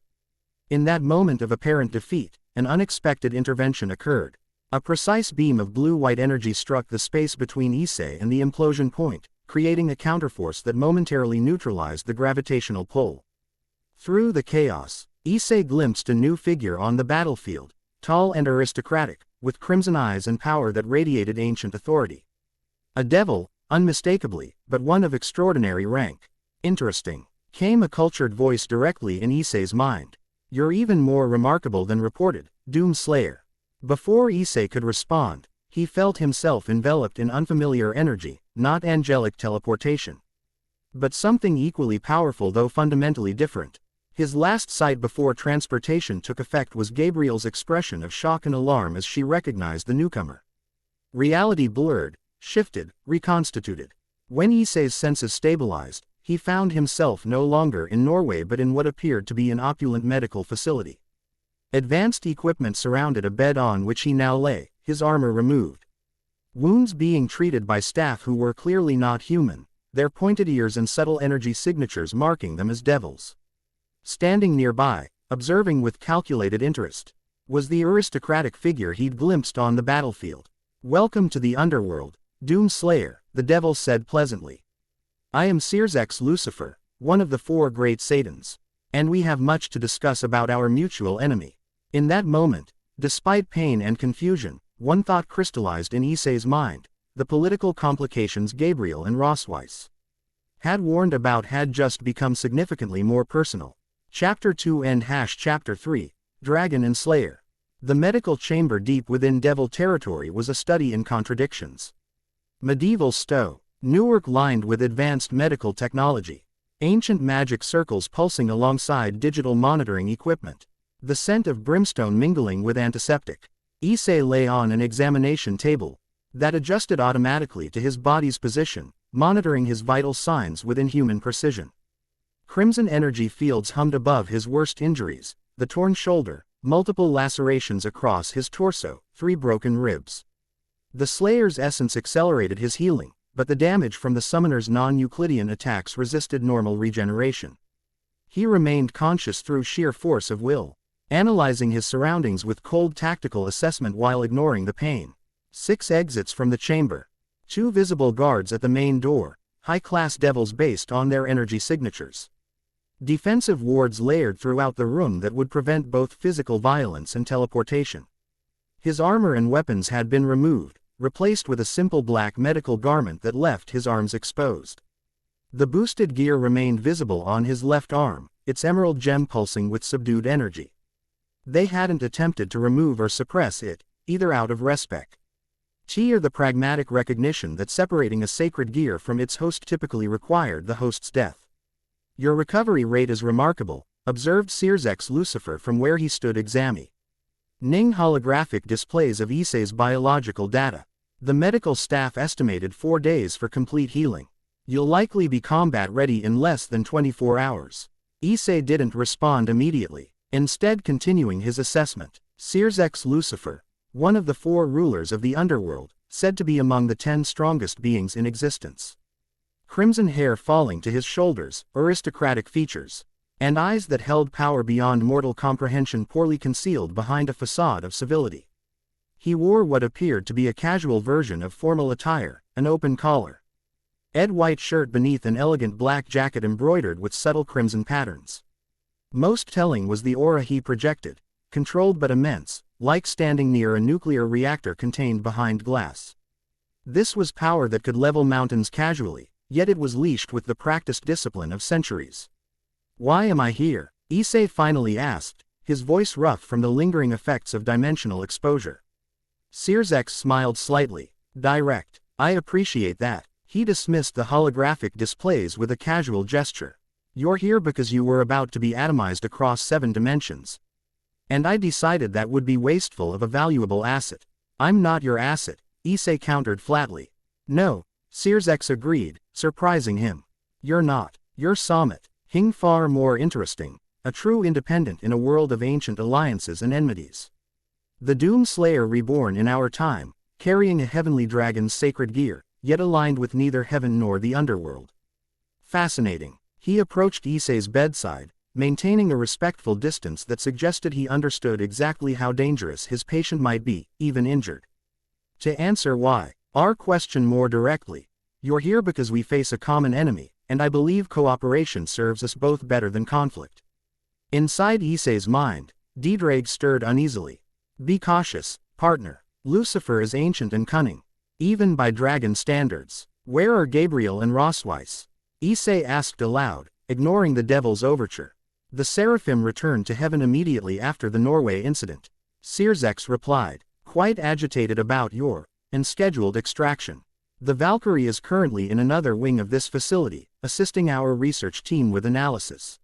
In that moment of apparent defeat, an unexpected intervention occurred. A precise beam of blue-white energy struck the space between Issei and the implosion point, creating a counterforce that momentarily neutralized the gravitational pull. Through the chaos, Issei glimpsed a new figure on the battlefield, tall and aristocratic, with crimson eyes and power that radiated ancient authority. A devil, unmistakably, but one of extraordinary rank. Interesting, came a cultured voice directly in Issei's mind. You're even more remarkable than reported, Doom Slayer. Before Issei could respond, he felt himself enveloped in unfamiliar energy, not angelic teleportation. But something equally powerful though fundamentally different. His last sight before transportation took effect was Gabriel's expression of shock and alarm as she recognized the newcomer. Reality blurred, shifted, reconstituted. When Issei's senses stabilized, he found himself no longer in Norway but in what appeared to be an opulent medical facility. Advanced equipment surrounded a bed on which he now lay, his armor removed. Wounds being treated by staff who were clearly not human, their pointed ears and subtle energy signatures marking them as devils. Standing nearby, observing with calculated interest, was the aristocratic figure he'd glimpsed on the battlefield. Welcome to the underworld, Doom Slayer, the devil said pleasantly. I am Searsex Lucifer, one of the four great Satans, and we have much to discuss about our mutual enemy. In that moment, despite pain and confusion, one thought crystallized in Issei's mind: the political complications Gabriel and Rossweiss had warned about had just become significantly more personal. Chapter 2 and Chapter 3, Dragon and Slayer. The medical chamber deep within Devil territory was a study in contradictions. Medieval Stowe. Newark lined with advanced medical technology. Ancient magic circles pulsing alongside digital monitoring equipment. The scent of brimstone mingling with antiseptic. Issei lay on an examination table that adjusted automatically to his body's position, monitoring his vital signs with inhuman precision. Crimson energy fields hummed above his worst injuries: the torn shoulder, multiple lacerations across his torso, 3 broken ribs. The Slayer's essence accelerated his healing, but the damage from the summoner's non-Euclidean attacks resisted normal regeneration. He remained conscious through sheer force of will, analyzing his surroundings with cold tactical assessment while ignoring the pain. 6 exits from the chamber. 2 visible guards at the main door, high-class devils based on their energy signatures. Defensive wards layered throughout the room that would prevent both physical violence and teleportation. His armor and weapons had been removed, replaced with a simple black medical garment that left his arms exposed. The boosted gear remained visible on his left arm, its emerald gem pulsing with subdued energy. They hadn't attempted to remove or suppress it, either out of respect or the pragmatic recognition that separating a sacred gear from its host typically required the host's death. Your recovery rate is remarkable, observed Searsex Lucifer from where he stood examining holographic displays of Issei's biological data. The medical staff estimated 4 days for complete healing. You'll likely be combat ready in less than 24 hours. Issei didn't respond immediately, instead continuing his assessment. Searsex Lucifer, one of the 4 rulers of the underworld, said to be among the 10 strongest beings in existence. crimson hair falling to his shoulders, aristocratic features, and eyes that held power beyond mortal comprehension poorly concealed behind a facade of civility. He wore what appeared to be a casual version of formal attire, an open collar, white shirt beneath an elegant black jacket embroidered with subtle crimson patterns. Most telling was the aura he projected, controlled but immense, like standing near a nuclear reactor contained behind glass. This was power that could level mountains casually, yet it was leashed with the practiced discipline of centuries. "Why am I here?" Issei finally asked, his voice rough from the lingering effects of dimensional exposure. Sirzek smiled slightly. "Direct. I appreciate that." He dismissed the holographic displays with a casual gesture. "You're here because you were about to be atomized across 7 dimensions. And I decided that would be wasteful of a valuable asset." "I'm not your asset," Issei countered flatly. "No," Sirzek agreed, surprising him. "You're not. You're Samet. Hing far more interesting, a true independent in a world of ancient alliances and enmities. The Doom Slayer reborn in our time, carrying a heavenly dragon's sacred gear, yet aligned with neither heaven nor the underworld." Fascinating. He approached Issei's bedside, maintaining a respectful distance that suggested he understood exactly how dangerous his patient might be, even injured. "To answer why, our question more directly, you're here because we face a common enemy, and I believe cooperation serves us both better than conflict." Inside Issei's mind, Diedrag stirred uneasily. "Be cautious, partner. Lucifer is ancient and cunning, even by dragon standards. Where are Gabriel and Rosweiss?" Issei asked aloud, ignoring the devil's overture. "The Seraphim returned to heaven immediately after the Norway incident," Sirzek replied, quite agitated about your unscheduled extraction. "The Valkyrie is currently in another wing of this facility, assisting our research team with analysis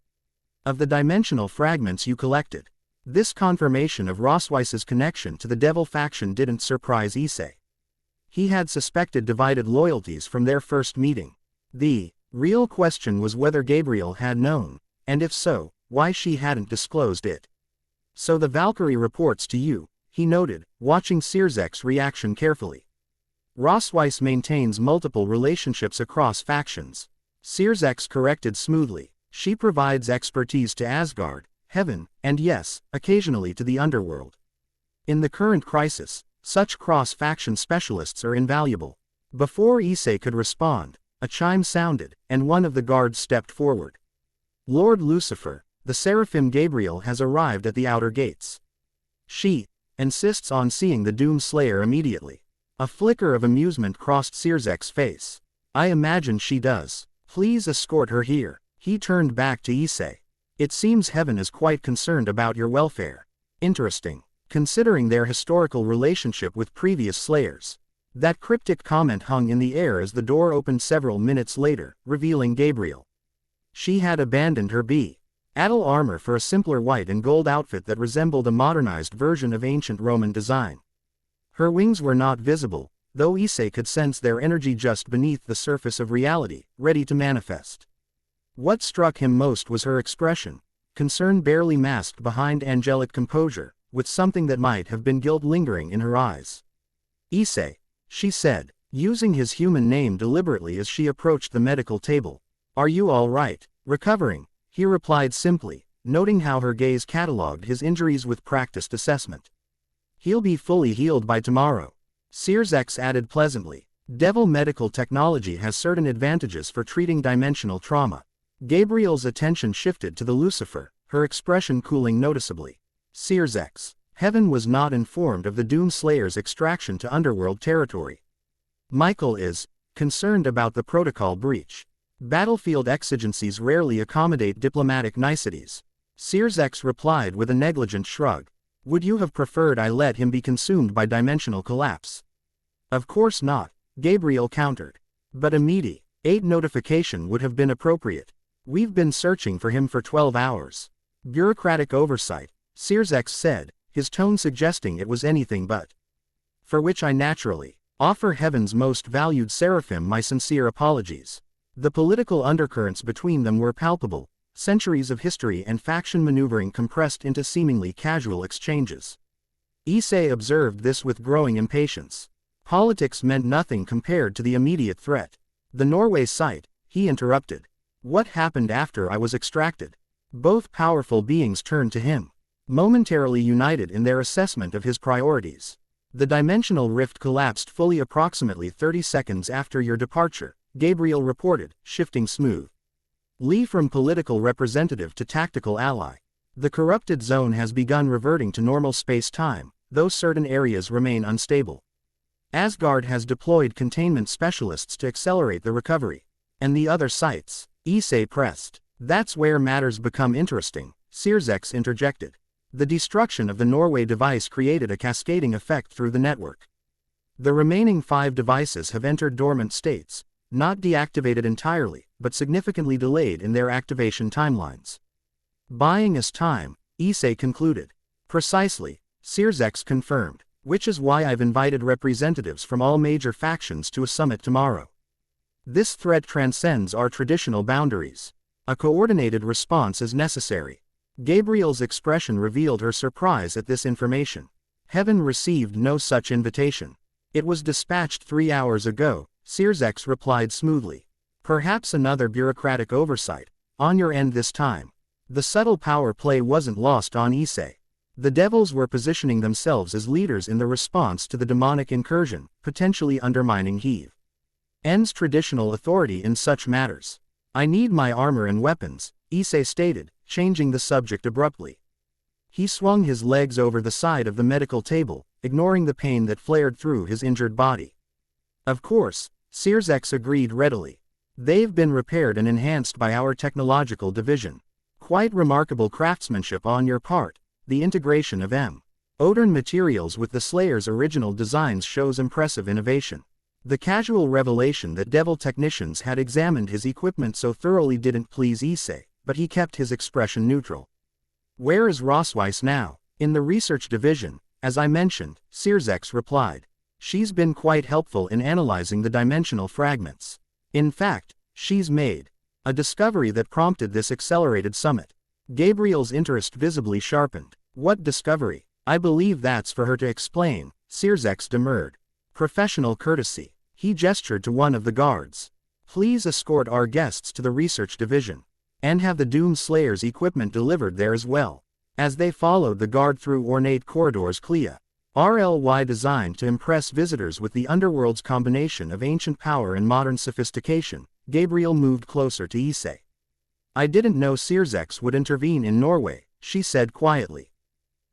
of the dimensional fragments you collected." This confirmation of Rosweiss's connection to the devil faction didn't surprise Issei. He had suspected divided loyalties from their first meeting. The real question was whether Gabriel had known, and if so, why she hadn't disclosed it. "So the Valkyrie reports to you," he noted, watching Sirzek's reaction carefully. "Rosweiss maintains multiple relationships across factions," Sirzek corrected smoothly. "She provides expertise to Asgard, heaven, and yes, occasionally to the underworld. In the current crisis, such cross-faction specialists are invaluable." Before Issei could respond, a chime sounded, and one of the guards stepped forward. "Lord Lucifer, the Seraphim Gabriel has arrived at the outer gates. She insists on seeing the Doom Slayer immediately." A flicker of amusement crossed Sirzek's face. "I imagine she does. Please escort her here." He turned back to Issei. "It seems heaven is quite concerned about your welfare." "Interesting, considering their historical relationship with previous slayers." That cryptic comment hung in the air as the door opened several minutes later, revealing Gabriel. She had abandoned her Adel armor for a simpler white and gold outfit that resembled a modernized version of ancient Roman design. Her wings were not visible, though Issei could sense their energy just beneath the surface of reality, ready to manifest. What struck him most was her expression, concern barely masked behind angelic composure, with something that might have been guilt lingering in her eyes. "Issei," she said, using his human name deliberately as she approached the medical table. "Are you all right?" "Recovering," he replied simply, noting how her gaze catalogued his injuries with practiced assessment. "He'll be fully healed by tomorrow," Sirzek added pleasantly. "Devil medical technology has certain advantages for treating dimensional trauma." Gabriel's attention shifted to the Lucifer, her expression cooling noticeably. Sirzek. Heaven was not informed of the Doom Slayer's extraction to underworld territory. Michael is concerned about the protocol breach. Battlefield exigencies rarely accommodate diplomatic niceties. Sirzek replied with a negligent shrug. "Would you have preferred I let him be consumed by dimensional collapse?" "Of course not," Gabriel countered. "But immediate notification would have been appropriate. We've been searching for him for 12 hours. Bureaucratic oversight," Sirzek said, his tone suggesting it was anything but. "For which I naturally offer Heaven's most valued Seraphim my sincere apologies." The political undercurrents between them were palpable, centuries of history and faction maneuvering compressed into seemingly casual exchanges. Issei observed this with growing impatience. Politics meant nothing compared to the immediate threat. The Norway site, he interrupted. What happened after I was extracted? Both powerful beings turned to him, momentarily united in their assessment of his priorities. The dimensional rift collapsed fully approximately 30 seconds after your departure, Gabriel reported, shifting smooth. Lee from political representative to tactical ally. The corrupted zone has begun reverting to normal space-time, though certain areas remain unstable. Asgard has deployed containment specialists to accelerate the recovery. And the other sites? Issei pressed. That's where matters become interesting, Sirzex interjected. The destruction of the Norway device created a cascading effect through the network. The remaining 5 devices have entered dormant states, not deactivated entirely, but significantly delayed in their activation timelines. Buying us time, Issei concluded. Precisely, Sirzex confirmed, which is why I've invited representatives from all major factions to a summit tomorrow. This threat transcends our traditional boundaries. A coordinated response is necessary. Gabriel's expression revealed her surprise at this information. Heaven received no such invitation. It was dispatched 3 hours ago, Sirzex replied smoothly. Perhaps another bureaucratic oversight, on your end this time. The subtle power play wasn't lost on Issei. The devils were positioning themselves as leaders in the response to the demonic incursion, potentially undermining Heaven's traditional authority in such matters. I need my armor and weapons, Issei stated, changing the subject abruptly. He swung his legs over the side of the medical table, ignoring the pain that flared through his injured body. Of course, Sirzex agreed readily. They've been repaired and enhanced by our technological division. Quite remarkable craftsmanship on your part. The integration of modern materials with the Slayer's original designs shows impressive innovation. The casual revelation that devil technicians had examined his equipment so thoroughly didn't please Issei, but he kept his expression neutral. Where is Rosweiss now? In the research division, as I mentioned, Sirzex replied. She's been quite helpful in analyzing the dimensional fragments. In fact, she's made a discovery that prompted this accelerated summit. Gabriel's interest visibly sharpened. What discovery? I believe that's for her to explain, Sirzex demurred. Professional courtesy. He gestured to one of the guards. Please escort our guests to the research division. And have the Doom Slayer's equipment delivered there as well. As they followed the guard through ornate corridors RLY designed to impress visitors with the underworld's combination of ancient power and modern sophistication, Gabriel moved closer to Issei. I didn't know Sirzex would intervene in Norway, she said quietly.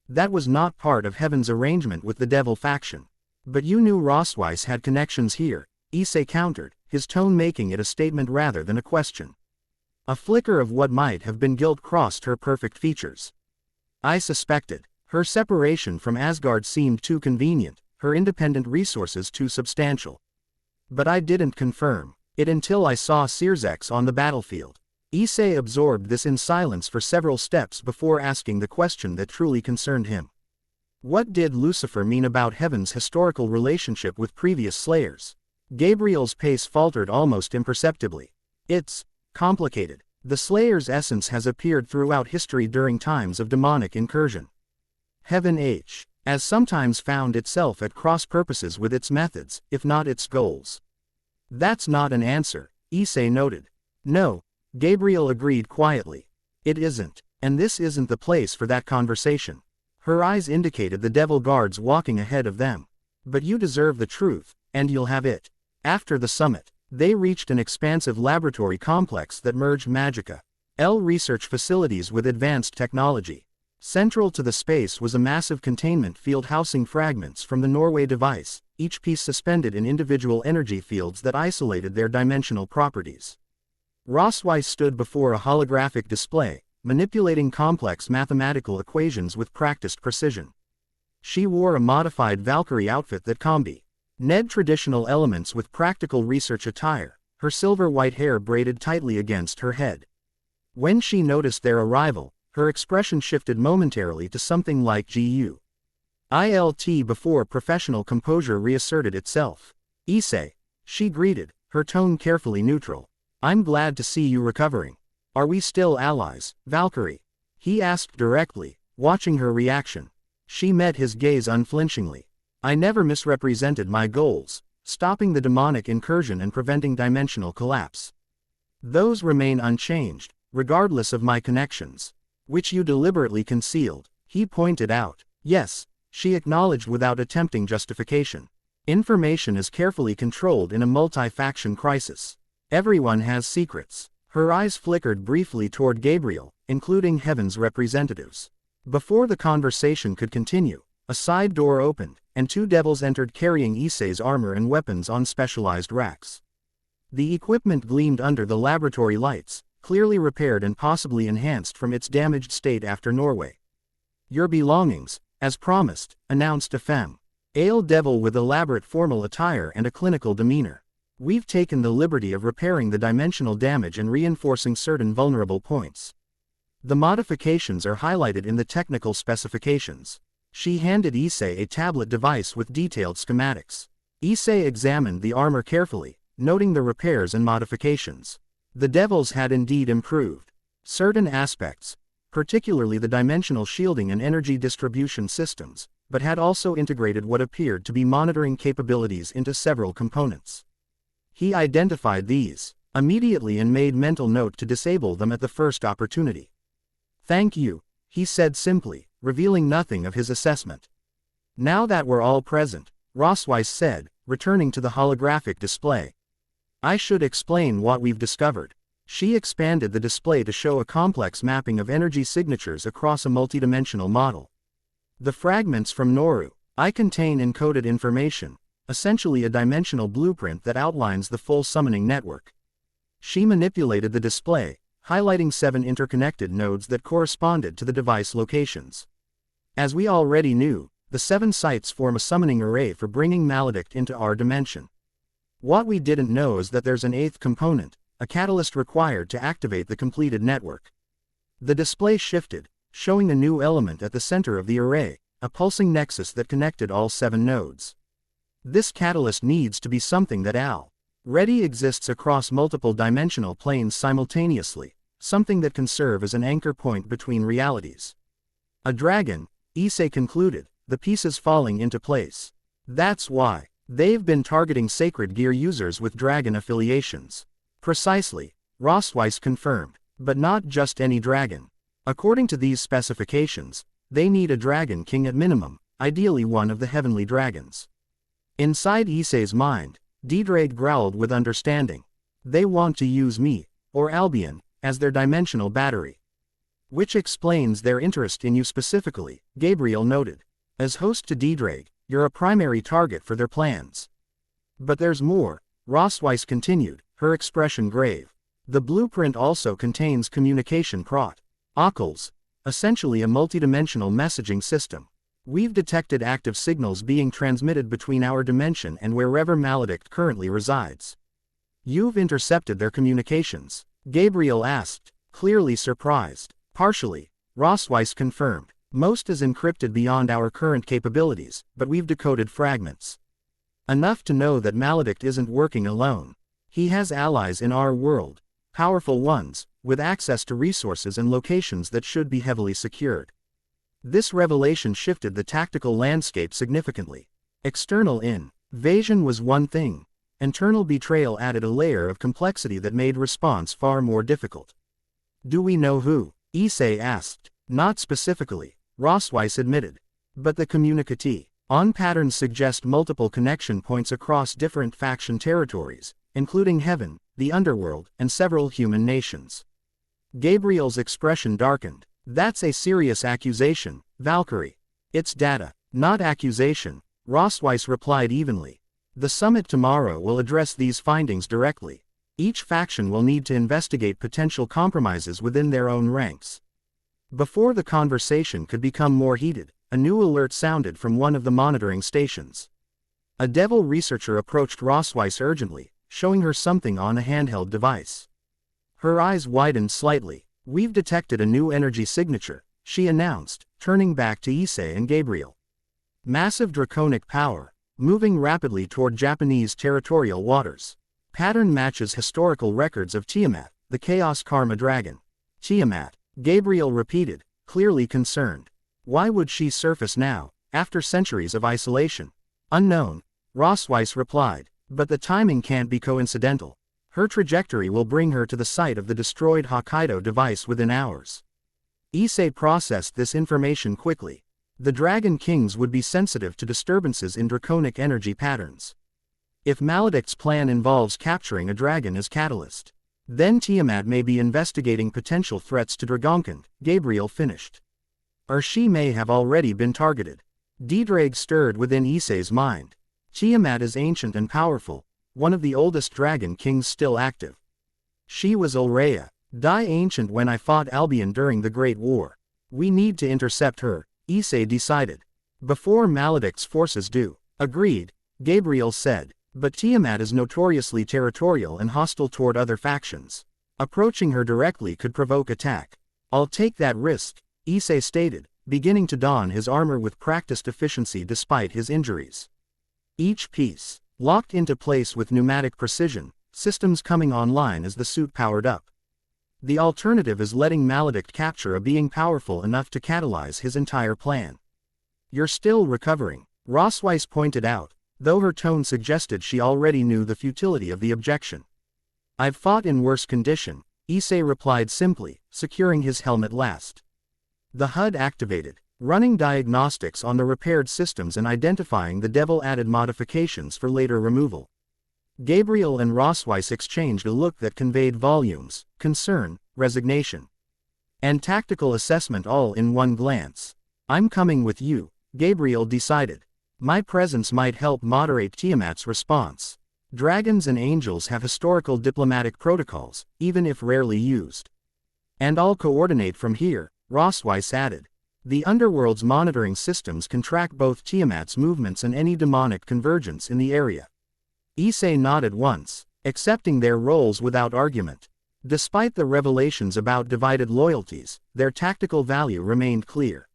That was not part of Heaven's arrangement with the Devil faction. But you knew Rosweiss had connections here, Issei countered, his tone making it a statement rather than a question. A flicker of what might have been guilt crossed her perfect features. I suspected. Her separation from Asgard seemed too convenient, her independent resources too substantial. But I didn't confirm it until I saw Sirzex on the battlefield. Issei absorbed this in silence for several steps before asking the question that truly concerned him. What did Lucifer mean about Heaven's historical relationship with previous Slayers? Gabriel's pace faltered almost imperceptibly. It's complicated. The Slayer's essence has appeared throughout history during times of demonic incursion. Heaven has sometimes found itself at cross purposes with its methods, if not its goals. That's not an answer, Issei noted. No, Gabriel agreed quietly. It isn't, and this isn't the place for that conversation. Her eyes indicated the devil guards walking ahead of them. But you deserve the truth, and you'll have it. After the summit, they reached an expansive laboratory complex that merged Magica L research facilities with advanced technology. Central to the space was a massive containment field housing fragments from the Norway device, each piece suspended in individual energy fields that isolated their dimensional properties. Rosweiss stood before a holographic display, manipulating complex mathematical equations with practiced precision. She wore a modified Valkyrie outfit that combined traditional elements with practical research attire, her silver-white hair braided tightly against her head. When she noticed their arrival, her expression shifted momentarily to something like GUILT before professional composure reasserted itself. Issei, she greeted, her tone carefully neutral. I'm glad to see you recovering. Are we still allies, Valkyrie? He asked directly, watching her reaction. She met his gaze unflinchingly. I never misrepresented my goals, stopping the demonic incursion and preventing dimensional collapse. Those remain unchanged, regardless of my connections. Which you deliberately concealed, he pointed out. Yes, she acknowledged without attempting justification. Information is carefully controlled in a multi-faction crisis. Everyone has secrets. Her eyes flickered briefly toward Gabriel, including Heaven's representatives. Before the conversation could continue, a side door opened, and two devils entered carrying Issei's armor and weapons on specialized racks. The equipment gleamed under the laboratory lights, clearly repaired and possibly enhanced from its damaged state after Norway. Your belongings, as promised, announced a femme. Ale devil with elaborate formal attire and a clinical demeanor. We've taken the liberty of repairing the dimensional damage and reinforcing certain vulnerable points. The modifications are highlighted in the technical specifications. She handed Issei a tablet device with detailed schematics. Issei examined the armor carefully, noting the repairs and modifications. The devils had indeed improved certain aspects, particularly the dimensional shielding and energy distribution systems, but had also integrated what appeared to be monitoring capabilities into several components. He identified these immediately and made mental note to disable them at the first opportunity. Thank you, he said simply, revealing nothing of his assessment. Now that we're all present, Rosweiss said, returning to the holographic display. I should explain what we've discovered. She expanded the display to show a complex mapping of energy signatures across a multidimensional model. The fragments from Noru I contain encoded information, essentially a dimensional blueprint that outlines the full summoning network. She manipulated the display, highlighting 7 interconnected nodes that corresponded to the device locations. As we already knew, the 7 sites form a summoning array for bringing Maledict into our dimension. What we didn't know is that there's an 8th component, a catalyst required to activate the completed network. The display shifted, showing a new element at the center of the array, a pulsing nexus that connected all 7 nodes. This catalyst needs to be something that already exists across multiple dimensional planes simultaneously, something that can serve as an anchor point between realities. A dragon, Issei concluded, the pieces falling into place. That's why they've been targeting Sacred Gear users with dragon affiliations. Precisely, Rosweiss confirmed, but not just any dragon. According to these specifications, they need a dragon king at minimum, ideally one of the heavenly dragons. Inside Issei's mind, Diedrage growled with understanding. They want to use me, or Albion, as their dimensional battery. Which explains their interest in you specifically, Gabriel noted. As host to Diedrage, you're a primary target for their plans. But there's more, Rosweiss continued, her expression grave. The blueprint also contains communication protocols, essentially a multidimensional messaging system. We've detected active signals being transmitted between our dimension and wherever Maledict currently resides. You've intercepted their communications? Gabriel asked, clearly surprised. Partially, Rosweiss confirmed. Most is encrypted beyond our current capabilities, but we've decoded fragments. Enough to know that Maledict isn't working alone. He has allies in our world, powerful ones, with access to resources and locations that should be heavily secured. This revelation shifted the tactical landscape significantly. External invasion was one thing. Internal betrayal added a layer of complexity that made response far more difficult. Do we know who? Issei asked. Not specifically, Rosweiss admitted. But the communicative-on patterns suggest multiple connection points across different faction territories, including Heaven, the Underworld, and several human nations. Gabriel's expression darkened. That's a serious accusation, Valkyrie. It's data, not accusation, Rosweiss replied evenly. The summit tomorrow will address these findings directly. Each faction will need to investigate potential compromises within their own ranks. Before the conversation could become more heated, a new alert sounded from one of the monitoring stations. A devil researcher approached Rosweiss urgently, showing her something on a handheld device. Her eyes widened slightly. We've detected a new energy signature, she announced, turning back to Issei and Gabriel. Massive draconic power, moving rapidly toward Japanese territorial waters. Pattern matches historical records of Tiamat, the Chaos Karma Dragon. Tiamat, Gabriel repeated, clearly concerned. Why would she surface now, after centuries of isolation? Unknown, Rosweiss replied, but the timing can't be coincidental. Her trajectory will bring her to the site of the destroyed Hokkaido device within hours. Issei processed this information quickly. The Dragon Kings would be sensitive to disturbances in draconic energy patterns. If Maledict's plan involves capturing a dragon as catalyst, then Tiamat may be investigating potential threats to Dragonkind, Gabriel finished. Or she may have already been targeted. Diedreg stirred within Issei's mind. Tiamat is ancient and powerful, one of the oldest dragon kings still active. She was Ulrea, die ancient when I fought Albion during the Great War. We need to intercept her, Issei decided. Before Maledict's forces do. Agreed, Gabriel said. But Tiamat is notoriously territorial and hostile toward other factions. Approaching her directly could provoke attack. I'll take that risk, Issei stated, beginning to don his armor with practiced efficiency despite his injuries. Each piece, locked into place with pneumatic precision, systems coming online as the suit powered up. The alternative is letting Maledict capture a being powerful enough to catalyze his entire plan. You're still recovering, Rossweiss pointed out, though her tone suggested she already knew the futility of the objection. I've fought in worse condition, Issei replied simply, securing his helmet last. The HUD activated, running diagnostics on the repaired systems and identifying the devil-added modifications for later removal. Gabriel and Rossweiss exchanged a look that conveyed volumes, concern, resignation, and tactical assessment all in one glance. I'm coming with you, Gabriel decided. My presence might help moderate Tiamat's response. Dragons and angels have historical diplomatic protocols, even if rarely used. And I'll coordinate from here, Rossweiss added. The underworld's monitoring systems can track both Tiamat's movements and any demonic convergence in the area. Issei nodded once, accepting their roles without argument. Despite the revelations about divided loyalties, their tactical value remained clear.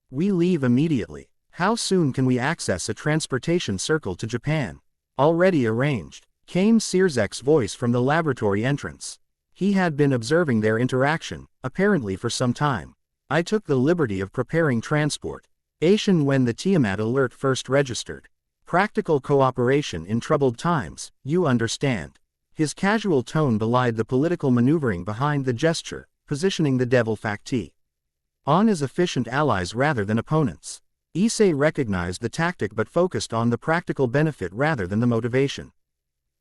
We leave immediately. How soon can we access a transportation circle to Japan? Already arranged, came Sierzek's voice from the laboratory entrance. He had been observing their interaction, apparently for some time. I took the liberty of preparing transport. Asian when the Tiamat alert first registered. Practical cooperation in troubled times, you understand. His casual tone belied the political maneuvering behind the gesture, positioning the Devil Facti on as efficient allies rather than opponents. Issei recognized the tactic but focused on the practical benefit rather than the motivation.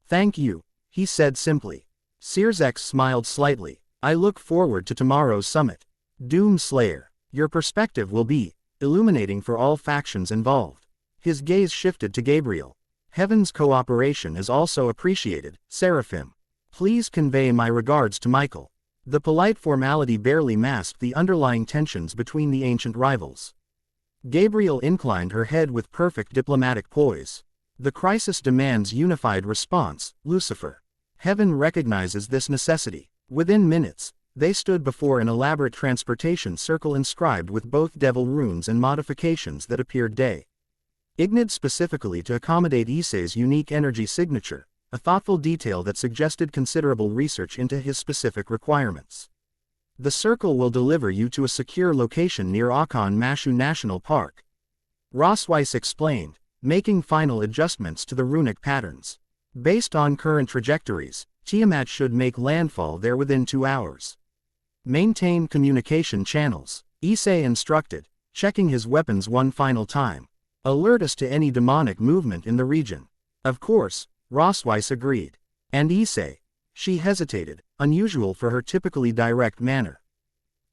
Thank you, he said simply. Sierzek smiled slightly. I look forward to tomorrow's summit. Doom Slayer, your perspective will be illuminating for all factions involved. His gaze shifted to Gabriel. Heaven's cooperation is also appreciated, Seraphim. Please convey my regards to Michael. The polite formality barely masked the underlying tensions between the ancient rivals. Gabriel inclined her head with perfect diplomatic poise. The crisis demands unified response, Lucifer. Heaven recognizes this necessity. Within minutes, they stood before an elaborate transportation circle inscribed with both devil runes and modifications that appeared ignited specifically to accommodate Issei's unique energy signature, a thoughtful detail that suggested considerable research into his specific requirements. The circle will deliver you to a secure location near Akan Mashu National Park. Rossweiss explained, making final adjustments to the runic patterns. Based on current trajectories, Tiamat should make landfall there within 2 hours. Maintain communication channels, Issei instructed, checking his weapons one final time. Alert us to any demonic movement in the region. Of course, Rossweiss agreed. And Issei? She hesitated, unusual for her typically direct manner.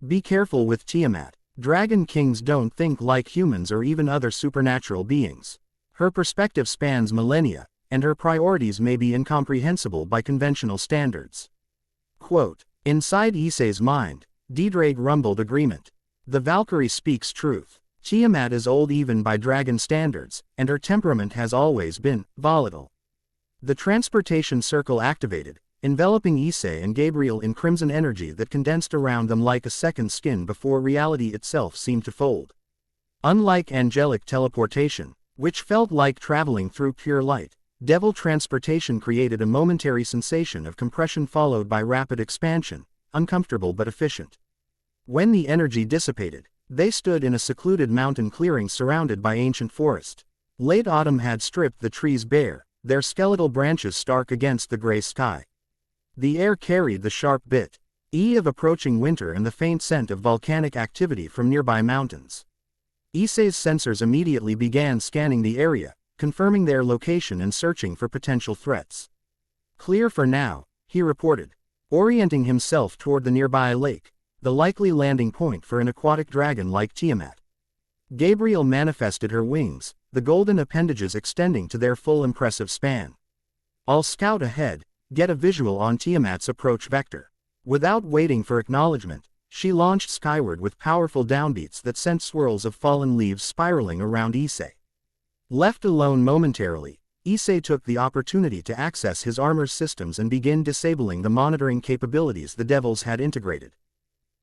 Be careful with Tiamat. Dragon Kings don't think like humans or even other supernatural beings. Her perspective spans millennia, and her priorities may be incomprehensible by conventional standards. Quote, inside Issei's mind, Diedreg rumbled agreement. The Valkyrie speaks truth. Tiamat is old even by dragon standards, and her temperament has always been volatile. The transportation circle activated, enveloping Issei and Gabriel in crimson energy that condensed around them like a second skin before reality itself seemed to fold. Unlike angelic teleportation, which felt like traveling through pure light, devil transportation created a momentary sensation of compression followed by rapid expansion, uncomfortable but efficient. When the energy dissipated, they stood in a secluded mountain clearing surrounded by ancient forest. Late autumn had stripped the trees bare, their skeletal branches stark against the gray sky. The air carried the sharp bit of approaching winter and the faint scent of volcanic activity from nearby mountains. Issei's sensors immediately began scanning the area, confirming their location and searching for potential threats. "Clear for now," he reported, orienting himself toward the nearby lake, the likely landing point for an aquatic dragon like Tiamat. Gabriel manifested her wings, the golden appendages extending to their full impressive span. "I'll scout ahead, get a visual on Tiamat's approach vector." Without waiting for acknowledgement, she launched skyward with powerful downbeats that sent swirls of fallen leaves spiraling around Issei. Left alone momentarily, Issei took the opportunity to access his armor's systems and begin disabling the monitoring capabilities the devils had integrated.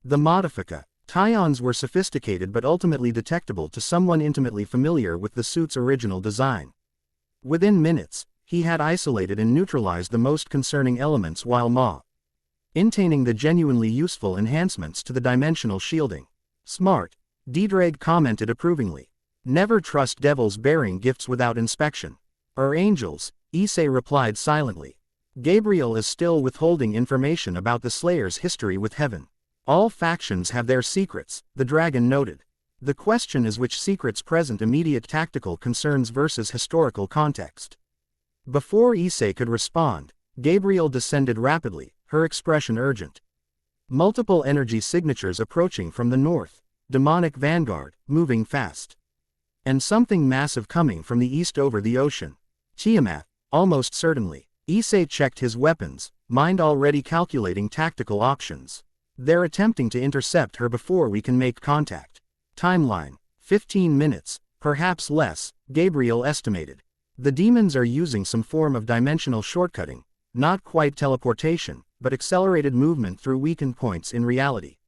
The Modifica Tions were sophisticated but ultimately detectable to someone intimately familiar with the suit's original design. Within minutes, he had isolated and neutralized the most concerning elements while maintaining the genuinely useful enhancements to the dimensional shielding. "Smart," Ddraig commented approvingly. "Never trust devils bearing gifts without inspection." "Or angels," Issei replied silently. "Gabriel is still withholding information about the Slayer's history with heaven." "All factions have their secrets," the dragon noted. "The question is which secrets present immediate tactical concerns versus historical context." Before Issei could respond, Gabriel descended rapidly, her expression urgent. Multiple energy signatures approaching from the north, demonic vanguard, moving fast. And something massive coming from the east over the ocean. Tiamat, almost certainly. Issei checked his weapons, mind already calculating tactical options. "They're attempting to intercept her before we can make contact." Timeline: 15 minutes, perhaps less, Gabriel estimated. "The demons are using some form of dimensional shortcutting, not quite teleportation, but accelerated movement through weakened points in reality."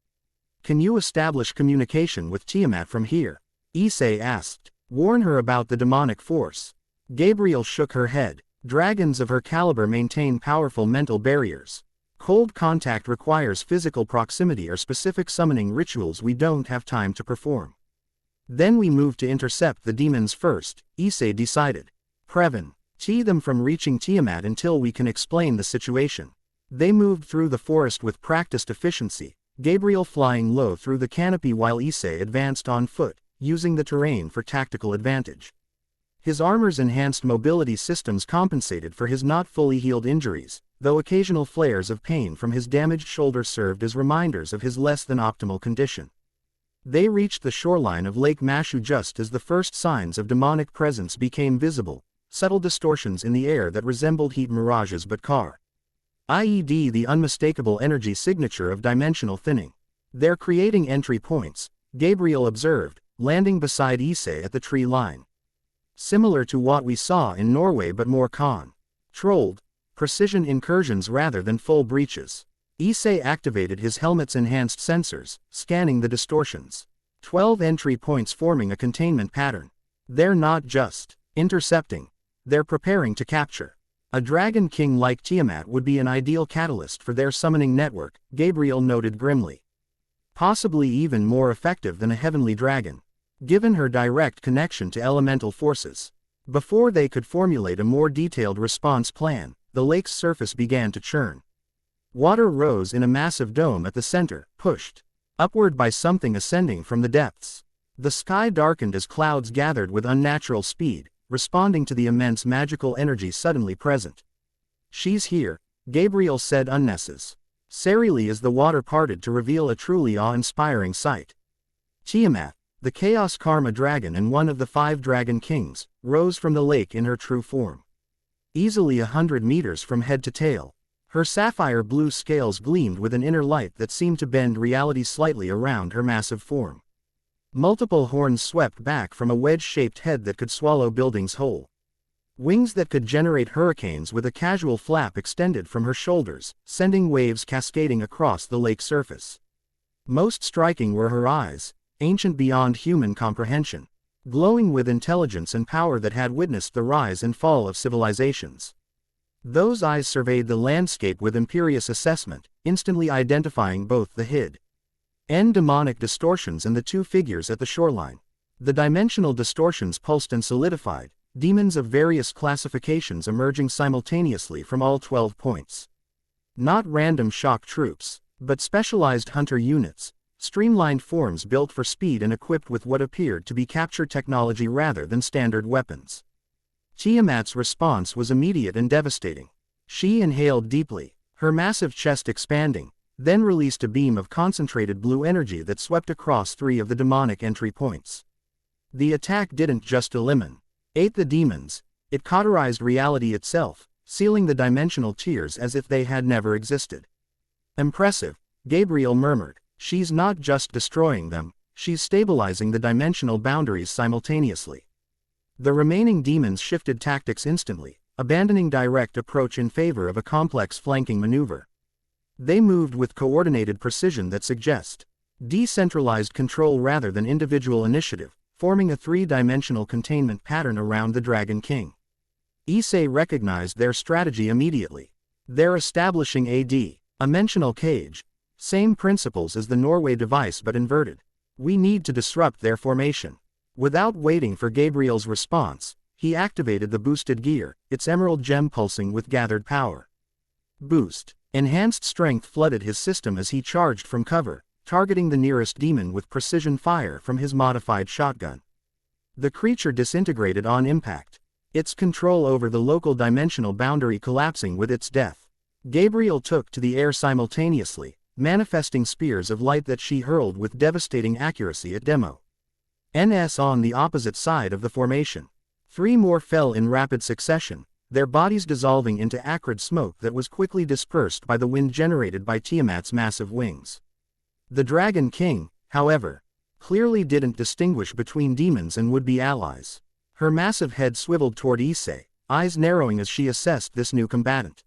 "Can you establish communication with Tiamat from here?" Issei asked. "Warn her about the demonic force." Gabriel shook her head. "Dragons of her caliber maintain powerful mental barriers. Cold contact requires physical proximity or specific summoning rituals we don't have time to perform." "Then we move to intercept the demons first," Issei decided. "Prevent them from reaching Tiamat until we can explain the situation." They moved through the forest with practiced efficiency, Gabriel flying low through the canopy while Issei advanced on foot, using the terrain for tactical advantage. His armor's enhanced mobility systems compensated for his not fully healed injuries, though occasional flares of pain from his damaged shoulder served as reminders of his less than optimal condition. They reached the shoreline of Lake Mashu just as the first signs of demonic presence became visible, subtle distortions in the air that resembled heat mirages but i.e. the unmistakable energy signature of dimensional thinning. "They're creating entry points," Gabriel observed, landing beside Issei at the tree line. "Similar to what we saw in Norway but more controlled, precision incursions rather than full breaches." Issei activated his helmet's enhanced sensors, scanning the distortions. 12 entry points forming a containment pattern. "They're not just intercepting, they're preparing to capture." "A dragon king like Tiamat would be an ideal catalyst for their summoning network," Gabriel noted grimly. "Possibly even more effective than a heavenly dragon, given her direct connection to elemental forces." Before they could formulate a more detailed response plan, the lake's surface began to churn. Water rose in a massive dome at the center, pushed upward by something ascending from the depths. The sky darkened as clouds gathered with unnatural speed, responding to the immense magical energy suddenly present. "She's here," Gabriel said unnecessarily as the water parted to reveal a truly awe-inspiring sight. Tiamat, the Chaos Karma dragon and one of the 5 dragon kings, rose from the lake in her true form. Easily 100 meters from head to tail, her sapphire blue scales gleamed with an inner light that seemed to bend reality slightly around her massive form. Multiple horns swept back from a wedge-shaped head that could swallow buildings whole. Wings that could generate hurricanes with a casual flap extended from her shoulders, sending waves cascading across the lake surface. Most striking were her eyes, ancient beyond human comprehension, glowing with intelligence and power that had witnessed the rise and fall of civilizations. Those eyes surveyed the landscape with imperious assessment, instantly identifying both the hidden demonic distortions and the 2 figures at the shoreline. The dimensional distortions pulsed and solidified, demons of various classifications emerging simultaneously from all 12 points. Not random shock troops, but specialized hunter units, streamlined forms built for speed and equipped with what appeared to be capture technology rather than standard weapons. Tiamat's response was immediate and devastating. She inhaled deeply, her massive chest expanding, then released a beam of concentrated blue energy that swept across 3 of the demonic entry points. The attack didn't just eliminate the demons, it cauterized reality itself, sealing the dimensional tiers as if they had never existed. Impressive, Gabriel murmured. She's not just destroying them, she's stabilizing the dimensional boundaries simultaneously. The remaining demons shifted tactics instantly, abandoning direct approach in favor of a complex flanking maneuver. They moved with coordinated precision that suggests decentralized control rather than individual initiative, forming a 3-dimensional containment pattern around the Dragon King. Issei recognized their strategy immediately. They're establishing a D-dimensional cage. Same principles as the Norway device but inverted. We need to disrupt their formation. Without waiting for Gabriel's response, he activated the boosted gear, its emerald gem pulsing with gathered power. Boost. Enhanced strength flooded his system as he charged from cover, targeting the nearest demon with precision fire from his modified shotgun. The creature disintegrated on impact, its control over the local dimensional boundary collapsing with its death. Gabriel took to the air simultaneously, manifesting spears of light that she hurled with devastating accuracy at Demo. NS on the opposite side of the formation. 3 more fell in rapid succession, their bodies dissolving into acrid smoke that was quickly dispersed by the wind generated by Tiamat's massive wings. The Dragon King, however, clearly didn't distinguish between demons and would-be allies. Her massive head swiveled toward Issei, eyes narrowing as she assessed this new combatant.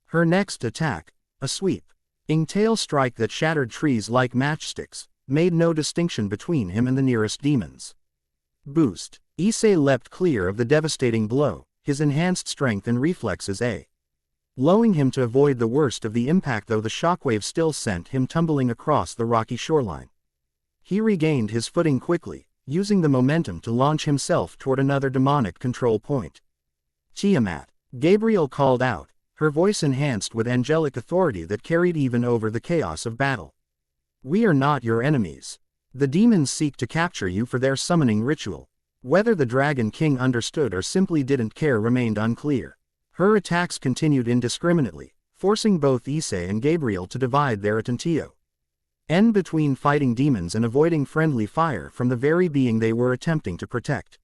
Her next attack, a sweeping tail strike that shattered trees like matchsticks, made no distinction between him and the nearest demons. Boost. Issei leapt clear of the devastating blow, his enhanced strength and reflexes allowing him to avoid the worst of the impact, though the shockwave still sent him tumbling across the rocky shoreline. He regained his footing quickly, using the momentum to launch himself toward another demonic control point. Tiamat. Gabriel called out, her voice enhanced with angelic authority that carried even over the chaos of battle. We are not your enemies. The demons seek to capture you for their summoning ritual. Whether the Dragon King understood or simply didn't care remained unclear. Her attacks continued indiscriminately, forcing both Issei and Gabriel to divide their attention between fighting demons and avoiding friendly fire from the very being they were attempting to protect.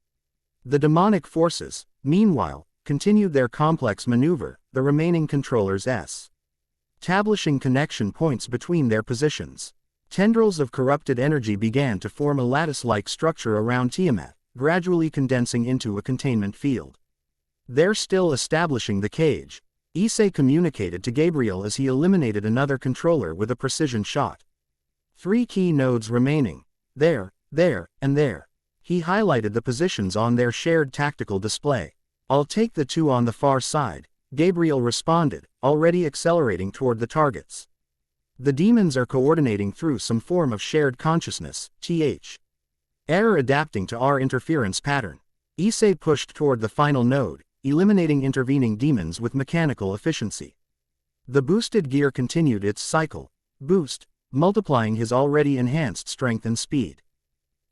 The demonic forces, meanwhile, continued their complex maneuver, the remaining controllers establishing connection points between their positions. Tendrils of corrupted energy began to form a lattice-like structure around Tiamat, gradually condensing into a containment field. They're still establishing the cage, Issei communicated to Gabriel as he eliminated another controller with a precision shot. 3 key nodes remaining. There, and there. He highlighted the positions on their shared tactical display. I'll take the 2 on the far side, Gabriel responded, already accelerating toward the targets. The demons are coordinating through some form of shared consciousness, error adapting to our interference pattern. Issei pushed toward the final node, eliminating intervening demons with mechanical efficiency. The boosted gear continued its cycle, boost, multiplying his already enhanced strength and speed.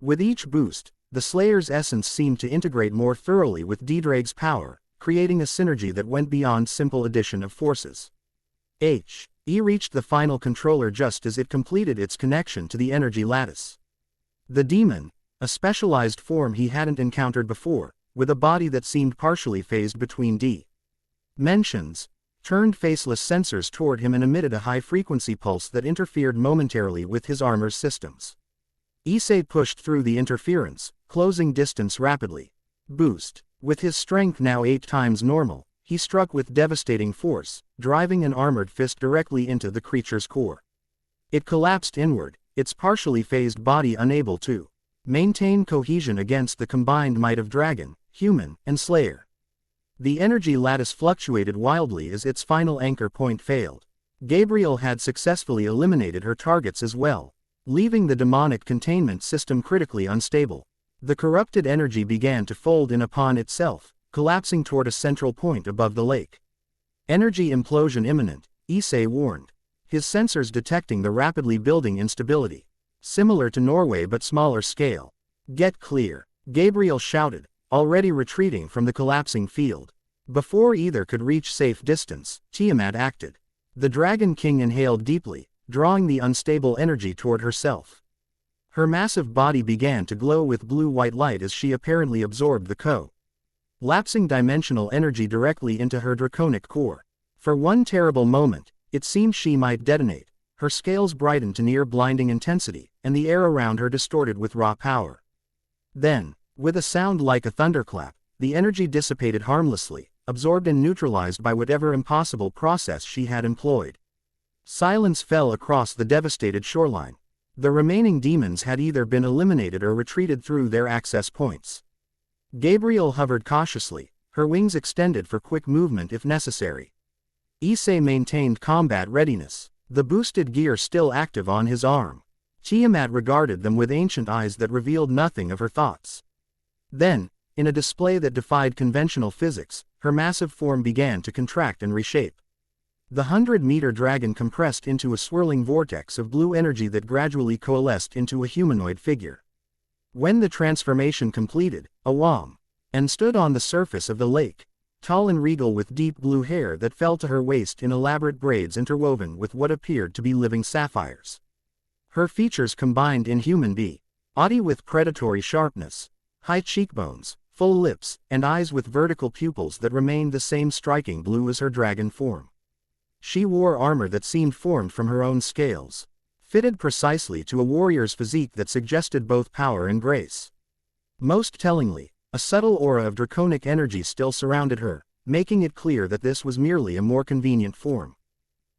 With each boost, the Slayer's essence seemed to integrate more thoroughly with D-Drake's power, creating a synergy that went beyond simple addition of forces. He reached the final controller just as it completed its connection to the energy lattice. The demon, a specialized form he hadn't encountered before, with a body that seemed partially phased between dimensions, turned faceless sensors toward him and emitted a high-frequency pulse that interfered momentarily with his armor's systems. Issei pushed through the interference, closing distance rapidly. Boost. With his strength now 8 times normal, he struck with devastating force, driving an armored fist directly into the creature's core. It collapsed inward, its partially phased body unable to maintain cohesion against the combined might of dragon, human, and slayer. The energy lattice fluctuated wildly as its final anchor point failed. Gabriel had successfully eliminated her targets as well, leaving the demonic containment system critically unstable. The corrupted energy began to fold in upon itself, collapsing toward a central point above the lake. Energy implosion imminent, Issei warned, his sensors detecting the rapidly building instability. Similar to Norway but smaller scale. Get clear, Gabriel shouted, already retreating from the collapsing field. Before either could reach safe distance, Tiamat acted. The Dragon King inhaled deeply, drawing the unstable energy toward herself. Her massive body began to glow with blue-white light as she apparently absorbed the lapsing dimensional energy directly into her draconic core. For one terrible moment, it seemed she might detonate. Her scales brightened to near blinding intensity, and the air around her distorted with raw power. Then, with a sound like a thunderclap, the energy dissipated harmlessly, absorbed and neutralized by whatever impossible process she had employed. Silence fell across the devastated shoreline. The remaining demons had either been eliminated or retreated through their access points. Gabriel hovered cautiously, her wings extended for quick movement if necessary. Issei maintained combat readiness, the boosted gear still active on his arm. Tiamat regarded them with ancient eyes that revealed nothing of her thoughts. Then, in a display that defied conventional physics, her massive form began to contract and reshape. The 100-meter dragon compressed into a swirling vortex of blue energy that gradually coalesced into a humanoid figure. When the transformation completed, Awam, and stood on the surface of the lake, tall and regal with deep blue hair that fell to her waist in elaborate braids interwoven with what appeared to be living sapphires. Her features combined in human body with predatory sharpness, high cheekbones, full lips, and eyes with vertical pupils that remained the same striking blue as her dragon form. She wore armor that seemed formed from her own scales, fitted precisely to a warrior's physique that suggested both power and grace. Most tellingly, a subtle aura of draconic energy still surrounded her, making it clear that this was merely a more convenient form.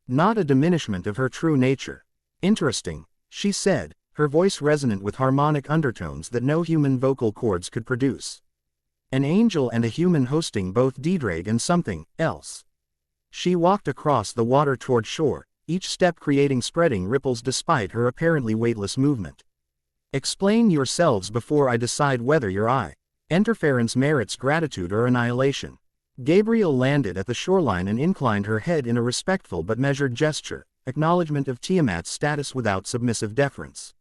Not a diminishment of her true nature. Interesting, she said, her voice resonant with harmonic undertones that no human vocal cords could produce. An angel and a human hosting both Ddraig and something else. She walked across the water toward shore, each step creating spreading ripples despite her apparently weightless movement. Explain yourselves before I decide whether your interference merits gratitude or annihilation. Gabriel landed at the shoreline and inclined her head in a respectful but measured gesture, acknowledgement of Tiamat's status without submissive deference.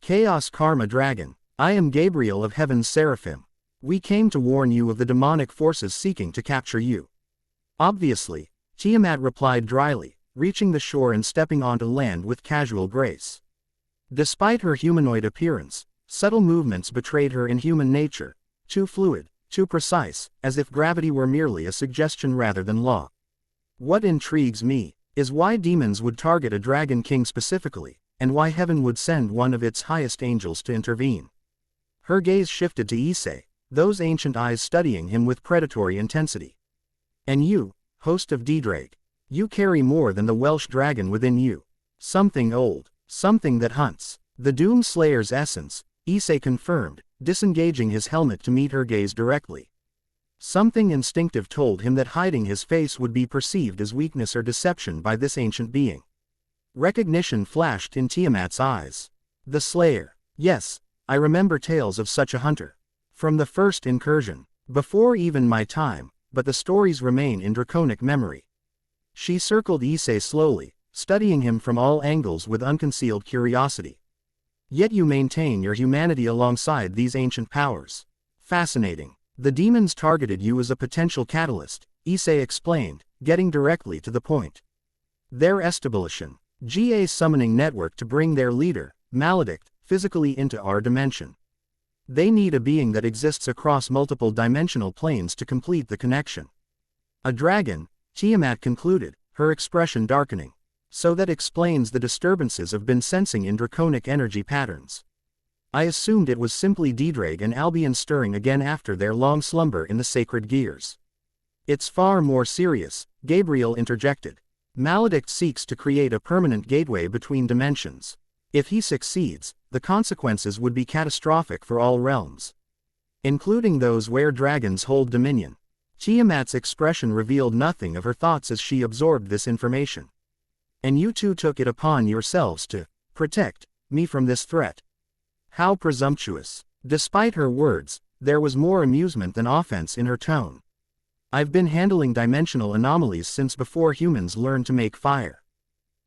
Chaos Karma Dragon, I am Gabriel of Heaven's Seraphim. We came to warn you of the demonic forces seeking to capture you. Obviously, Tiamat replied dryly, reaching the shore and stepping onto land with casual grace. Despite her humanoid appearance, subtle movements betrayed her inhuman nature, too fluid, too precise, as if gravity were merely a suggestion rather than law. What intrigues me is why demons would target a dragon king specifically, and why heaven would send one of its highest angels to intervene. Her gaze shifted to Issei, those ancient eyes studying him with predatory intensity. And you, host of Ddraig, you carry more than the Welsh dragon within you. Something old, something that hunts. The Doom Slayer's essence, Issei confirmed, disengaging his helmet to meet her gaze directly. Something instinctive told him that hiding his face would be perceived as weakness or deception by this ancient being. Recognition flashed in Tiamat's eyes. The Slayer. Yes, I remember tales of such a hunter. From the first incursion, before even my time, but the stories remain in draconic memory. She circled Issei slowly, studying him from all angles with unconcealed curiosity. Yet you maintain your humanity alongside these ancient powers. Fascinating. The demons targeted you as a potential catalyst, Issei explained, getting directly to the point. Their establishing GA summoning network to bring their leader, Maledict, physically into our dimension. They need a being that exists across multiple dimensional planes to complete the connection. A dragon, Tiamat concluded, her expression darkening. So that explains the disturbances I've been sensing in draconic energy patterns. I assumed it was simply Ddraig and Albion stirring again after their long slumber in the sacred gears. It's far more serious, Gabriel interjected. Maledict seeks to create a permanent gateway between dimensions. If he succeeds, the consequences would be catastrophic for all realms, including those where dragons hold dominion. Tiamat's expression revealed nothing of her thoughts as she absorbed this information. And you two took it upon yourselves to protect me from this threat. How presumptuous. Despite her words, there was more amusement than offense in her tone. I've been handling dimensional anomalies since before humans learned to make fire.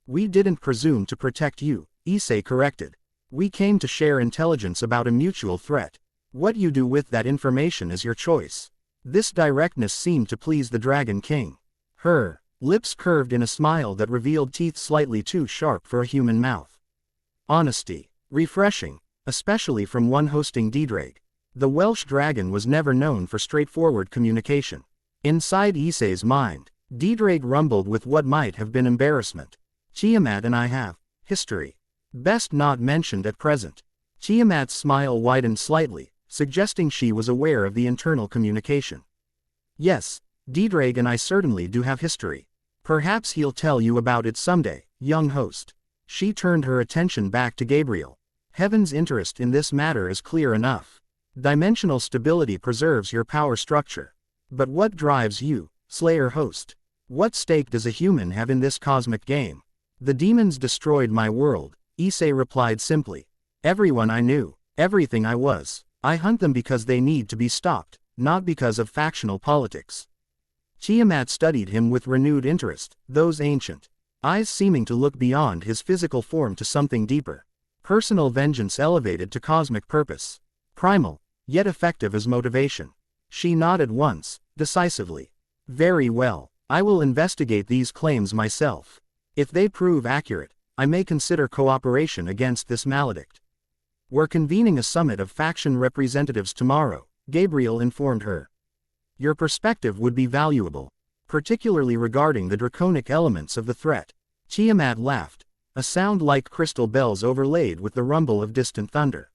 We didn't presume to protect you, Issei corrected. We came to share intelligence about a mutual threat. What you do with that information is your choice. This directness seemed to please the Dragon King. Her lips curved in a smile that revealed teeth slightly too sharp for a human mouth. Honesty. Refreshing, especially from one hosting Ddrake. The Welsh dragon was never known for straightforward communication. Inside Issei's mind, Ddrake rumbled with what might have been embarrassment. Tiamat and I have history. Best not mentioned at present. Tiamat's smile widened slightly, suggesting she was aware of the internal communication. Yes, Ddrake and I certainly do have history. Perhaps he'll tell you about it someday, young host. She turned her attention back to Gabriel. Heaven's interest in this matter is clear enough. Dimensional stability preserves your power structure. But what drives you, Slayer host? What stake does a human have in this cosmic game? The demons destroyed my world, Issei replied simply. Everyone I knew, everything I was. I hunt them because they need to be stopped, not because of factional politics. Tiamat studied him with renewed interest, those ancient eyes seeming to look beyond his physical form to something deeper. Personal vengeance elevated to cosmic purpose. Primal, yet effective as motivation. She nodded once, decisively. Very well, I will investigate these claims myself. If they prove accurate, I may consider cooperation against this maledict. We're convening a summit of faction representatives tomorrow, Gabriel informed her. Your perspective would be valuable, particularly regarding the draconic elements of the threat. Tiamat laughed, a sound like crystal bells overlaid with the rumble of distant thunder.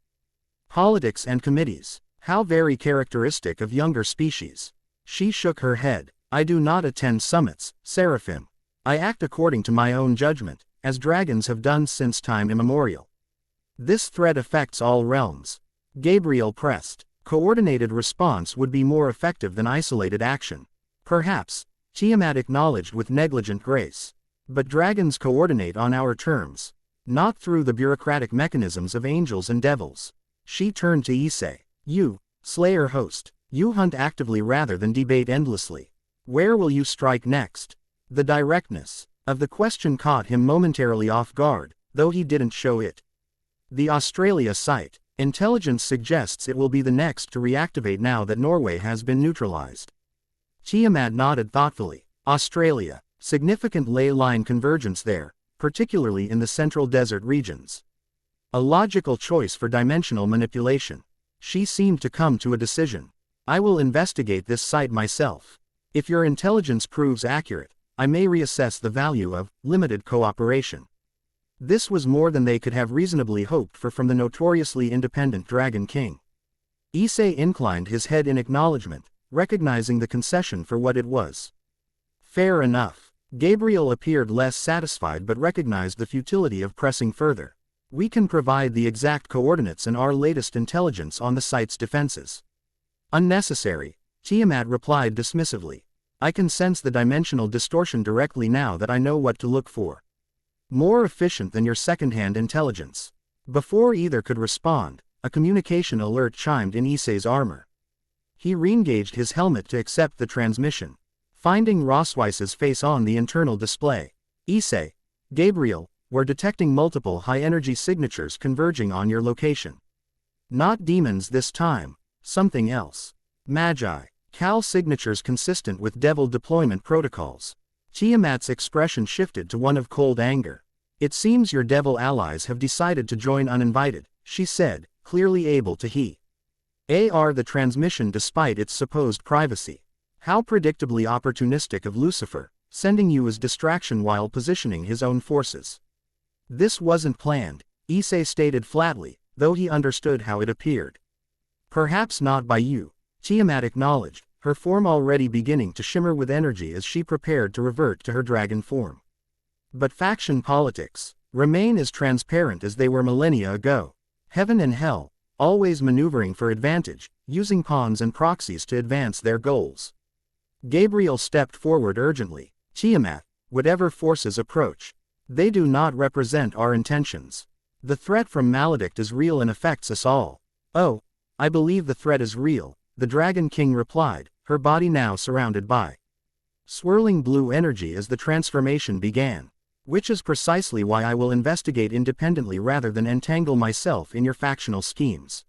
Politics and committees, how very characteristic of younger species. She shook her head. I do not attend summits, Seraphim. I act according to my own judgment, as dragons have done since time immemorial. This threat affects all realms. Gabriel pressed. Coordinated response would be more effective than isolated action. Perhaps, Tiamat acknowledged with negligent grace. But dragons coordinate on our terms, not through the bureaucratic mechanisms of angels and devils. She turned to Issei. You, Slayer host, you hunt actively rather than debate endlessly. Where will you strike next? The directness of the question caught him momentarily off guard, though he didn't show it. The Australia site. Intelligence suggests it will be the next to reactivate now that Norway has been neutralized. Tiamat nodded thoughtfully. Australia. Significant ley line convergence there, particularly in the central desert regions. A logical choice for dimensional manipulation. She seemed to come to a decision. I will investigate this site myself. If your intelligence proves accurate, I may reassess the value of limited cooperation. This was more than they could have reasonably hoped for from the notoriously independent Dragon King. Issei inclined his head in acknowledgement, recognizing the concession for what it was. Fair enough. Gabriel appeared less satisfied but recognized the futility of pressing further. We can provide the exact coordinates and our latest intelligence on the site's defenses. Unnecessary, Tiamat replied dismissively. I can sense the dimensional distortion directly now that I know what to look for. More efficient than your second-hand intelligence. Before either could respond, a communication alert chimed in Issei's armor. He re-engaged his helmet to accept the transmission, finding Rosweiss's face on the internal display. Issei, Gabriel, we're detecting multiple high-energy signatures converging on your location. Not demons this time, something else. Magi, Cal signatures consistent with devil deployment protocols. Tiamat's expression shifted to one of cold anger. It seems your devil allies have decided to join uninvited, she said, clearly able to hear the transmission despite its supposed privacy. How predictably opportunistic of Lucifer, sending you as distraction while positioning his own forces. This wasn't planned, Issei stated flatly, though he understood how it appeared. Perhaps not by you, Tiamat acknowledged, her form already beginning to shimmer with energy as she prepared to revert to her dragon form. But faction politics remain as transparent as they were millennia ago. Heaven and hell, always maneuvering for advantage, using pawns and proxies to advance their goals. Gabriel stepped forward urgently. Tiamat, whatever forces approach, they do not represent our intentions. The threat from Maledict is real and affects us all. Oh, I believe the threat is real, the Dragon King replied, her body now surrounded by swirling blue energy as the transformation began. Which is precisely why I will investigate independently rather than entangle myself in your factional schemes.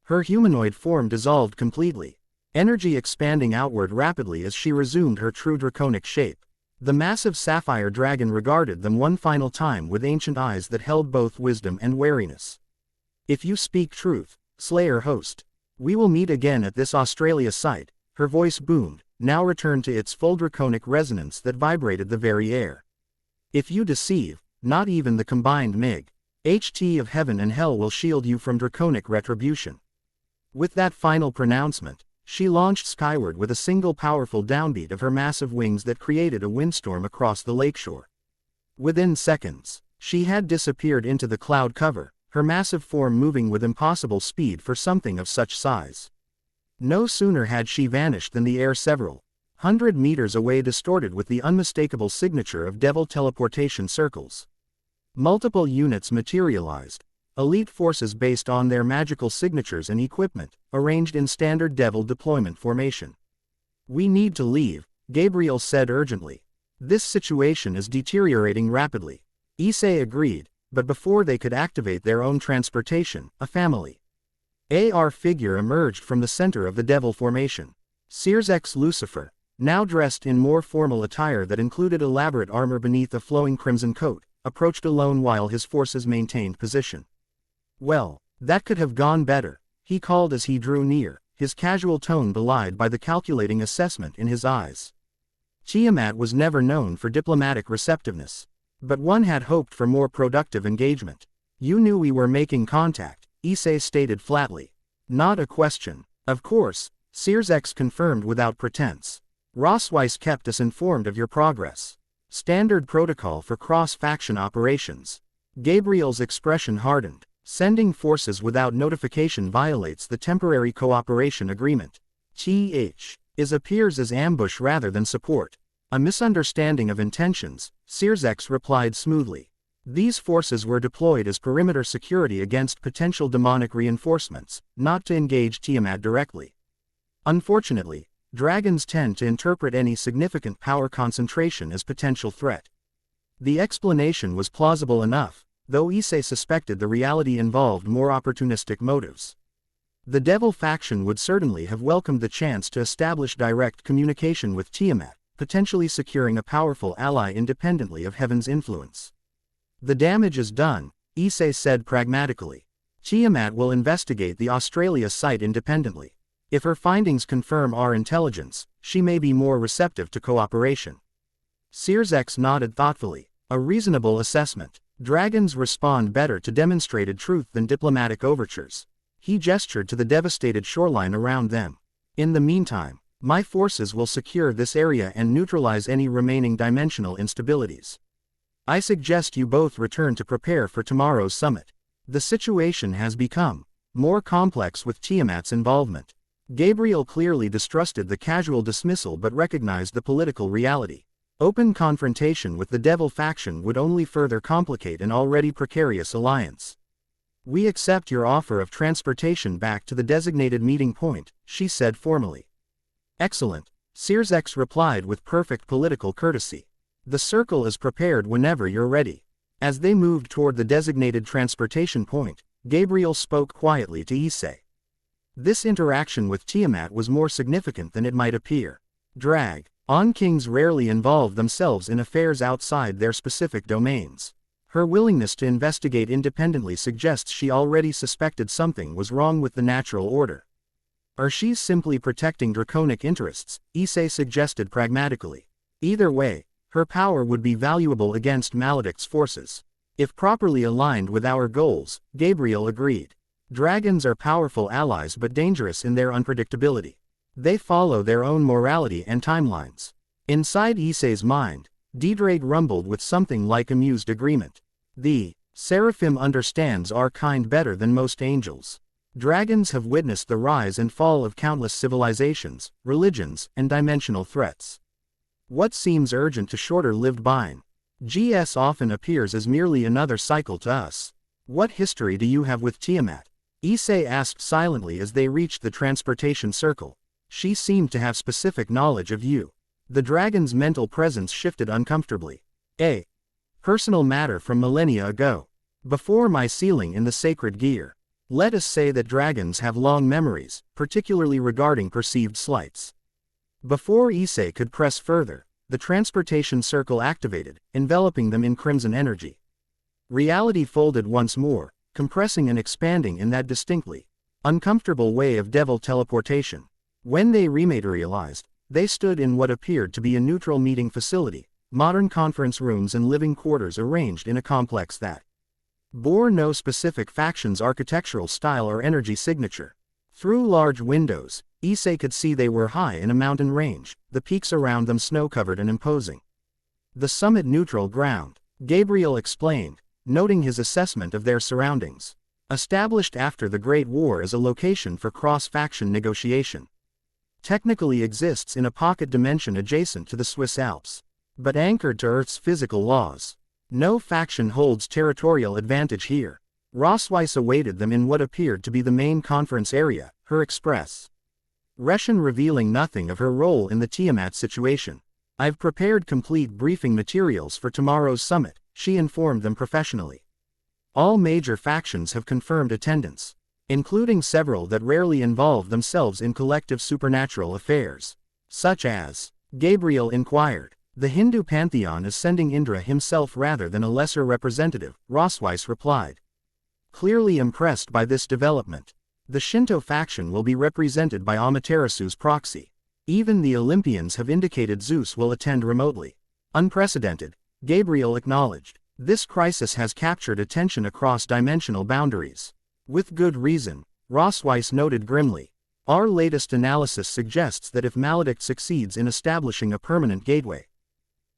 Her humanoid form dissolved completely, energy expanding outward rapidly as she resumed her true draconic shape. The massive sapphire dragon regarded them one final time with ancient eyes that held both wisdom and wariness. If you speak truth, Slayer host, we will meet again at this Australia site, her voice boomed, now returned to its full draconic resonance that vibrated the very air. If you deceive, not even the combined HT of heaven and hell will shield you from draconic retribution. With that final pronouncement, she launched skyward with a single powerful downbeat of her massive wings that created a windstorm across the lakeshore. Within seconds, she had disappeared into the cloud cover, her massive form moving with impossible speed for something of such size. No sooner had she vanished than the air several 100 meters away distorted with the unmistakable signature of devil teleportation circles. Multiple units materialized, elite forces based on their magical signatures and equipment, arranged in standard devil deployment formation. We need to leave, Gabriel said urgently. This situation is deteriorating rapidly. Issei agreed, but before they could activate their own transportation, a family AR figure emerged from the center of the devil formation. Sears X Lucifer, now dressed in more formal attire that included elaborate armor beneath a flowing crimson coat, approached alone while his forces maintained position. Well, that could have gone better, he called as he drew near, his casual tone belied by the calculating assessment in his eyes. Tiamat was never known for diplomatic receptiveness, but one had hoped for more productive engagement. You knew we were making contact, Issei stated flatly. Not a question. Of course, Sears X confirmed without pretense. Rossweiss kept us informed of your progress. Standard protocol for cross-faction operations. Gabriel's expression hardened. Sending forces without notification violates the temporary cooperation agreement. Is appears as ambush rather than support. A misunderstanding of intentions, Sears X replied smoothly. These forces were deployed as perimeter security against potential demonic reinforcements, not to engage Tiamat directly. Unfortunately, dragons tend to interpret any significant power concentration as potential threat. The explanation was plausible enough, though Issei suspected the reality involved more opportunistic motives. The devil faction would certainly have welcomed the chance to establish direct communication with Tiamat, potentially securing a powerful ally independently of Heaven's influence. The damage is done, Issei said pragmatically. Tiamat will investigate the Australia site independently. If her findings confirm our intelligence, she may be more receptive to cooperation. Sears X nodded thoughtfully. A reasonable assessment. Dragons respond better to demonstrated truth than diplomatic overtures. He gestured to the devastated shoreline around them. In the meantime, my forces will secure this area and neutralize any remaining dimensional instabilities. I suggest you both return to prepare for tomorrow's summit. The situation has become more complex with Tiamat's involvement. Gabriel clearly distrusted the casual dismissal but recognized the political reality. Open confrontation with the devil faction would only further complicate an already precarious alliance. We accept your offer of transportation back to the designated meeting point, she said formally. Excellent, Sears X replied with perfect political courtesy. The circle is prepared whenever you're ready. As they moved toward the designated transportation point, Gabriel spoke quietly to Issei. This interaction with Tiamat was more significant than it might appear. On-Kings rarely involve themselves in affairs outside their specific domains. Her willingness to investigate independently suggests she already suspected something was wrong with the natural order. Or she's simply protecting draconic interests, Issei suggested pragmatically. Either way, her power would be valuable against Maledict's forces. If properly aligned with our goals, Gabriel agreed. Dragons are powerful allies but dangerous in their unpredictability. They follow their own morality and timelines. Inside Issei's mind, Deidrade rumbled with something like amused agreement. The Seraphim understands our kind better than most angels. Dragons have witnessed the rise and fall of countless civilizations, religions, and dimensional threats. What seems urgent to shorter-lived GS often appears as merely another cycle to us. What history do you have with Tiamat? Issei asked silently as they reached the transportation circle. She seemed to have specific knowledge of you. The dragon's mental presence shifted uncomfortably. A personal matter from millennia ago. Before my sealing in the sacred gear. Let us say that dragons have long memories, particularly regarding perceived slights. Before Issei could press further, the transportation circle activated, enveloping them in crimson energy. Reality folded once more, compressing and expanding in that distinctly uncomfortable way of devil teleportation. When they rematerialized, they stood in what appeared to be a neutral meeting facility, modern conference rooms and living quarters arranged in a complex that bore no specific faction's architectural style or energy signature. Through large windows, Issei could see they were high in a mountain range, the peaks around them snow-covered and imposing. The summit neutral ground, Gabriel explained, noting his assessment of their surroundings. Established after the Great War as a location for cross-faction negotiation. Technically exists in a pocket dimension adjacent to the Swiss Alps, but anchored to Earth's physical laws. No faction holds territorial advantage here. Rossweiss awaited them in what appeared to be the main conference area, her express ration revealing nothing of her role in the Tiamat situation. I've prepared complete briefing materials for tomorrow's summit, she informed them professionally. All major factions have confirmed attendance, including several that rarely involve themselves in collective supernatural affairs. Such as, Gabriel inquired. The Hindu pantheon is sending Indra himself rather than a lesser representative, Rossweiss replied. Clearly impressed by this development. The Shinto faction will be represented by Amaterasu's proxy. Even the Olympians have indicated Zeus will attend remotely. Unprecedented, Gabriel acknowledged. This crisis has captured attention across dimensional boundaries. With good reason, Rossweiss noted grimly. Our latest analysis suggests that if Maledict succeeds in establishing a permanent gateway,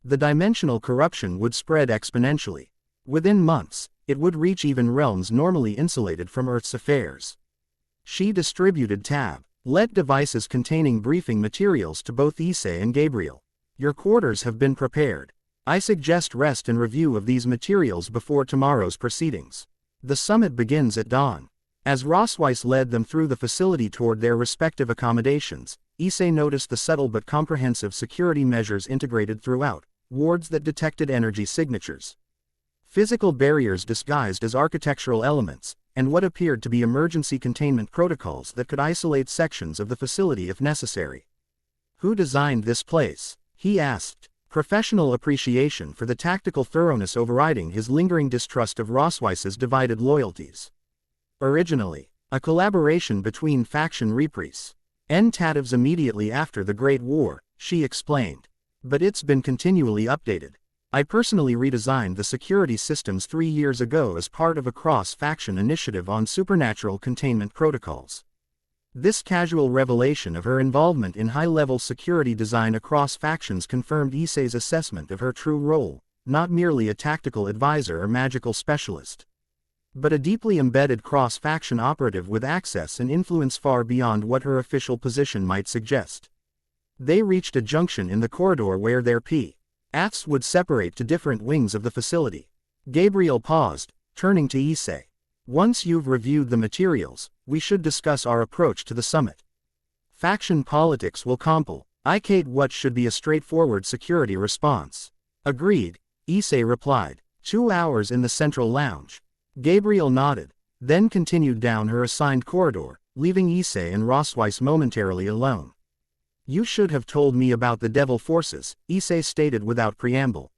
the dimensional corruption would spread exponentially. Within months, it would reach even realms normally insulated from Earth's affairs. She distributed tablet devices containing briefing materials to both Issei and Gabriel. Your quarters have been prepared. I suggest rest and review of these materials before tomorrow's proceedings. The summit begins at dawn. As Rossweiss led them through the facility toward their respective accommodations, Issei noticed the subtle but comprehensive security measures integrated throughout, wards that detected energy signatures. Physical barriers disguised as architectural elements, and what appeared to be emergency containment protocols that could isolate sections of the facility if necessary. Who designed this place? He asked. Professional appreciation for the tactical thoroughness overriding his lingering distrust of Rossweiss's divided loyalties. Originally, a collaboration between faction repris and Tatevs immediately after the Great War, she explained. But it's been continually updated. I personally redesigned the security systems 3 years ago as part of a cross-faction initiative on supernatural containment protocols. This casual revelation of her involvement in high-level security design across factions confirmed Issei's assessment of her true role, not merely a tactical advisor or magical specialist, but a deeply embedded cross-faction operative with access and influence far beyond what her official position might suggest. They reached a junction in the corridor where their paths would separate to different wings of the facility. Gabriel paused, turning to Issei. Once you've reviewed the materials, we should discuss our approach to the summit. Faction politics will complicate what should be a straightforward security response. Agreed, Issei replied. 2 hours in the central lounge. Gabriel nodded, then continued down her assigned corridor, leaving Issei and Rossweiss momentarily alone. You should have told me about the devil forces, Issei stated without preamble.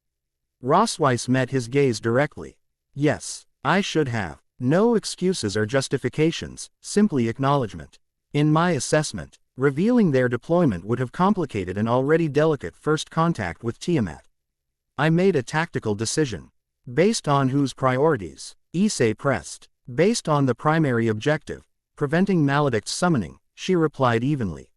Rossweiss met his gaze directly. Yes, I should have. No excuses or justifications, simply acknowledgement. In my assessment, revealing their deployment would have complicated an already delicate first contact with Tiamat. I made a tactical decision. Based on whose priorities? Issei pressed. Based on the primary objective, preventing Maledict's summoning, she replied evenly.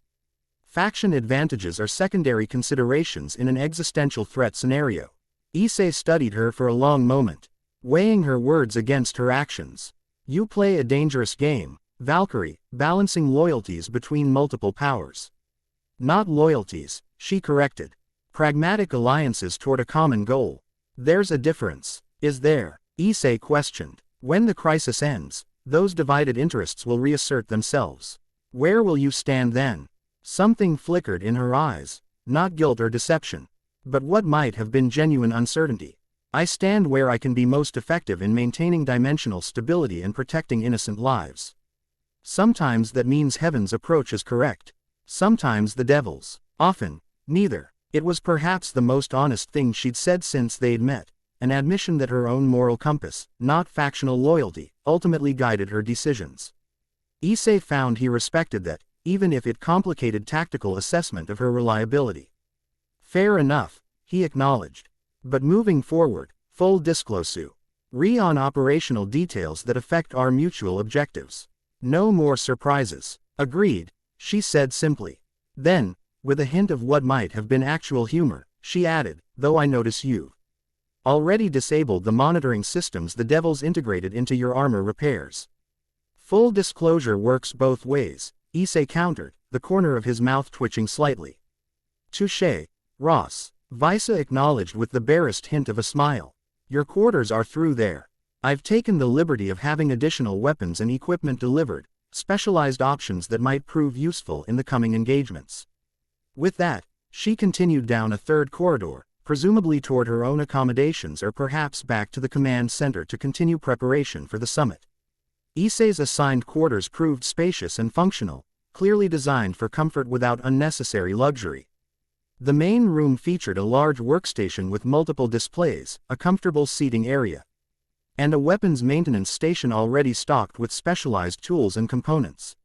Faction advantages are secondary considerations in an existential threat scenario. Issei studied her for a long moment, weighing her words against her actions. You play a dangerous game, Valkyrie, balancing loyalties between multiple powers. Not loyalties, she corrected. Pragmatic alliances toward a common goal. There's a difference, is there? Issei questioned. When the crisis ends, those divided interests will reassert themselves. Where will you stand then? Something flickered in her eyes, not guilt or deception, but what might have been genuine uncertainty. I stand where I can be most effective in maintaining dimensional stability and protecting innocent lives. Sometimes that means heaven's approach is correct. Sometimes the devil's. Often, neither. It was perhaps the most honest thing she'd said since they'd met, an admission that her own moral compass, not factional loyalty, ultimately guided her decisions. Issei found he respected that, even if it complicated tactical assessment of her reliability. Fair enough, he acknowledged. But moving forward, full disclosure. On operational details that affect our mutual objectives. No more surprises. Agreed, she said simply. Then, with a hint of what might have been actual humor, she added, though I notice you've already disabled the monitoring systems the devils integrated into your armor repairs. Full disclosure works both ways, Issei countered, the corner of his mouth twitching slightly. Touché, Ross. Visa acknowledged with the barest hint of a smile. Your quarters are through there. I've taken the liberty of having additional weapons and equipment delivered, specialized options that might prove useful in the coming engagements. With that, she continued down a third corridor, presumably toward her own accommodations or perhaps back to the command center to continue preparation for the summit. Issei's assigned quarters proved spacious and functional, clearly designed for comfort without unnecessary luxury. The main room featured a large workstation with multiple displays, a comfortable seating area, and a weapons maintenance station already stocked with specialized tools and components.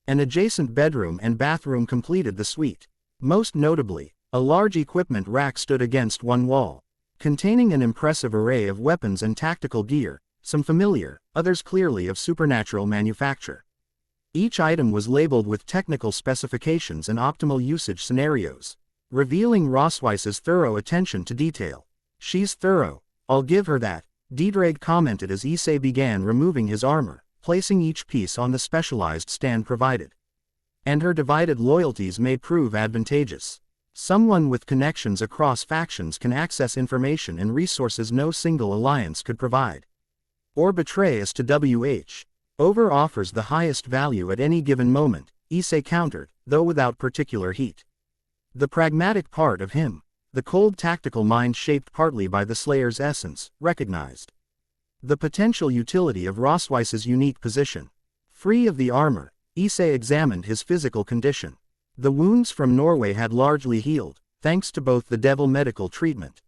An adjacent bedroom and bathroom completed the suite. Most notably, a large equipment rack stood against one wall, containing an impressive array of weapons and tactical gear, some familiar, others clearly of supernatural manufacture. Each item was labeled with technical specifications and optimal usage scenarios, revealing Rossweiss's thorough attention to detail. She's thorough, I'll give her that, Diedrag commented as Issei began removing his armor, placing each piece on the specialized stand provided. And her divided loyalties may prove advantageous. Someone with connections across factions can access information and resources no single alliance could provide. Or betray us to WH. Over offers the highest value at any given moment, Issei countered, though without particular heat. The pragmatic part of him, the cold tactical mind shaped partly by the Slayer's essence, recognized the potential utility of Rossweiss's unique position. Free of the armor, Issei examined his physical condition. The wounds from Norway had largely healed, thanks to both the devil medical treatment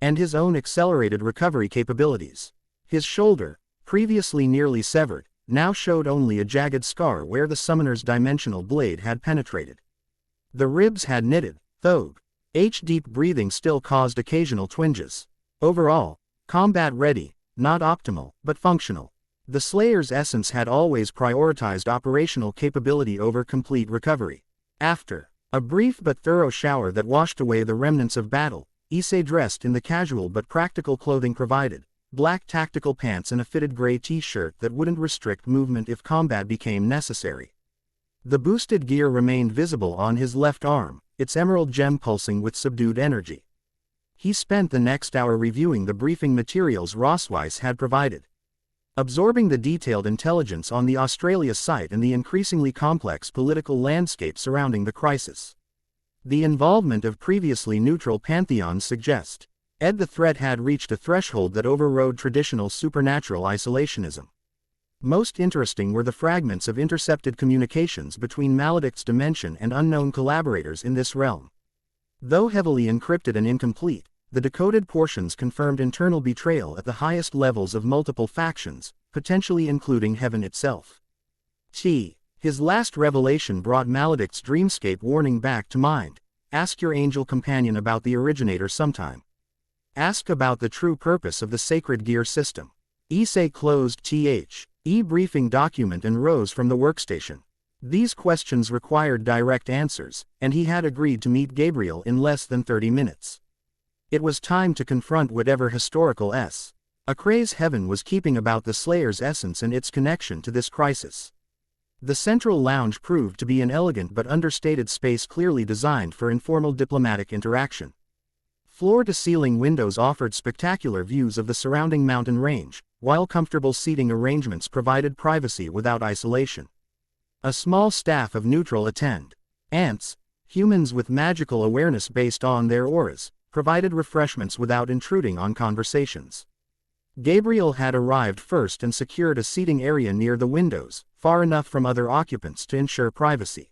and his own accelerated recovery capabilities. His shoulder, previously nearly severed, now showed only a jagged scar where the summoner's dimensional blade had penetrated. The ribs had knitted, though deep breathing still caused occasional twinges. Overall, combat-ready, not optimal, but functional. The Slayer's essence had always prioritized operational capability over complete recovery. After a brief but thorough shower that washed away the remnants of battle, Issei dressed in the casual but practical clothing provided, black tactical pants and a fitted gray t-shirt that wouldn't restrict movement if combat became necessary. The boosted gear remained visible on his left arm, its emerald gem pulsing with subdued energy. He spent the next hour reviewing the briefing materials Rossweiss had provided, absorbing the detailed intelligence on the Australia site and the increasingly complex political landscape surrounding the crisis. The involvement of previously neutral pantheons suggests the threat had reached a threshold that overrode traditional supernatural isolationism. Most interesting were the fragments of intercepted communications between Maledict's dimension and unknown collaborators in this realm. Though heavily encrypted and incomplete, the decoded portions confirmed internal betrayal at the highest levels of multiple factions, potentially including heaven itself. His last revelation brought Maledict's dreamscape warning back to mind. Ask your angel companion about the originator sometime. Ask about the true purpose of the sacred gear system. Issei closed briefing document and rose from the workstation. These questions required direct answers, and he had agreed to meet Gabriel in less than 30 minutes. It was time to confront whatever historical Acre's heaven was keeping about the Slayer's essence and its connection to this crisis. The central lounge proved to be an elegant but understated space clearly designed for informal diplomatic interaction. Floor-to-ceiling windows offered spectacular views of the surrounding mountain range, while comfortable seating arrangements provided privacy without isolation. A small staff of neutral Ants, humans with magical awareness based on their auras, provided refreshments without intruding on conversations. Gabriel had arrived first and secured a seating area near the windows, far enough from other occupants to ensure privacy.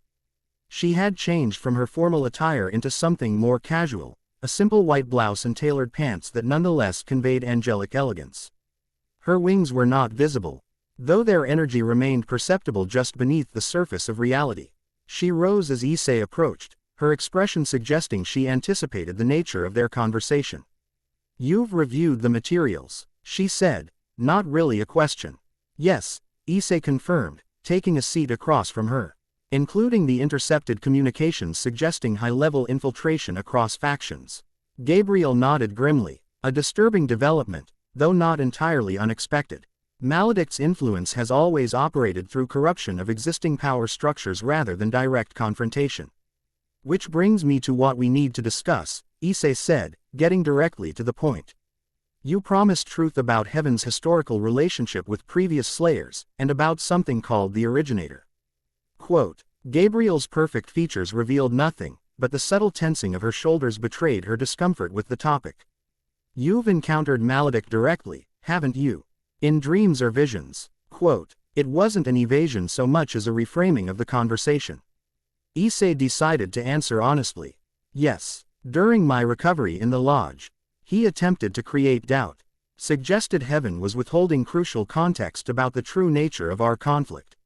She had changed from her formal attire into something more casual, a simple white blouse and tailored pants that nonetheless conveyed angelic elegance. Her wings were not visible, though their energy remained perceptible just beneath the surface of reality. She rose as Issei approached, her expression suggesting she anticipated the nature of their conversation. "You've reviewed the materials," she said, not really a question. "Yes," Issei confirmed, taking a seat across from her. "Including the intercepted communications suggesting high-level infiltration across factions." Gabriel nodded grimly, a disturbing development, though not entirely unexpected. Maledict's influence has always operated through corruption of existing power structures rather than direct confrontation. "Which brings me to what we need to discuss," Issei said, getting directly to the point. "You promised truth about Heaven's historical relationship with previous Slayers, and about something called the Originator." Quote, Gabriel's perfect features revealed nothing, but the subtle tensing of her shoulders betrayed her discomfort with the topic. "You've encountered Maledict directly, haven't you? In dreams or visions?" Quote, it wasn't an evasion so much as a reframing of the conversation. Issei decided to answer honestly. "Yes. During my recovery in the lodge." He attempted to create doubt. Suggested Heaven was withholding crucial context about the true nature of our conflict.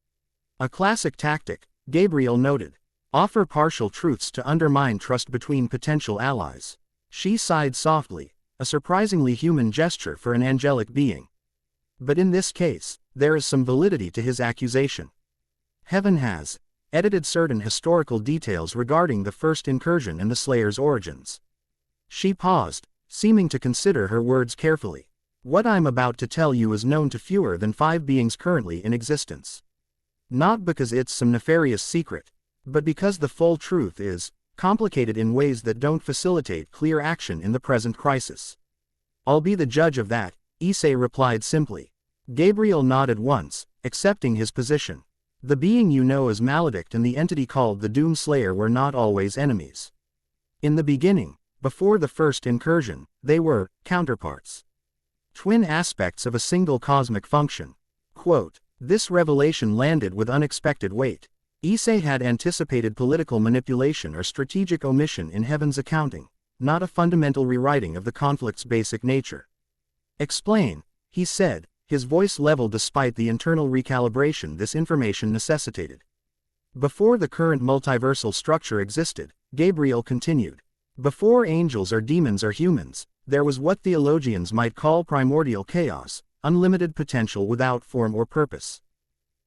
"A classic tactic," Gabriel noted. "Offer partial truths to undermine trust between potential allies." She sighed softly, a surprisingly human gesture for an angelic being. "But in this case, there is some validity to his accusation. Heaven has edited certain historical details regarding the first incursion and the Slayer's origins." She paused, seeming to consider her words carefully. "What I'm about to tell you is known to fewer than 5 beings currently in existence. Not because it's some nefarious secret, but because the full truth is complicated in ways that don't facilitate clear action in the present crisis." "I'll be the judge of that," Issei replied simply. Gabriel nodded once, accepting his position. "The being you know as Maledict and the entity called the Doomslayer were not always enemies. In the beginning, before the first incursion, they were counterparts. Twin aspects of a single cosmic function." Quote, this revelation landed with unexpected weight. Issei had anticipated political manipulation or strategic omission in Heaven's accounting, not a fundamental rewriting of the conflict's basic nature. "Explain," he said, his voice level despite the internal recalibration this information necessitated. "Before the current multiversal structure existed," Gabriel continued, "before angels or demons or humans, there was what theologians might call primordial chaos, unlimited potential without form or purpose.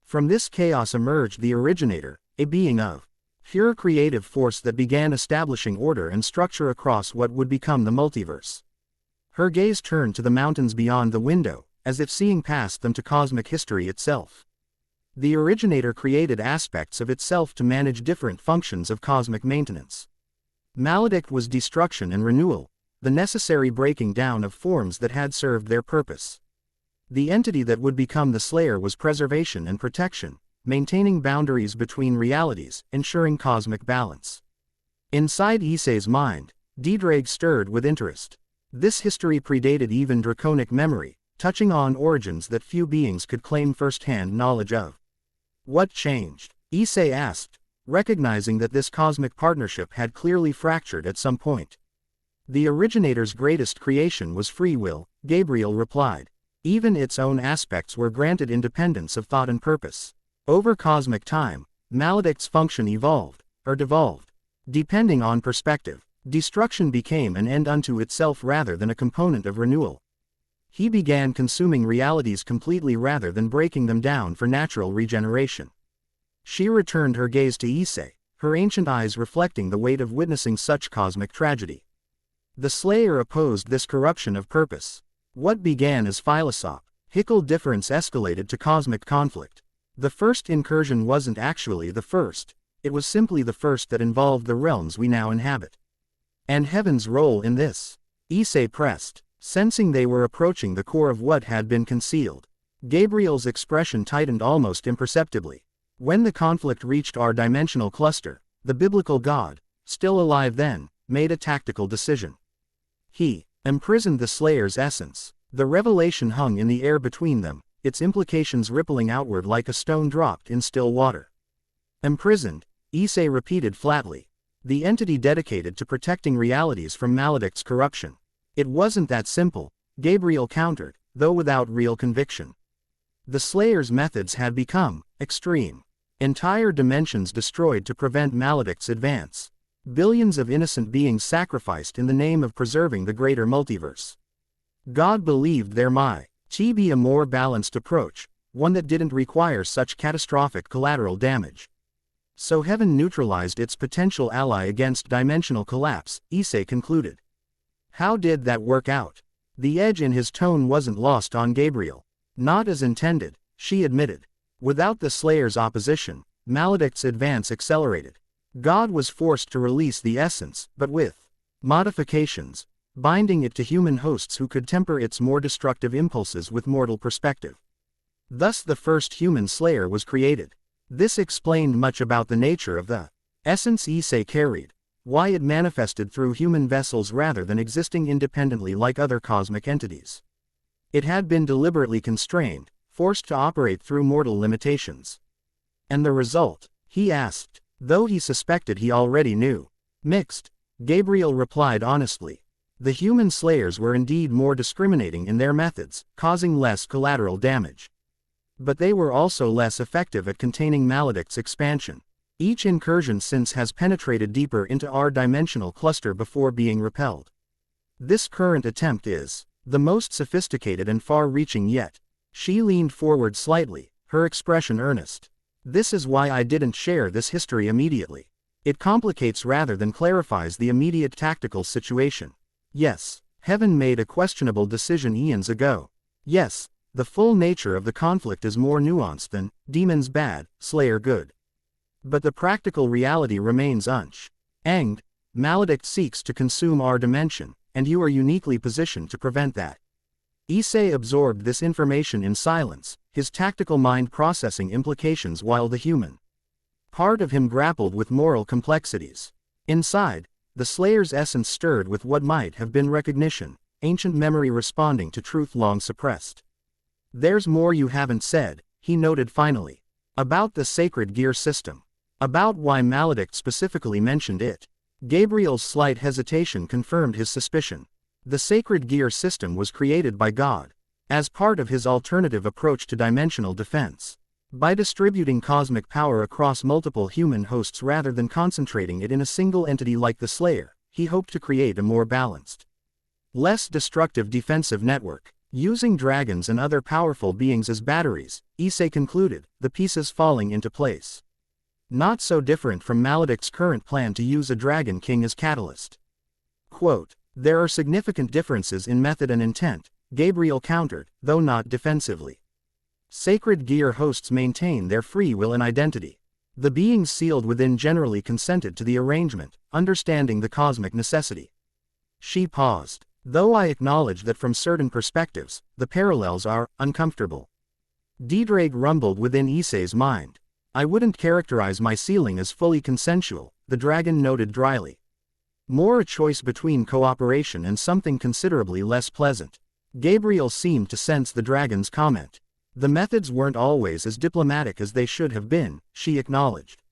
From this chaos emerged the Originator, a being of pure creative force that began establishing order and structure across what would become the multiverse." Her gaze turned to the mountains beyond the window, as if seeing past them to cosmic history itself. "The Originator created aspects of itself to manage different functions of cosmic maintenance. Maledict was destruction and renewal, the necessary breaking down of forms that had served their purpose. The entity that would become the Slayer was preservation and protection, maintaining boundaries between realities, ensuring cosmic balance." Inside Issei's mind, Diedrag stirred with interest. This history predated even draconic memory, touching on origins that few beings could claim first-hand knowledge of. "What changed?" Issei asked, recognizing that this cosmic partnership had clearly fractured at some point. "The Originator's greatest creation was free will," Gabriel replied. "Even its own aspects were granted independence of thought and purpose. Over cosmic time, Maledict's function evolved, or devolved. Depending on perspective, destruction became an end unto itself rather than a component of renewal. He began consuming realities completely rather than breaking them down for natural regeneration." She returned her gaze to Issei, her ancient eyes reflecting the weight of witnessing such cosmic tragedy. "The Slayer opposed this corruption of purpose. What began as philosophical difference escalated to cosmic conflict. The first incursion wasn't actually the first, it was simply the first that involved the realms we now inhabit. And Heaven's role in this?" Issei pressed, sensing they were approaching the core of what had been concealed. Gabriel's expression tightened almost imperceptibly. "When the conflict reached our dimensional cluster, the biblical God, still alive then, made a tactical decision. He imprisoned the Slayer's essence. The revelation hung in the air between them, its implications rippling outward like a stone dropped in still water. Imprisoned, Issei repeated flatly. The entity dedicated to protecting realities from Maledict's corruption. It wasn't that simple, Gabriel countered, though without real conviction. The Slayer's methods had become extreme. Entire dimensions destroyed to prevent Maledict's advance. Billions of innocent beings sacrificed in the name of preserving the greater multiverse. God believed there might be a more balanced approach, one that didn't require such catastrophic collateral damage. So heaven neutralized its potential ally against dimensional collapse, Issei concluded. How did that work out? The edge in his tone wasn't lost on Gabriel. Not as intended, she admitted. Without the Slayer's opposition, Maledict's advance accelerated. God was forced to release the essence, but with modifications, binding it to human hosts who could temper its more destructive impulses with mortal perspective. Thus the first human Slayer was created. This explained much about the nature of the essence Issei carried, why it manifested through human vessels rather than existing independently like other cosmic entities. It had been deliberately constrained, forced to operate through mortal limitations. And the result? He asked, though he suspected he already knew. Mixed, Gabriel replied honestly. The human Slayers were indeed more discriminating in their methods, causing less collateral damage. But they were also less effective at containing Maledict's expansion. Each incursion since has penetrated deeper into our dimensional cluster before being repelled. This current attempt is the most sophisticated and far-reaching yet. She leaned forward slightly, her expression earnest. This is why I didn't share this history immediately. It complicates rather than clarifies the immediate tactical situation. Yes, heaven made a questionable decision eons ago. Yes, the full nature of the conflict is more nuanced than demons bad, Slayer good. But the practical reality remains unchanged. Maledict seeks to consume our dimension, and you are uniquely positioned to prevent that. Issei absorbed this information in silence, his tactical mind processing implications while the human part of him grappled with moral complexities. Inside, the Slayer's essence stirred with what might have been recognition, ancient memory responding to truth long suppressed. There's more you haven't said, he noted finally. About the sacred gear system. About why Maledict specifically mentioned it. Gabriel's slight hesitation confirmed his suspicion. The sacred gear system was created by God, as part of his alternative approach to dimensional defense. By distributing cosmic power across multiple human hosts rather than concentrating it in a single entity like the Slayer, he hoped to create a more balanced, less destructive defensive network. Using dragons and other powerful beings as batteries, Issei concluded, the pieces falling into place. Not so different from Maledict's current plan to use a Dragon King as catalyst. Quote, there are significant differences in method and intent, Gabriel countered, though not defensively. Sacred gear hosts maintain their free will and identity. The beings sealed within generally consented to the arrangement, understanding the cosmic necessity. She paused. Though I acknowledge that from certain perspectives, the parallels are uncomfortable. Diedrag rumbled within Issei's mind. I wouldn't characterize my sealing as fully consensual, the dragon noted dryly. More a choice between cooperation and something considerably less pleasant. Gabriel seemed to sense the dragon's comment. The methods weren't always as diplomatic as they should have been, she acknowledged.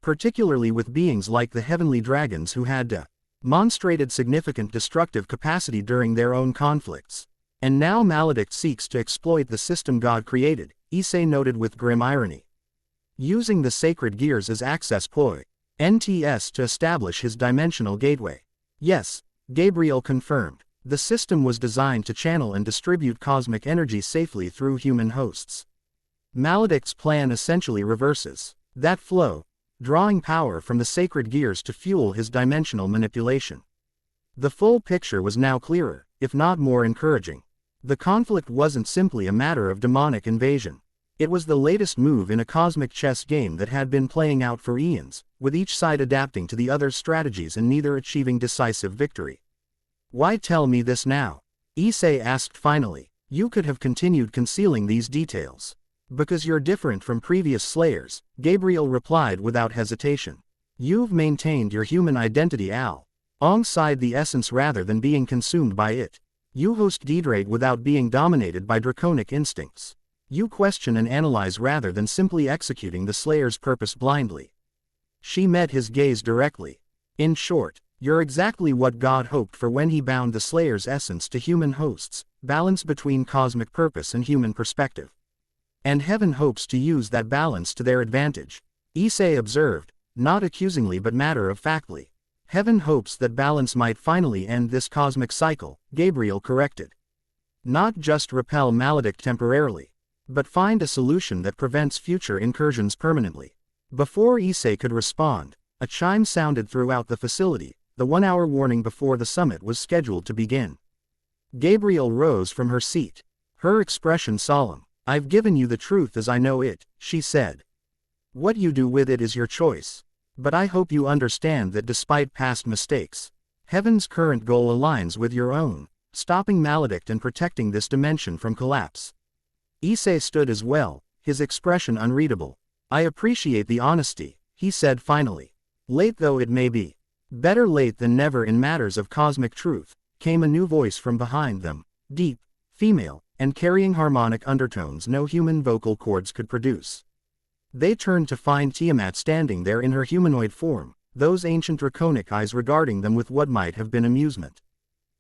Particularly with beings like the heavenly dragons who had demonstrated significant destructive capacity during their own conflicts. And now Maledict seeks to exploit the system God created, Issei noted with grim irony. Using the sacred gears as access points to establish his dimensional gateway. Yes, Gabriel confirmed. The system was designed to channel and distribute cosmic energy safely through human hosts. Maledict's plan essentially reverses that flow, drawing power from the sacred gears to fuel his dimensional manipulation. The full picture was now clearer, if not more encouraging. The conflict wasn't simply a matter of demonic invasion. It was the latest move in a cosmic chess game that had been playing out for eons, with each side adapting to the other's strategies and neither achieving decisive victory. Why tell me this now? Issei asked finally. You could have continued concealing these details. Because you're different from previous Slayers, Gabriel replied without hesitation. You've maintained your human identity alongside the essence rather than being consumed by it. You host Deedrate without being dominated by draconic instincts. You question and analyze rather than simply executing the Slayer's purpose blindly. She met his gaze directly. In short, you're exactly what God hoped for when he bound the Slayer's essence to human hosts, balance between cosmic purpose and human perspective. And heaven hopes to use that balance to their advantage. Issei observed, not accusingly but matter-of-factly. Heaven hopes that balance might finally end this cosmic cycle, Gabriel corrected. Not just repel Maledict temporarily, but find a solution that prevents future incursions permanently. Before Issei could respond, a chime sounded throughout the facility, the 1-hour warning before the summit was scheduled to begin. Gabriel rose from her seat, her expression solemn. I've given you the truth as I know it, she said. What you do with it is your choice. But I hope you understand that despite past mistakes, Heaven's current goal aligns with your own, stopping Maledict and protecting this dimension from collapse. Issei stood as well, his expression unreadable. I appreciate the honesty, he said finally. Late though it may be, better late than never in matters of cosmic truth, came a new voice from behind them, deep, female, and carrying harmonic undertones no human vocal cords could produce. They turned to find Tiamat standing there in her humanoid form, those ancient draconic eyes regarding them with what might have been amusement.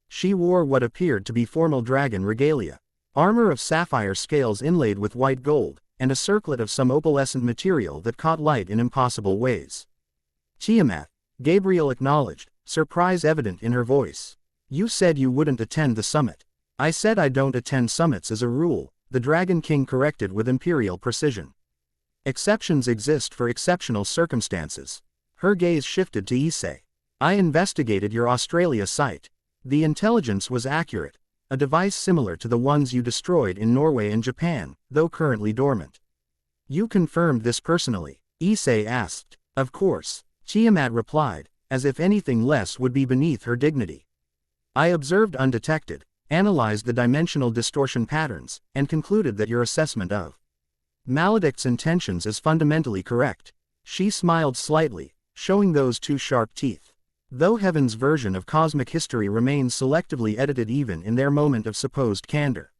She wore what appeared to be formal dragon regalia, armor of sapphire scales inlaid with white gold, and a circlet of some opalescent material that caught light in impossible ways. Tiamat, Gabriel acknowledged, surprise evident in her voice. You said you wouldn't attend the summit. I said I don't attend summits as a rule, the Dragon King corrected with imperial precision. Exceptions exist for exceptional circumstances. Her gaze shifted to Issei. I investigated your Australia site. The intelligence was accurate, a device similar to the ones you destroyed in Norway and Japan, though currently dormant. You confirmed this personally? Issei asked. Of course, Tiamat replied, as if anything less would be beneath her dignity. I observed undetected, analyzed the dimensional distortion patterns, and concluded that your assessment of Maledict's intentions is fundamentally correct. She smiled slightly, showing those two sharp teeth. Though Heaven's version of cosmic history remains selectively edited even in their moment of supposed candor.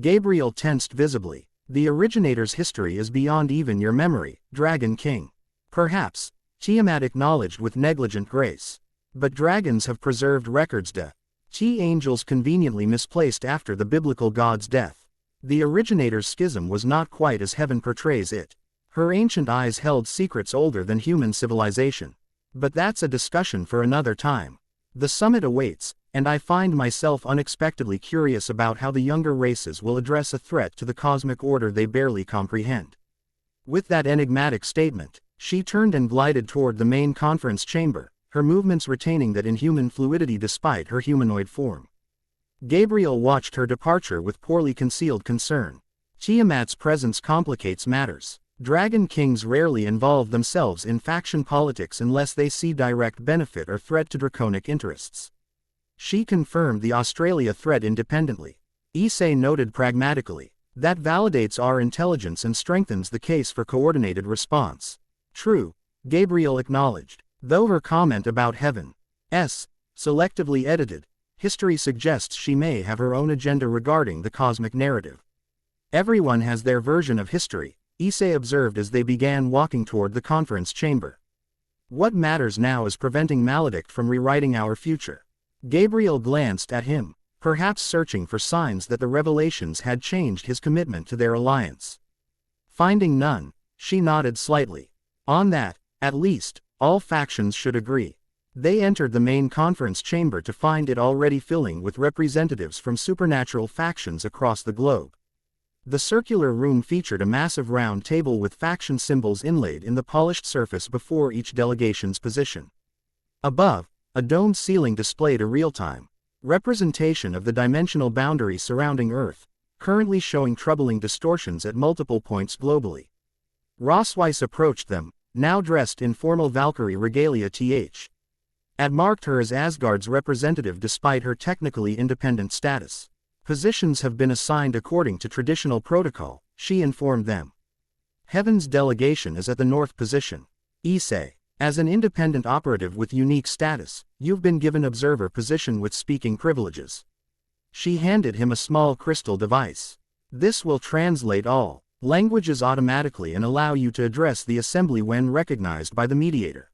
Gabriel tensed visibly. The originator's history is beyond even your memory, Dragon King. Perhaps, Tiamat acknowledged with negligent grace. But dragons have preserved records angels conveniently misplaced after the biblical god's death. The originator's schism was not quite as Heaven portrays it. Her ancient eyes held secrets older than human civilization. But that's a discussion for another time. The summit awaits, and I find myself unexpectedly curious about how the younger races will address a threat to the cosmic order they barely comprehend. With that enigmatic statement, she turned and glided toward the main conference chamber, her movements retaining that inhuman fluidity despite her humanoid form. Gabriel watched her departure with poorly concealed concern. Tiamat's presence complicates matters. Dragon Kings rarely involve themselves in faction politics unless they see direct benefit or threat to draconic interests. She confirmed the Australia threat independently. Issei noted pragmatically. That validates our intelligence and strengthens the case for coordinated response. True, Gabriel acknowledged. Though her comment about Heaven's selectively edited history suggests she may have her own agenda regarding the cosmic narrative. Everyone has their version of history, Issei observed as they began walking toward the conference chamber. What matters now is preventing Maledict from rewriting our future. Gabriel glanced at him, perhaps searching for signs that the revelations had changed his commitment to their alliance. Finding none, she nodded slightly. On that, at least, all factions should agree. They entered the main conference chamber to find it already filling with representatives from supernatural factions across the globe. The circular room featured a massive round table with faction symbols inlaid in the polished surface before each delegation's position. Above, a domed ceiling displayed a real-time representation of the dimensional boundary surrounding Earth, currently showing troubling distortions at multiple points globally. Rossweiss approached them, now dressed in formal Valkyrie regalia had marked her as Asgard's representative despite her technically independent status. Positions have been assigned according to traditional protocol, she informed them. Heaven's delegation is at the north position. Issei, As an independent operative with unique status, you've been given observer position with speaking privileges. She handed him a small crystal device. This will translate all languages automatically and allow you to address the assembly when recognized by the mediator.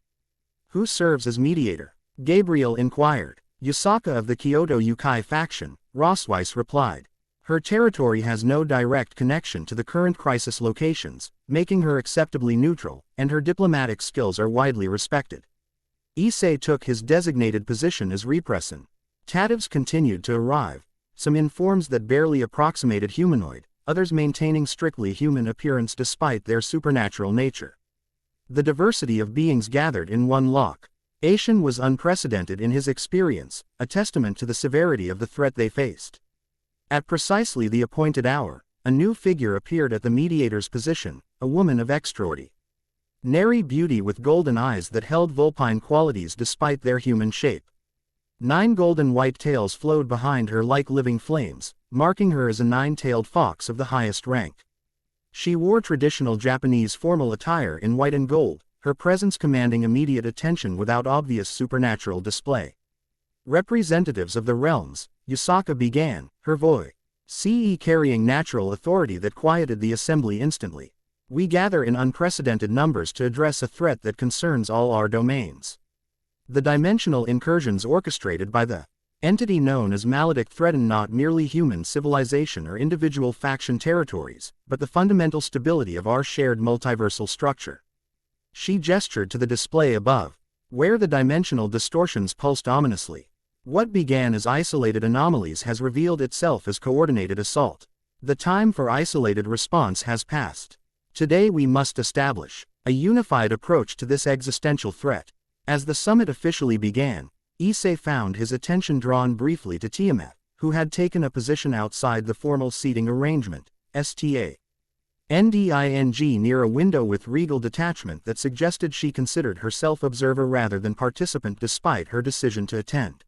Who serves as mediator? Gabriel inquired. Yusaka of the Kyoto Yukai faction, Rossweiss replied. Her territory has no direct connection to the current crisis locations, making her acceptably neutral, and her diplomatic skills are widely respected. Issei took his designated position as repression. Tatives continued to arrive, some in forms that barely approximated humanoid, others maintaining strictly human appearance despite their supernatural nature. The diversity of beings gathered in one lock. Issei was unprecedented in his experience, a testament to the severity of the threat they faced. At precisely the appointed hour, a new figure appeared at the mediator's position, a woman of extraordinary beauty with golden eyes that held vulpine qualities despite their human shape. 9 golden white tails flowed behind her like living flames, marking her as a 9-tailed fox of the highest rank. She wore traditional Japanese formal attire in white and gold, her presence commanding immediate attention without obvious supernatural display. Representatives of the realms, Yusaka began, her voice carrying natural authority that quieted the assembly instantly. We gather in unprecedented numbers to address a threat that concerns all our domains. The dimensional incursions orchestrated by the entity known as Maledict threaten not merely human civilization or individual faction territories, but the fundamental stability of our shared multiversal structure. She gestured to the display above, where the dimensional distortions pulsed ominously. What began as isolated anomalies has revealed itself as coordinated assault. The time for isolated response has passed. Today we must establish a unified approach to this existential threat. As the summit officially began, Issei found his attention drawn briefly to Tiamat, who had taken a position outside the formal seating arrangement, standing near a window with regal detachment that suggested she considered herself observer rather than participant despite her decision to attend.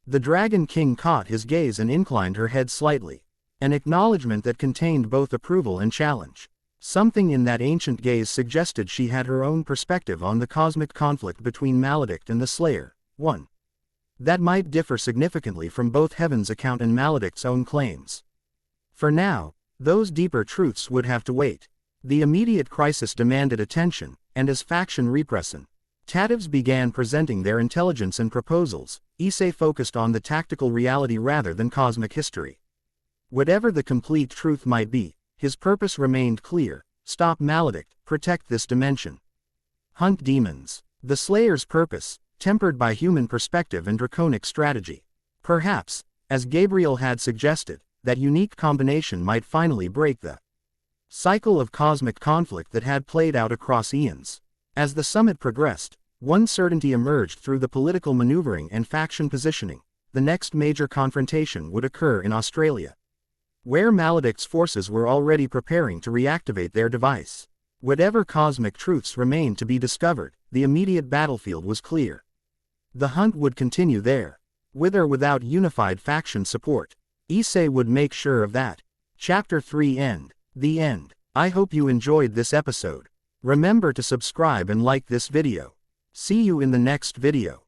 The Dragon King caught his gaze and inclined her head slightly, an acknowledgement that contained both approval and challenge. Something in that ancient gaze suggested she had her own perspective on the cosmic conflict between Maledict and the Slayer, one that might differ significantly from both Heaven's account and Maledict's own claims. For now, those deeper truths would have to wait. The immediate crisis demanded attention, and as faction repression, Tatives began presenting their intelligence and proposals. Issei focused on the tactical reality rather than cosmic history. Whatever the complete truth might be, his purpose remained clear: stop Maledict, protect this dimension. Hunt demons. The Slayer's purpose, tempered by human perspective and draconic strategy. Perhaps, as Gabriel had suggested, that unique combination might finally break the cycle of cosmic conflict that had played out across eons. As the summit progressed, one certainty emerged through the political maneuvering and faction positioning: the next major confrontation would occur in Australia, where Maledict's forces were already preparing to reactivate their device. Whatever cosmic truths remained to be discovered, the immediate battlefield was clear. The hunt would continue there. With or without unified faction support, Issei would make sure of that. Chapter 3 End. The end. I hope you enjoyed this episode. Remember to subscribe and like this video. See you in the next video.